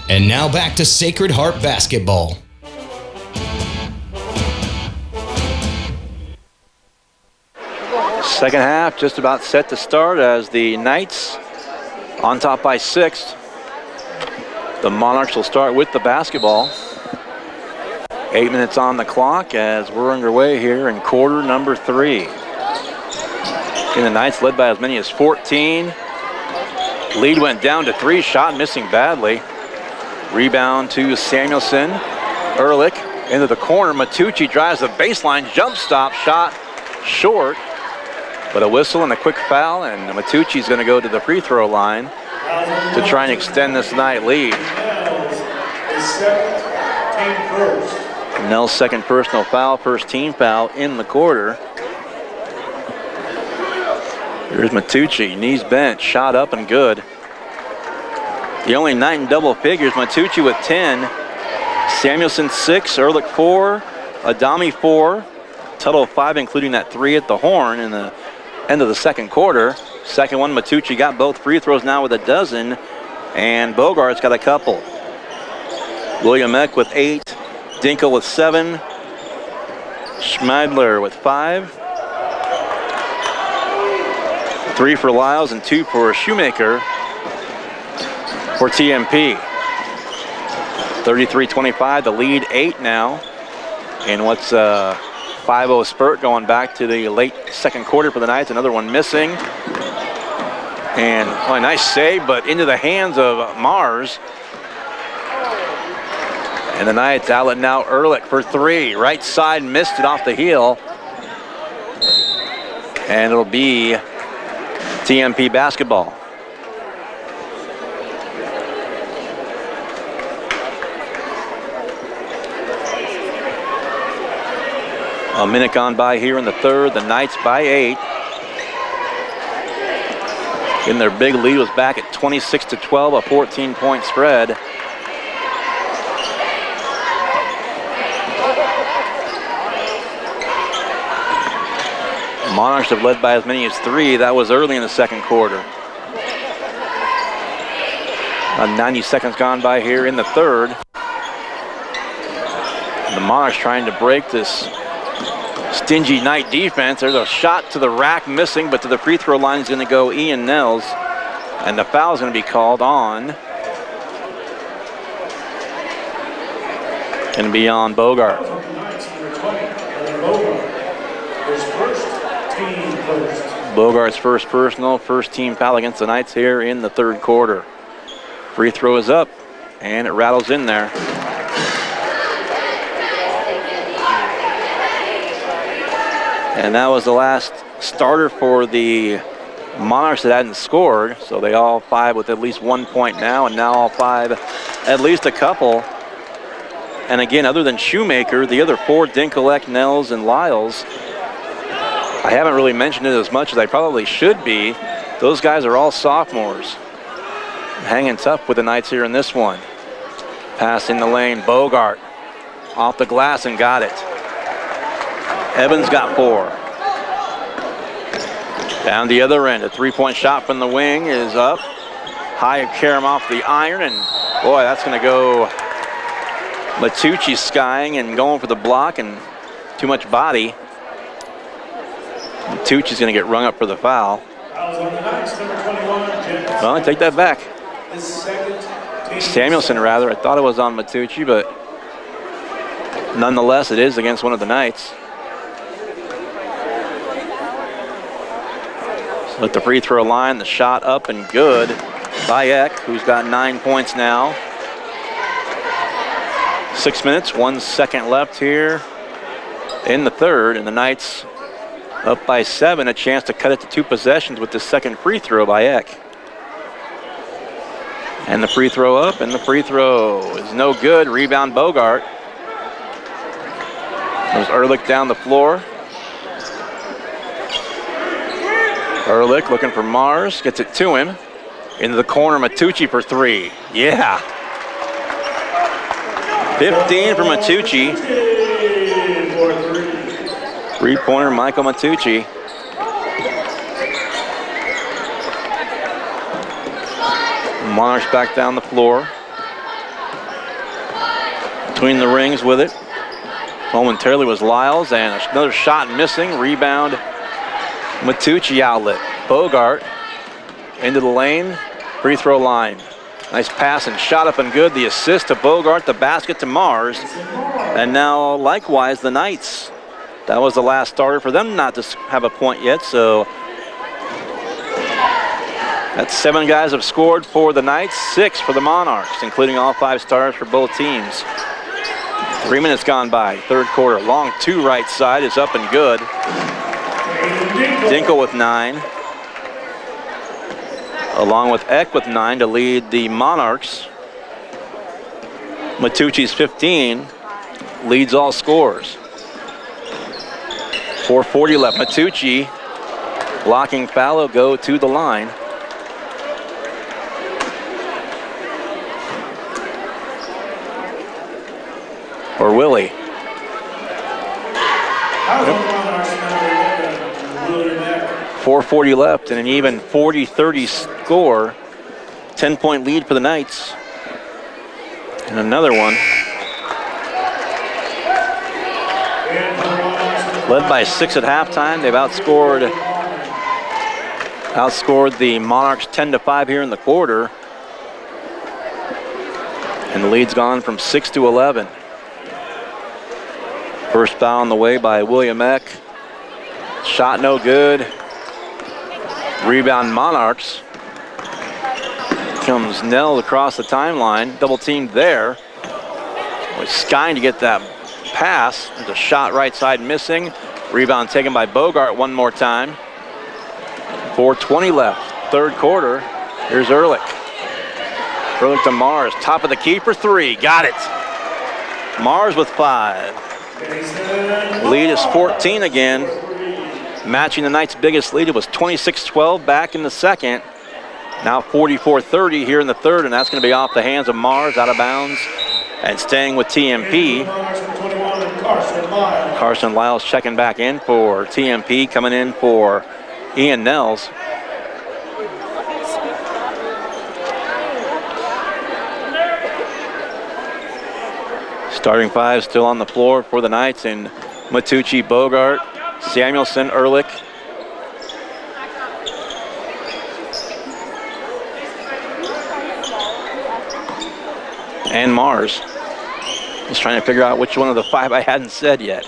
And now back to Sacred Heart basketball. Second half just about set to start as the Knights on top by 6. The Monarchs will start with the basketball. 8 minutes on the clock as we're underway here in quarter number 3. And the Knights led by as many as 14. Lead went down to 3, shot missing badly. Rebound to Samuelson. Ehrlich into the corner. Matucci drives the baseline, jump stop, shot short. But a whistle and a quick foul, and Matucci's going to go to the free throw line to try and extend this Knight lead. Nell's second personal foul, first team foul in the quarter. Here's Matucci, knees bent, shot up and good. The only Knight in double figures, Matucci with 10, Samuelson 6, Ehrlich 4, Adami 4, total of 5 including that 3 at the horn in the end of the second quarter. Second one, Matucci got both free throws now with a dozen, and Bogart's got a couple. William Eck with 8, Dinkel with 7, Schmeidler with 5. 3 for Lyles and 2 for Shoemaker for TMP. 33-25, the lead 8 now. And what's a 5-0 spurt going back to the late second quarter for the Knights. Another one missing. And a nice save, but into the hands of Mars. And the Knights outlet now Ehrlich for 3. Right side, missed it off the heel. And it'll be TMP basketball. A minute gone by here in the third. The Knights by 8. In their big lead was back at 26-12, a 14-point spread. Monarchs have led by as many as 3. That was early in the second quarter. 90 seconds gone by here in the third. The Monarchs trying to break this stingy Knight defense. There's a shot to the rack missing, but to the free throw line is going to go Ian Nels. And the foul is going to be called on. Going to be on Bogart. Bogart's first personal, first team foul against the Knights here in the third quarter. Free throw is up, and it rattles in there. And that was the last starter for the Monarchs that hadn't scored. So they all 5 with at least 1 point now, and now all 5 at least a couple. And again, other than Shoemaker, the other 4, Dinkelek, Nels, and Lyles, I haven't really mentioned it as much as I probably should be. Those guys are all sophomores. Hanging tough with the Knights here in this one. Pass in the lane, Bogart off the glass and got it. Evans got 4. Down the other end, a 3-point shot from the wing is up. High Karam off the iron, and boy, that's going to go Matucci skying and going for the block, and too much body. Matucci's going to get rung up for the foul. Well, I take that back. Samuelson, rather. I thought it was on Matucci, but nonetheless, it is against one of the Knights. So at the free throw line, the shot up and good by Eck, who's got 9 points now. 6 minutes, 1 second left here in the third, and the Knights up by 7, a chance to cut it to 2 possessions with the second free throw by Eck. And the free throw up, and the free throw is no good. Rebound Bogart. There's Ehrlich down the floor. Ehrlich looking for Mars, gets it to him. Into the corner, Matucci for 3. Yeah. 15 for Matucci. 3-pointer, Michael Matucci. Monarchs back down the floor. Between the rings with it. Momentarily was Lyles, and another shot missing. Rebound, Matucci outlet. Bogart into the lane, free throw line. Nice pass and shot up and good. The assist to Bogart, the basket to Mars. And now likewise the Knights. That was the last starter for them not to have a point yet, so that's 7 guys have scored for the Knights, 6 for the Monarchs, including all 5 starters for both teams. 3 minutes gone by, third quarter. Long 2 right side is up and good. Dinkel with 9. Along with Eck with 9 to lead the Monarchs. Matucci's 15 leads all scores. 4:40 left. Matucci blocking foul will go to the line. Or Willie. 4:40 left and an even 40-30 score. 10-point lead for the Knights. And another one. Led by 6 at halftime. They've outscored the Monarchs 10-5 here in the quarter. And the lead's gone from 6 to 11. First foul on the way by William Eck. Shot no good. Rebound Monarchs. Comes Nell across the timeline. Double teamed there. Was skying to get that pass. There's a shot right side missing. Rebound taken by Bogart one more time. 4:20 left, third quarter. Here's Ehrlich. Ehrlich to Mars, top of the key for three, got it. Mars with 5. Lead is 14 again, matching the Knights' biggest lead. It was 26-12 back in the second. Now 44-30 here in the third, and that's going to be off the hands of Mars, out of bounds, and staying with TMP. Carson Lyles checking back in for TMP, coming in for Ian Nels. Starting 5 still on the floor for the Knights in Matucci, Bogart, Samuelson, Ehrlich. And Mars. Just trying to figure out which one of the 5 I hadn't said yet.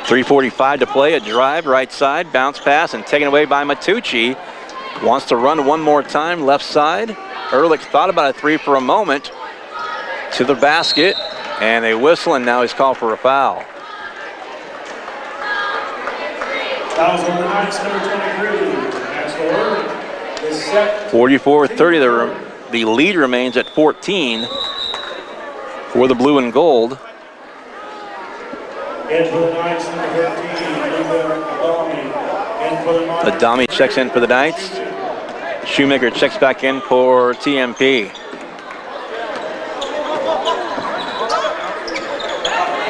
3:45 to play, a drive, right side, bounce pass, and taken away by Matucci. Wants to run one more time, left side. Ehrlich thought about a 3 for a moment. To the basket, and they whistle, and now he's called for a foul. Fouls on the Knights, number 23. Maxwell Ehrlich is set. 44-30, the lead remains at 14 for the blue and gold. And for the Knights, number 13, Adami. And for the Knights, Adami checks in for the Knights. Shoemaker checks back in for TMP.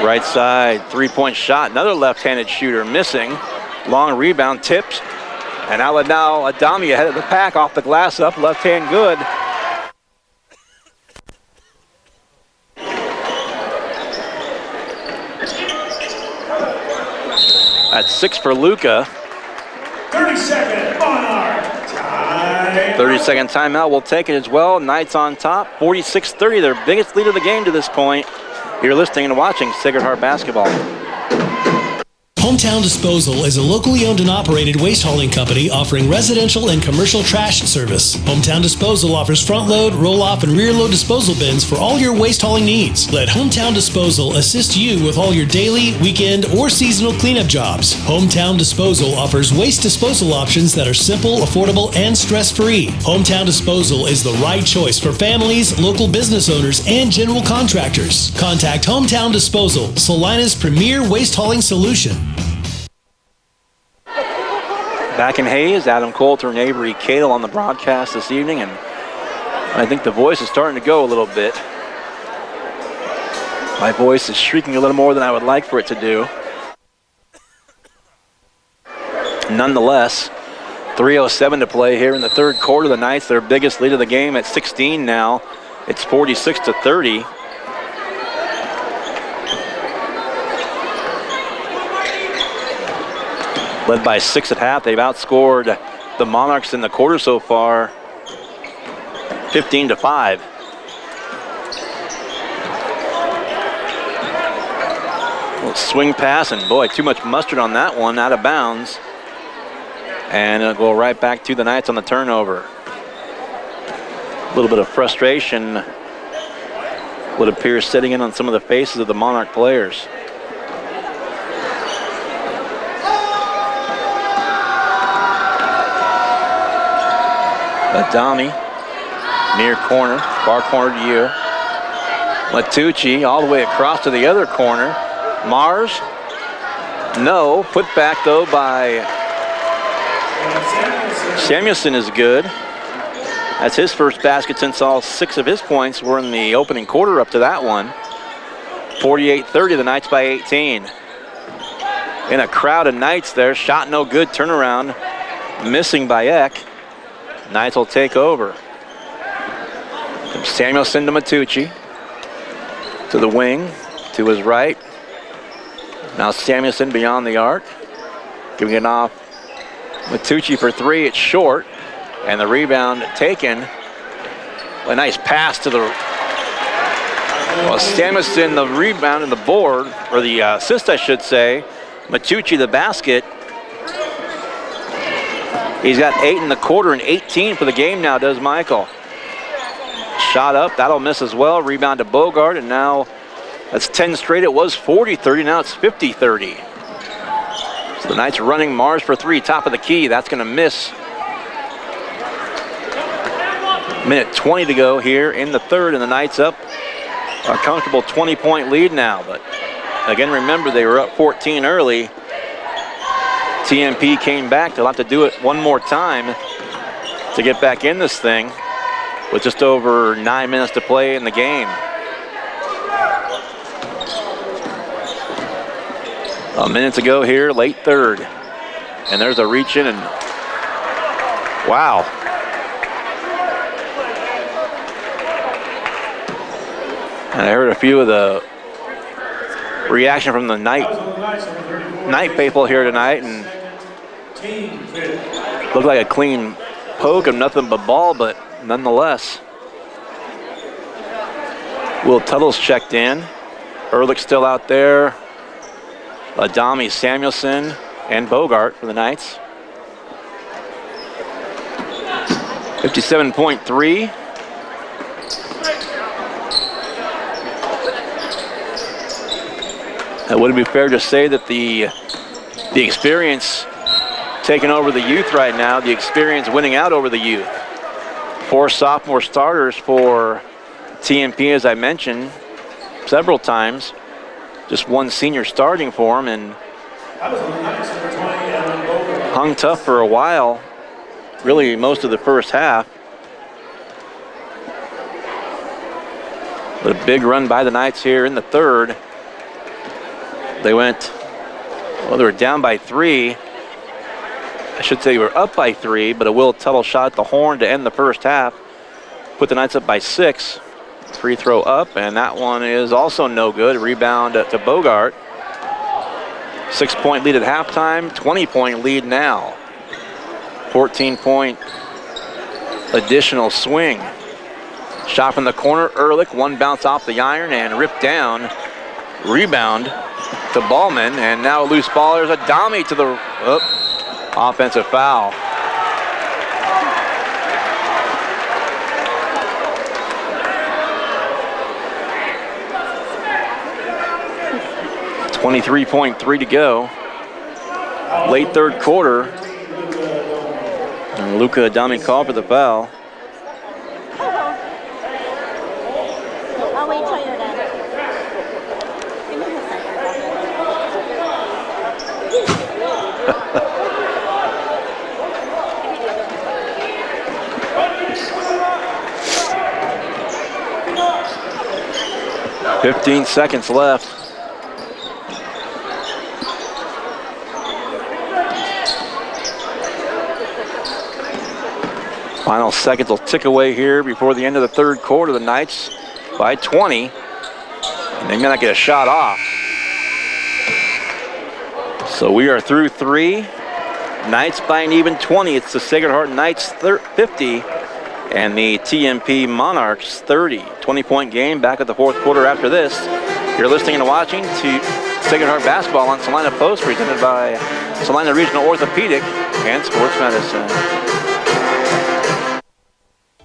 Right side, three-point shot. Another left-handed shooter missing. Long rebound, tipped. And outlet now, Adami ahead of the pack, off the glass up, left hand good. That's 6 for Luca. 30-second Monarch time. 30-second timeout, we'll take it as well. Knights on top, 46-30, their biggest lead of the game to this point. You're listening and watching Sacred Heart Basketball. Hometown Disposal is a locally owned and operated waste hauling company offering residential and commercial trash service. Hometown Disposal offers front load, roll off, and rear load disposal bins for all your waste hauling needs. Let Hometown Disposal assist you with all your daily, weekend, or seasonal cleanup jobs. Hometown Disposal offers waste disposal options that are simple, affordable, and stress-free. Hometown Disposal is the right choice for families, local business owners, and general contractors. Contact Hometown Disposal, Salina's premier waste hauling solution. Back in Hayes, Adam Coulter and Avery Cadle on the broadcast this evening, and I think the voice is starting to go a little bit. My voice is shrieking a little more than I would like for it to do. Nonetheless, 3:07 to play here in the third quarter. The Knights, their biggest lead of the game at 16 now. It's 46-30. Led by 6 at half. They've outscored the Monarchs in the quarter so far, 15-5. Little swing pass, and boy, too much mustard on that one, out of bounds. And it'll go right back to the Knights on the turnover. A little bit of frustration would appear setting in on some of the faces of the Monarch players. Adami, near corner, far corner to you. Matucci all the way across to the other corner. Mars, no. Put back though by Samuelson is good. That's his first basket since all 6 of his points were in the opening quarter up to that one. 48-30, the Knights by 18. In a crowd of Knights there, shot no good, turnaround, missing by Eck. Knights will take over. From Samuelson to Matucci. To the wing, to his right. Now Samuelson beyond the arc. Giving it off. Matucci for 3, it's short. And the rebound taken. A nice pass to the... Well, Samuelson, the rebound and the board, or the assist I should say. Matucci the basket. He's got 8 in the quarter and 18 for the game now, does Michael. Shot up, that'll miss as well. Rebound to Bogart, and now that's 10 straight. It was 40-30, now it's 50-30. So So the Knights running Mars for three, top of the key. That's going to miss. Minute 20 to go here in the third, and the Knights up a comfortable 20-point lead now. But again, remember, they were up 14 early. TMP came back. They'll have to do it one more time to get back in this thing with just over 9 minutes to play in the game. A minute to go here, late third. And there's a reach in, and wow. And I heard a few of the reaction from the Knight faithful here tonight, and looked like a clean poke of nothing but ball, but nonetheless. Will Tuttle's checked in. Ehrlich still out there. Adami, Samuelson, and Bogart for the Knights. 57.3. Would it be fair to say that the experience taking over the youth right now, the experience winning out over the youth? 4 sophomore starters for TMP, as I mentioned several times. Just 1 senior starting for him, and hung tough for a while, really most of the first half. But a big run by the Knights here in the third. They went, well, they were down by 3. I should say they were up by 3, but a Will Tuttle shot at the horn to end the first half. Put the Knights up by 6. Free throw up, and that one is also no good. Rebound to Bogart. 6-point lead at halftime, 20-point lead now. 14-point additional swing. Shot from the corner, Ehrlich, one bounce off the iron and ripped down. Rebound to Ballman, and now a loose ball. There's Adami to the offensive foul. .3 to go. Late third quarter. And Luca Adami called for the foul. I'll wait till you're done. Give me a second. 15 seconds left. Final seconds will tick away here before the end of the third quarter. The Knights by 20. And they may not get a shot off. So we are through 3. Knights by an even 20. It's the Sacred Heart Knights 50 and the TMP Monarchs 30. 20-point game back at the fourth quarter after this. You're listening and watching to Sacred Heart Basketball on Salina Post, presented by Salina Regional Orthopedic and Sports Medicine.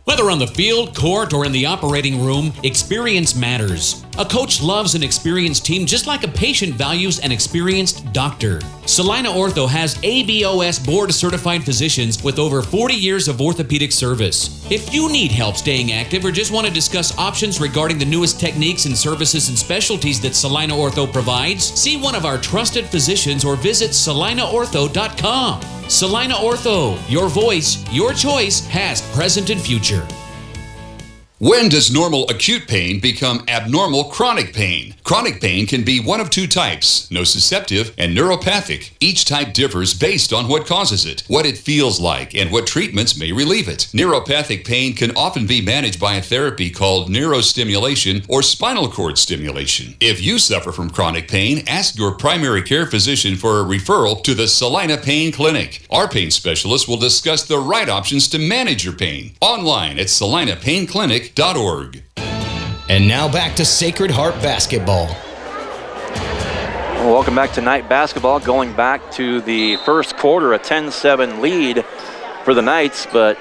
Whether on the field, court, or in the operating room, experience matters. A coach loves an experienced team just like a patient values an experienced doctor. Salina Ortho has ABOS board-certified physicians with over 40 years of orthopedic service. If you need help staying active or just want to discuss options regarding the newest techniques and services and specialties that Salina Ortho provides, see one of our trusted physicians or visit salinaortho.com. Salina Ortho, your voice, your choice, past, present, and future. When does normal acute pain become abnormal chronic pain? Chronic pain can be one of 2 types, nociceptive and neuropathic. Each type differs based on what causes it, what it feels like, and what treatments may relieve it. Neuropathic pain can often be managed by a therapy called neurostimulation or spinal cord stimulation. If you suffer from chronic pain, ask your primary care physician for a referral to the Salina Pain Clinic. Our pain specialists will discuss the right options to manage your pain. Online at salinapainclinic.org. And now back to Sacred Heart Basketball. Well, welcome back to night basketball. Going back to the first quarter, a 10-7 lead for the Knights, but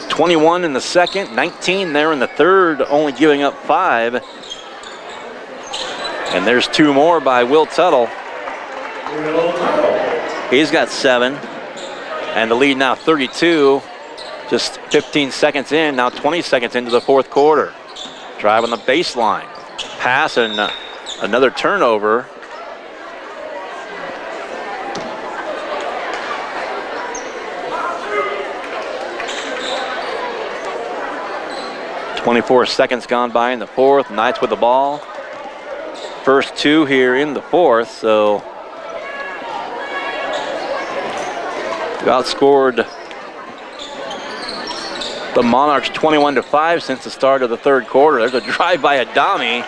21 in the second, 19 there in the third, only giving up 5. And there's 2 more by Will Tuttle. Will Tuttle. He's got 7. And the lead now 32. Just 15 seconds in, now 20 seconds into the fourth quarter. Drive on the baseline. Pass and another turnover. .24 seconds gone by in the fourth. Knights with the ball. First 2 here in the fourth, so we outscored the Monarchs 21-5 since the start of the third quarter. There's a drive by Adami,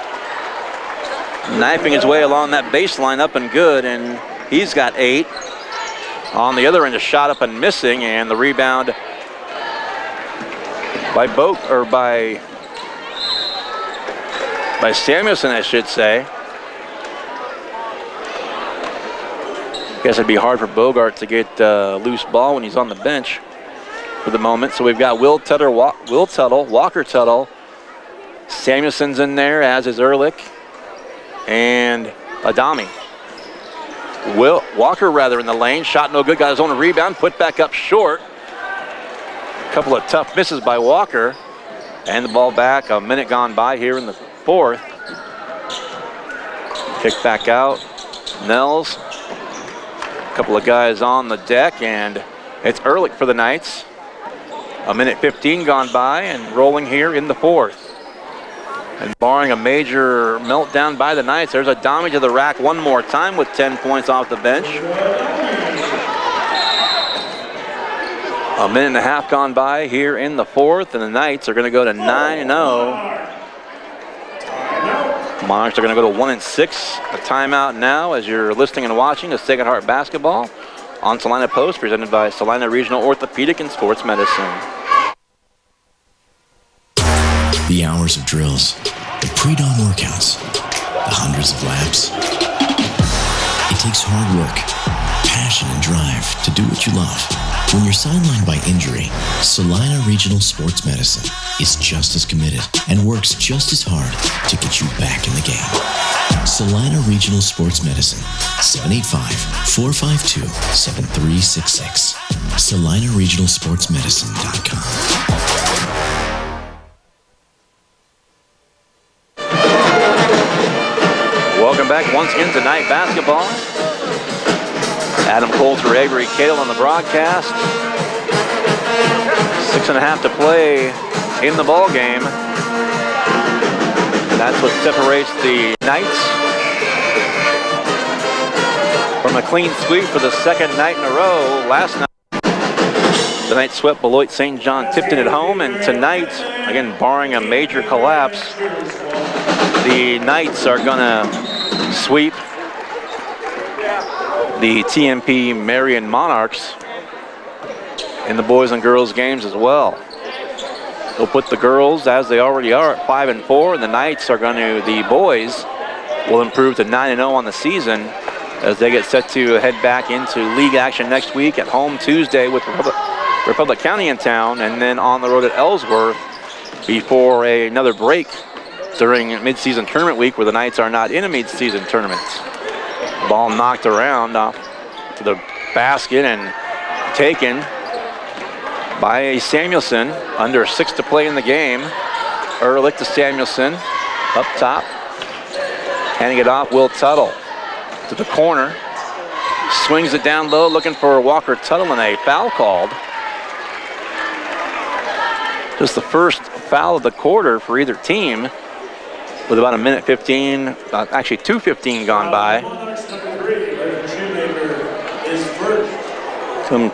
knifing his way along that baseline, up and good, and he's got 8. On the other end, a shot up and missing, and the rebound by Samuelson, I should say. Guess it'd be hard for Bogart to get loose ball when he's on the bench for the moment. So we've got Will Tuttle, Walker Tuttle, Samuelson's in there, as is Ehrlich, and Adami. Walker in the lane, shot no good, got his own rebound, put back up short. A couple of tough misses by Walker, and the ball back, a minute gone by here in the fourth. Kick back out, Nels. A couple of guys on the deck, and it's Ehrlich for the Knights. A minute 15 gone by and rolling here in the fourth. And barring a major meltdown by the Knights, there's Adami to the rack one more time with 10 points off the bench. A minute and a half gone by here in the fourth, and the Knights are going to go to 9-0. Monarchs are going to go to 1-6. A timeout now as you're listening and watching to Sacred Heart Basketball on Salina Post, presented by Salina Regional Orthopedic and Sports Medicine. The hours of drills, the pre-dawn workouts, the hundreds of laps. It takes hard work, passion, and drive to do what you love. When you're sidelined by injury, Salina Regional Sports Medicine is just as committed and works just as hard to get you back in the game. Salina Regional Sports Medicine, 785-452-7366. SalinaRegionalSportsMedicine.com. Welcome back once again to night basketball. Adam Coulter, Avery Cale on the broadcast. 6.5 to play in the ball game. That's what separates the Knights from a clean sweep for the second night in a row. Last night, the Knights swept Beloit St. John Tipton at home, and tonight, again, barring a major collapse, the Knights are gonna sweep the TMP Marion Monarchs in the boys and girls games as well. They'll put the girls, as they already are, at 5-4, and the Knights are going to, the boys will improve to 9-0 on the season as they get set to head back into league action next week, at home Tuesday with Republic County in town, and then on the road at Ellsworth before another break during mid-season tournament week where the Knights are not in a mid-season tournament. Ball knocked around off to the basket and taken by Samuelson. Under 6 to play in the game. Ehrlich to Samuelson, up top. Handing it off, Will Tuttle to the corner. Swings it down low, looking for Walker Tuttle, and a foul called. Just the first foul of the quarter for either team, with about a minute 15, actually 2:15 gone by. Some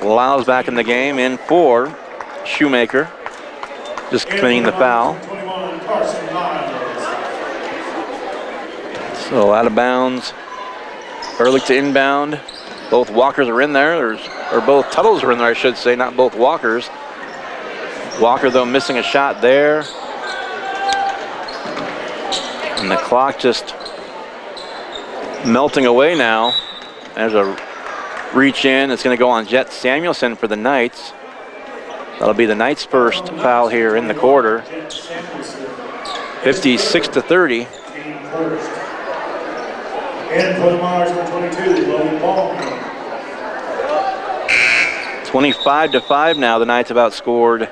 Lyles back in the game, in for Shoemaker, just committing the foul. So out of bounds, Ehrlich to inbound. Both Walkers are in there, or both Tuttles are in there, I should say, not both Walkers. Walker, though, missing a shot there. And the clock just melting away now. There's a reach in. It's going to go on Jet Samuelson for the Knights. That'll be the Knights' first foul here in the quarter. 56-30. And for the Monarchs, number 22, Logan Ballman. 25-5 now. The Knights have outscored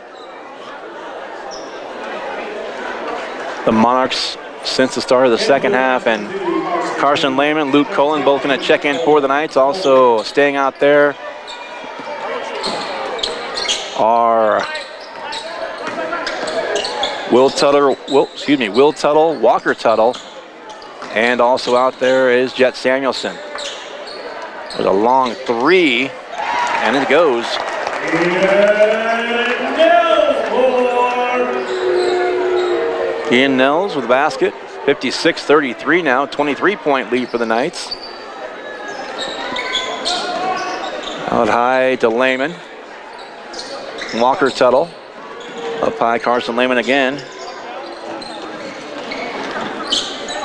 the Monarchs since the start of the second half. And Carson Lehman, Luke Cullen, both going to check in for the Knights. Also staying out there are Will Tuttle, Walker Tuttle, and also out there is Jet Samuelson. There's a long three, and it goes. Ian Nels with the basket. 56-33 now, 23-point lead for the Knights. Out high to Lehman. Walker Tuttle. Up high, Carson Lehman again.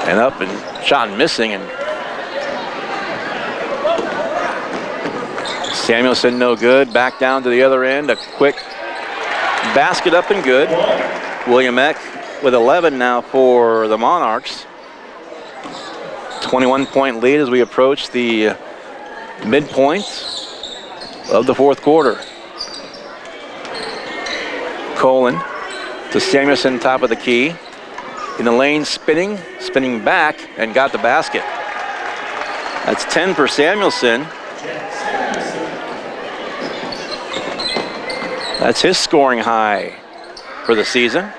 And up and shot and missing. And Samuelson no good. Back down to the other end. A quick basket up and good. William Eck with 11 now for the Monarchs. 21-point lead as we approach the midpoint of the fourth quarter. Colin to Samuelson, top of the key. In the lane, spinning back, and got the basket. That's 10 for Samuelson. That's his scoring high for the season.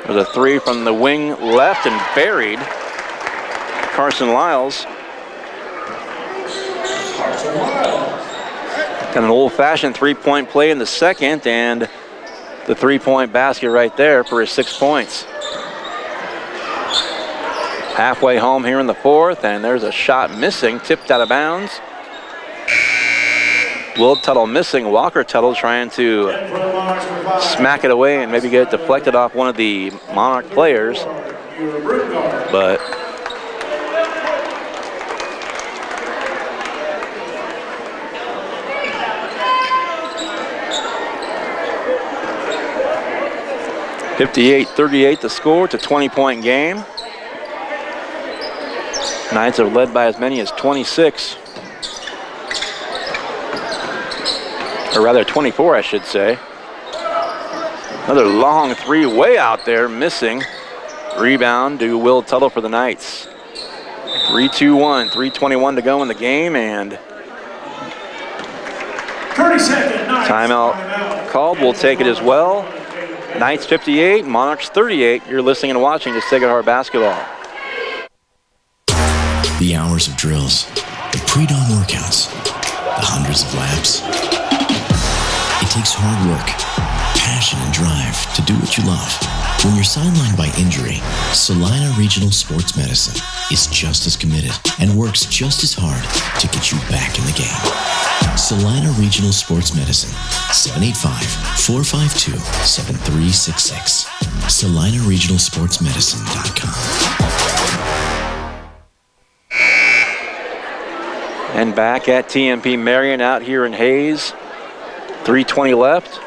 There's a three from the wing left and buried. Carson Lyles. Got an old-fashioned three-point play in the second, and the three-point basket right there for his 6 points. Halfway home here in the fourth, and there's a shot missing, tipped out of bounds. Will Tuttle missing. Walker Tuttle trying to smack it away and maybe get it deflected off one of the Monarch players. But (58-38) the score. It's a 20-point game. Knights are led by as many as 26. Or rather 24, I should say. Another long three way out there, missing. Rebound to Will Tuttle for the Knights. 3-2-1, 3:21 to go in the game, and 30-second timeout called. We'll take it as well. Knights 58, Monarchs 38. You're listening and watching to Sacred Heart Basketball. The hours of drills, the pre-dawn workouts, the hundreds of laps. It takes hard work, passion, and drive to do what you love. When you're sidelined by injury, Salina Regional Sports Medicine is just as committed and works just as hard to get you back in the game. Salina Regional Sports Medicine, 785-452-7366. SalinaRegionalSportsMedicine.com. And back at TMP Marion out here in Hayes. 3:20 left.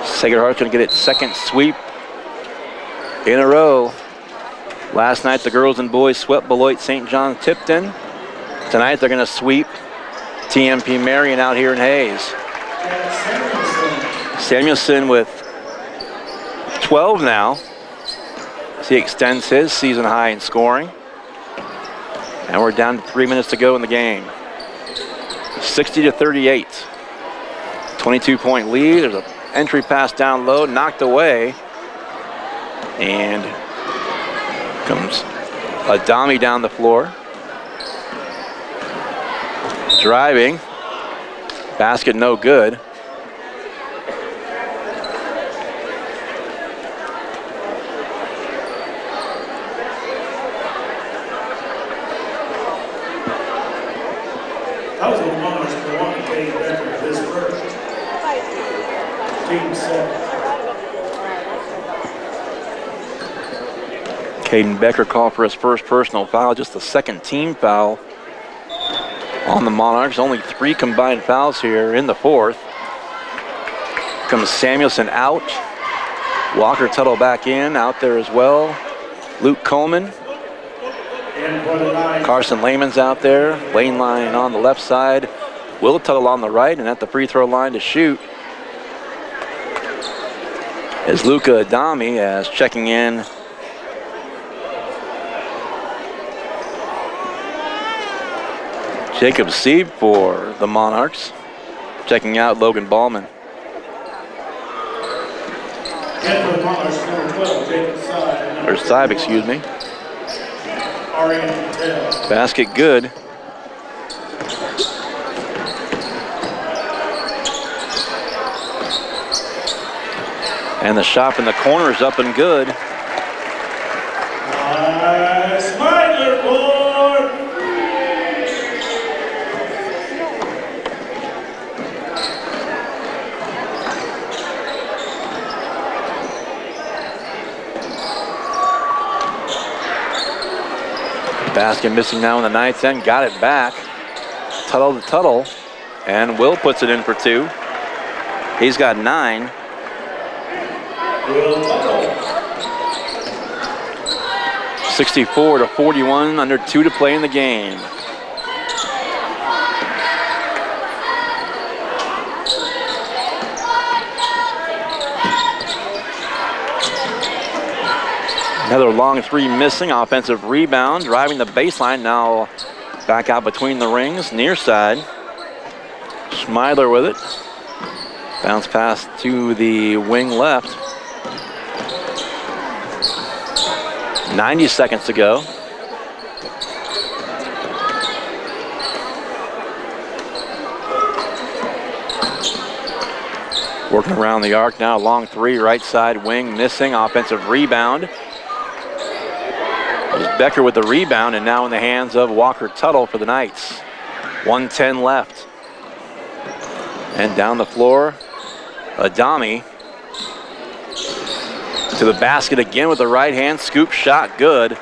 Sacred Heart's going to get its second sweep in a row. Last night, the girls and boys swept Beloit St. John Tipton. Tonight, they're going to sweep TMP Marion out here in Hayes. Samuelson with 12 now. As he extends his season high in scoring. And we're down to 3 minutes to go in the game. 60-38. 22-point lead. There's an entry pass down low, knocked away. And comes Adami down the floor. Driving. Basket no good. That was a Monarchs for one. Kate Becker, his first. Team set. Caden Becker called for his first personal foul, just the second team foul on the Monarchs. Only 3 combined fouls here in the fourth. Comes Samuelson out. Walker Tuttle back in, out there as well. Luke Coleman. Carson Lehman's out there. Lane line on the left side Will Tuttle on the right and at the free throw line to shoot is Luca Adami, as checking in Jacob Sieb for the Monarchs. Checking out Logan Ballman. And for the Monarchs, number 12, Jacob Sieb. Or Sieb, excuse me. Arian Patel. Basket good. And the shot from the corner is up and good. Smiler board. Basket missing now in the ninth end. Got it back. Tuttle to Tuttle. And Will puts it in for 2. He's got 9. Will Tuttle. 64-41, under 2 to play in the game. Another long 3 missing. Offensive rebound, driving the baseline. Now back out between the rings, near side. Schmeidler with it. Bounce pass to the wing left. 90 seconds to go. Working around the arc now, long 3, right side wing, missing. Offensive rebound. There's Becker with the rebound, and now in the hands of Walker Tuttle for the Knights. 1:10 left. And down the floor, Adami to the basket again with the right hand, scoop shot, good.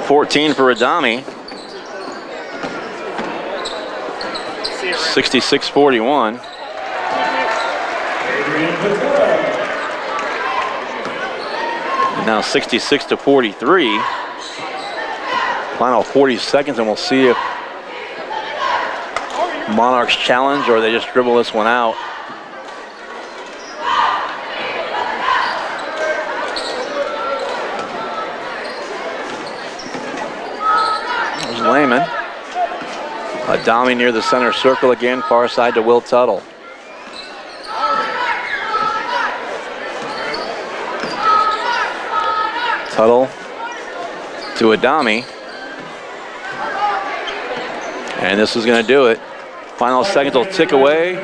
14 for Adami. 66-41. Now 66-43. Final 40 seconds, and we'll see if Monarchs challenge or they just dribble this one out. There's Lehman. Adami near the center circle again, far side to Will Tuttle. Tuttle to Adami. And this is going to do it. Final seconds will tick away.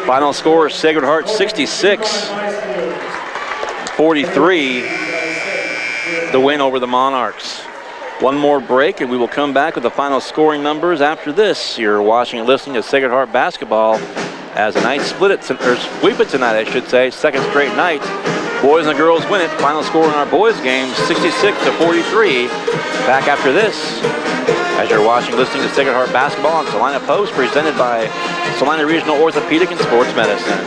Final score, Sacred Heart 66-43. The win over the Monarchs. One more break and we will come back with the final scoring numbers after this. You're watching and listening to Sacred Heart Basketball as the Knights sweep it tonight, I should say. Second straight night. Boys and girls win it. Final score in our boys game, 66-43. Back after this, as you're watching, listening to Sacred Heart Basketball on Salina Post, presented by Salina Regional Orthopedic and Sports Medicine.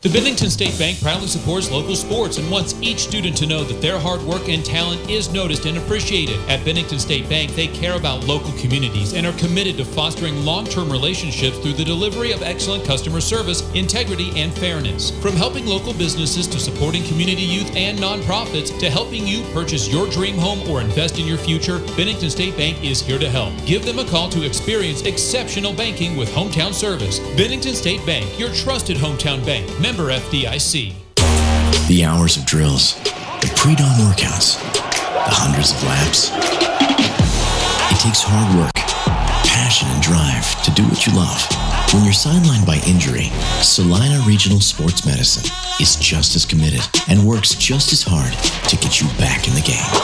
The Bennington State Bank proudly supports local sports and wants each student to know that their hard work and talent is noticed and appreciated. At Bennington State Bank, they care about local communities and are committed to fostering long-term relationships through the delivery of excellent customer service, integrity, and fairness. From helping local businesses to supporting community youth and nonprofits to helping you purchase your dream home or invest in your future, Bennington State Bank is here to help. Give them a call to experience exceptional banking with hometown service. Bennington State Bank, your trusted hometown bank. Member FDIC. The hours of drills, the pre-dawn workouts, the hundreds of laps. It takes hard work, passion, and drive to do what you love. When you're sidelined by injury, Salina Regional Sports Medicine is just as committed and works just as hard to get you back in the game.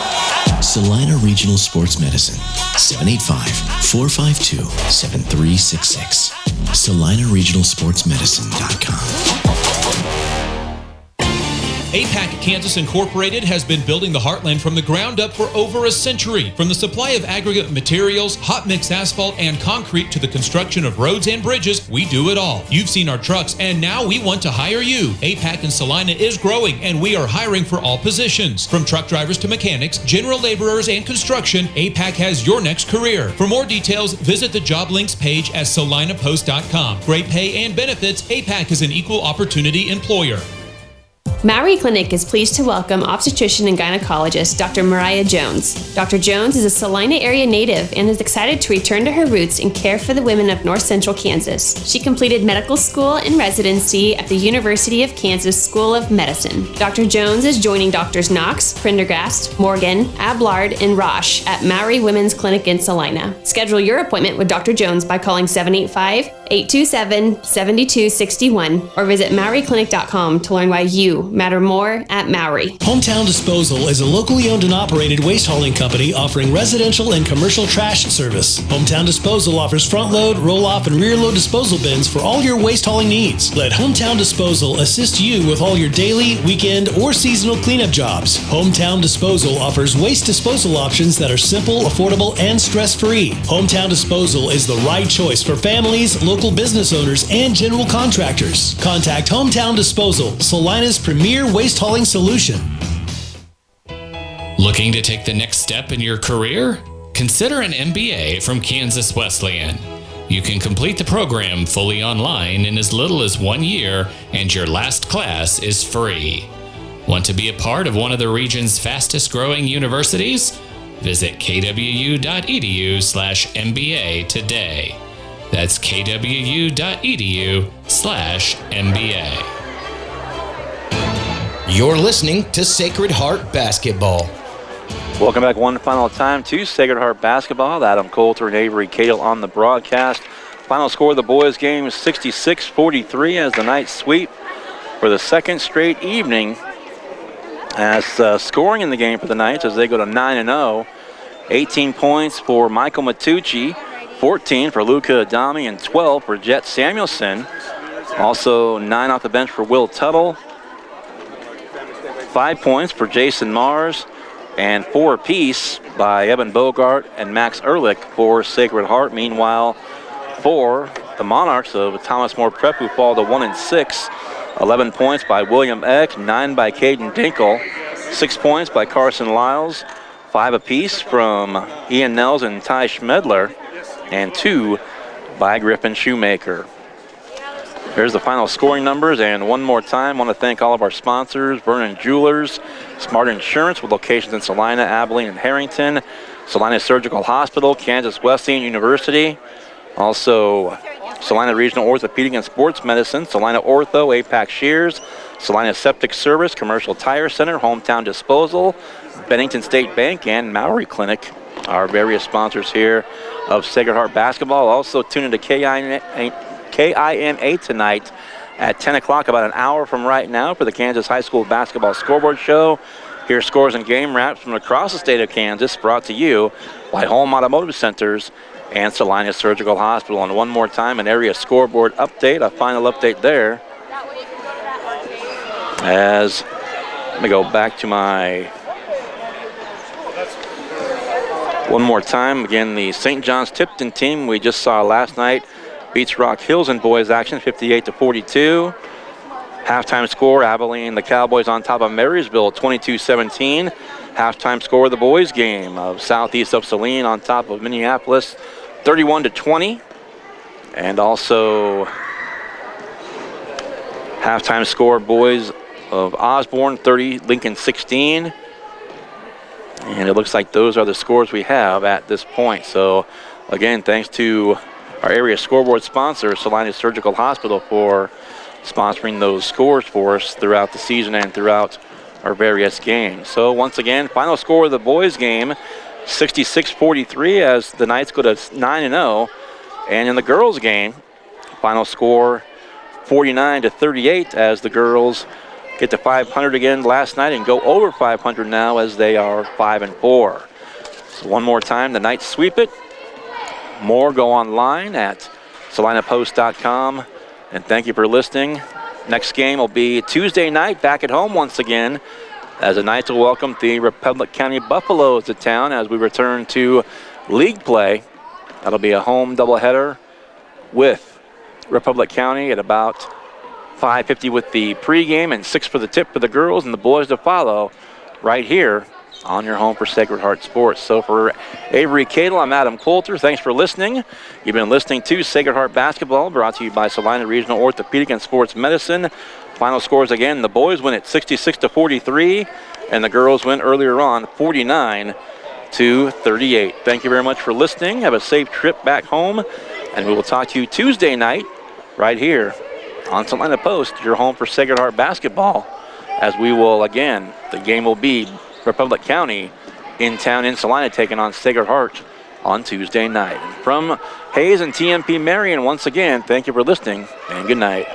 Salina Regional Sports Medicine, 785-452-7366. SalinaRegionalSportsMedicine.com. APAC Kansas Incorporated has been building the Heartland from the ground up for over a century. From the supply of aggregate materials, hot mix asphalt, and concrete to the construction of roads and bridges, we do it all. You've seen our trucks, and now we want to hire you. APAC in Salina is growing, and we are hiring for all positions. From truck drivers to mechanics, general laborers, and construction, APAC has your next career. For more details, visit the job links page at salinapost.com. Great pay and benefits, APAC is an equal opportunity employer. Maori Clinic is pleased to welcome obstetrician and gynecologist Dr. Mariah Jones. Dr. Jones is a Salina area native and is excited to return to her roots and care for the women of north central Kansas. She completed medical school and residency at the University of Kansas School of Medicine. Dr. Jones is joining Drs. Knox, Prendergast, Morgan, Ablard, and Roche at Maori Women's Clinic in Salina. Schedule your appointment with Dr. Jones by calling 785-827-7261 or visit MaoriClinic.com to learn why you matter more at Maori. Hometown Disposal is a locally owned and operated waste hauling company offering residential and commercial trash service. Hometown Disposal offers front load, roll off, and rear load disposal bins for all your waste hauling needs. Let Hometown Disposal assist you with all your daily, weekend, or seasonal cleanup jobs. Hometown Disposal offers waste disposal options that are simple, affordable, and stress-free. Hometown Disposal is the right choice for families, local business owners, and general contractors. Contact Hometown Disposal, Salina's premier waste hauling solution. Looking to take the next step in your career? Consider an MBA from Kansas Wesleyan. You can complete the program fully online in as little as 1 year, and your last class is free. Want to be a part of one of the region's fastest growing universities? Visit kwu.edu/MBA today. That's kwu.edu/MBA. You're listening to Sacred Heart Basketball. Welcome back one final time to Sacred Heart Basketball. Adam Coulter and Avery Cadle on the broadcast. Final score of the boys' game is 66-43 as the Knights sweep for the second straight evening. As scoring in the game for the Knights as they go to 9-0. 18 points for Michael Matucci, 14 for Luca Adami, and 12 for Jet Samuelson. Also 9 off the bench for Will Tuttle. 5 points for Jason Mars, and 4 apiece by Evan Bogart and Max Ehrlich for Sacred Heart. Meanwhile, for the Monarchs of Thomas More Prep, who fall to 1-6, 11 points by William Eck, 9 by Caden Dinkle, 6 points by Carson Lyles, 5 apiece from Ian Nels and Ty Schmedler, and 2 by Griffin Shoemaker. Here's the final scoring numbers, and one more time, I want to thank all of our sponsors: Vernon Jewelers, Smart Insurance with locations in Salina, Abilene, and Harrington, Salina Surgical Hospital, Kansas Wesleyan University, also Salina Regional Orthopedic and Sports Medicine, Salina Ortho, APAC Shears, Salina Septic Service, Commercial Tire Center, Hometown Disposal, Bennington State Bank, and Maori Clinic, our various sponsors here of Sacred Heart Basketball. Also tune into KINA tonight at 10 o'clock, about an hour from right now, for the Kansas High School Basketball Scoreboard Show. Here's scores and game wraps from across the state of Kansas, brought to you by Home Automotive Centers and Salina Surgical Hospital. And one more time, an area scoreboard update, a final update there. As, let me go back to my, one more time, again, the St. John's Tipton team we just saw last night beats Rock Hills in boys action 58-42. Halftime score, Abilene, the Cowboys on top of Marysville 22-17. Halftime score of the boys game of Southeast of Saline on top of Minneapolis 31-20. And also halftime score, boys of Osborne 30, Lincoln 16. And it looks like those are the scores we have at this point. So again, thanks to our area scoreboard sponsor, Salina Surgical Hospital, for sponsoring those scores for us throughout the season and throughout our various games. So once again, final score of the boys game, 66-43 as the Knights go to 9-0. And in the girls game, final score 49-38 as the girls get to 500 again last night and go over 500 now as they are 5-4. So one more time, the Knights sweep it. More go online at salinapost.com. And thank you for listening Next game will be Tuesday night, back at home once again, as the Knights will welcome the Republic County Buffaloes to town as we return to league play. That'll be a home doubleheader with Republic County at about 5:50 with the pregame and 6 for the tip for the girls and the boys to follow right here on your home for Sacred Heart Sports. So for Avery Cadle, I'm Adam Coulter. Thanks for listening. You've been listening to Sacred Heart Basketball, brought to you by Salina Regional Orthopedic and Sports Medicine. Final scores again, the boys win at 66-43, and the girls win earlier on 49-38. Thank you very much for listening. Have a safe trip back home, and we will talk to you Tuesday night right here on Salina Post, your home for Sacred Heart Basketball, as we will, again, the game will be Republic County in town in Salina taking on Sacred Heart on Tuesday night. And from Hayes and TMP Marion, once again, thank you for listening and good night.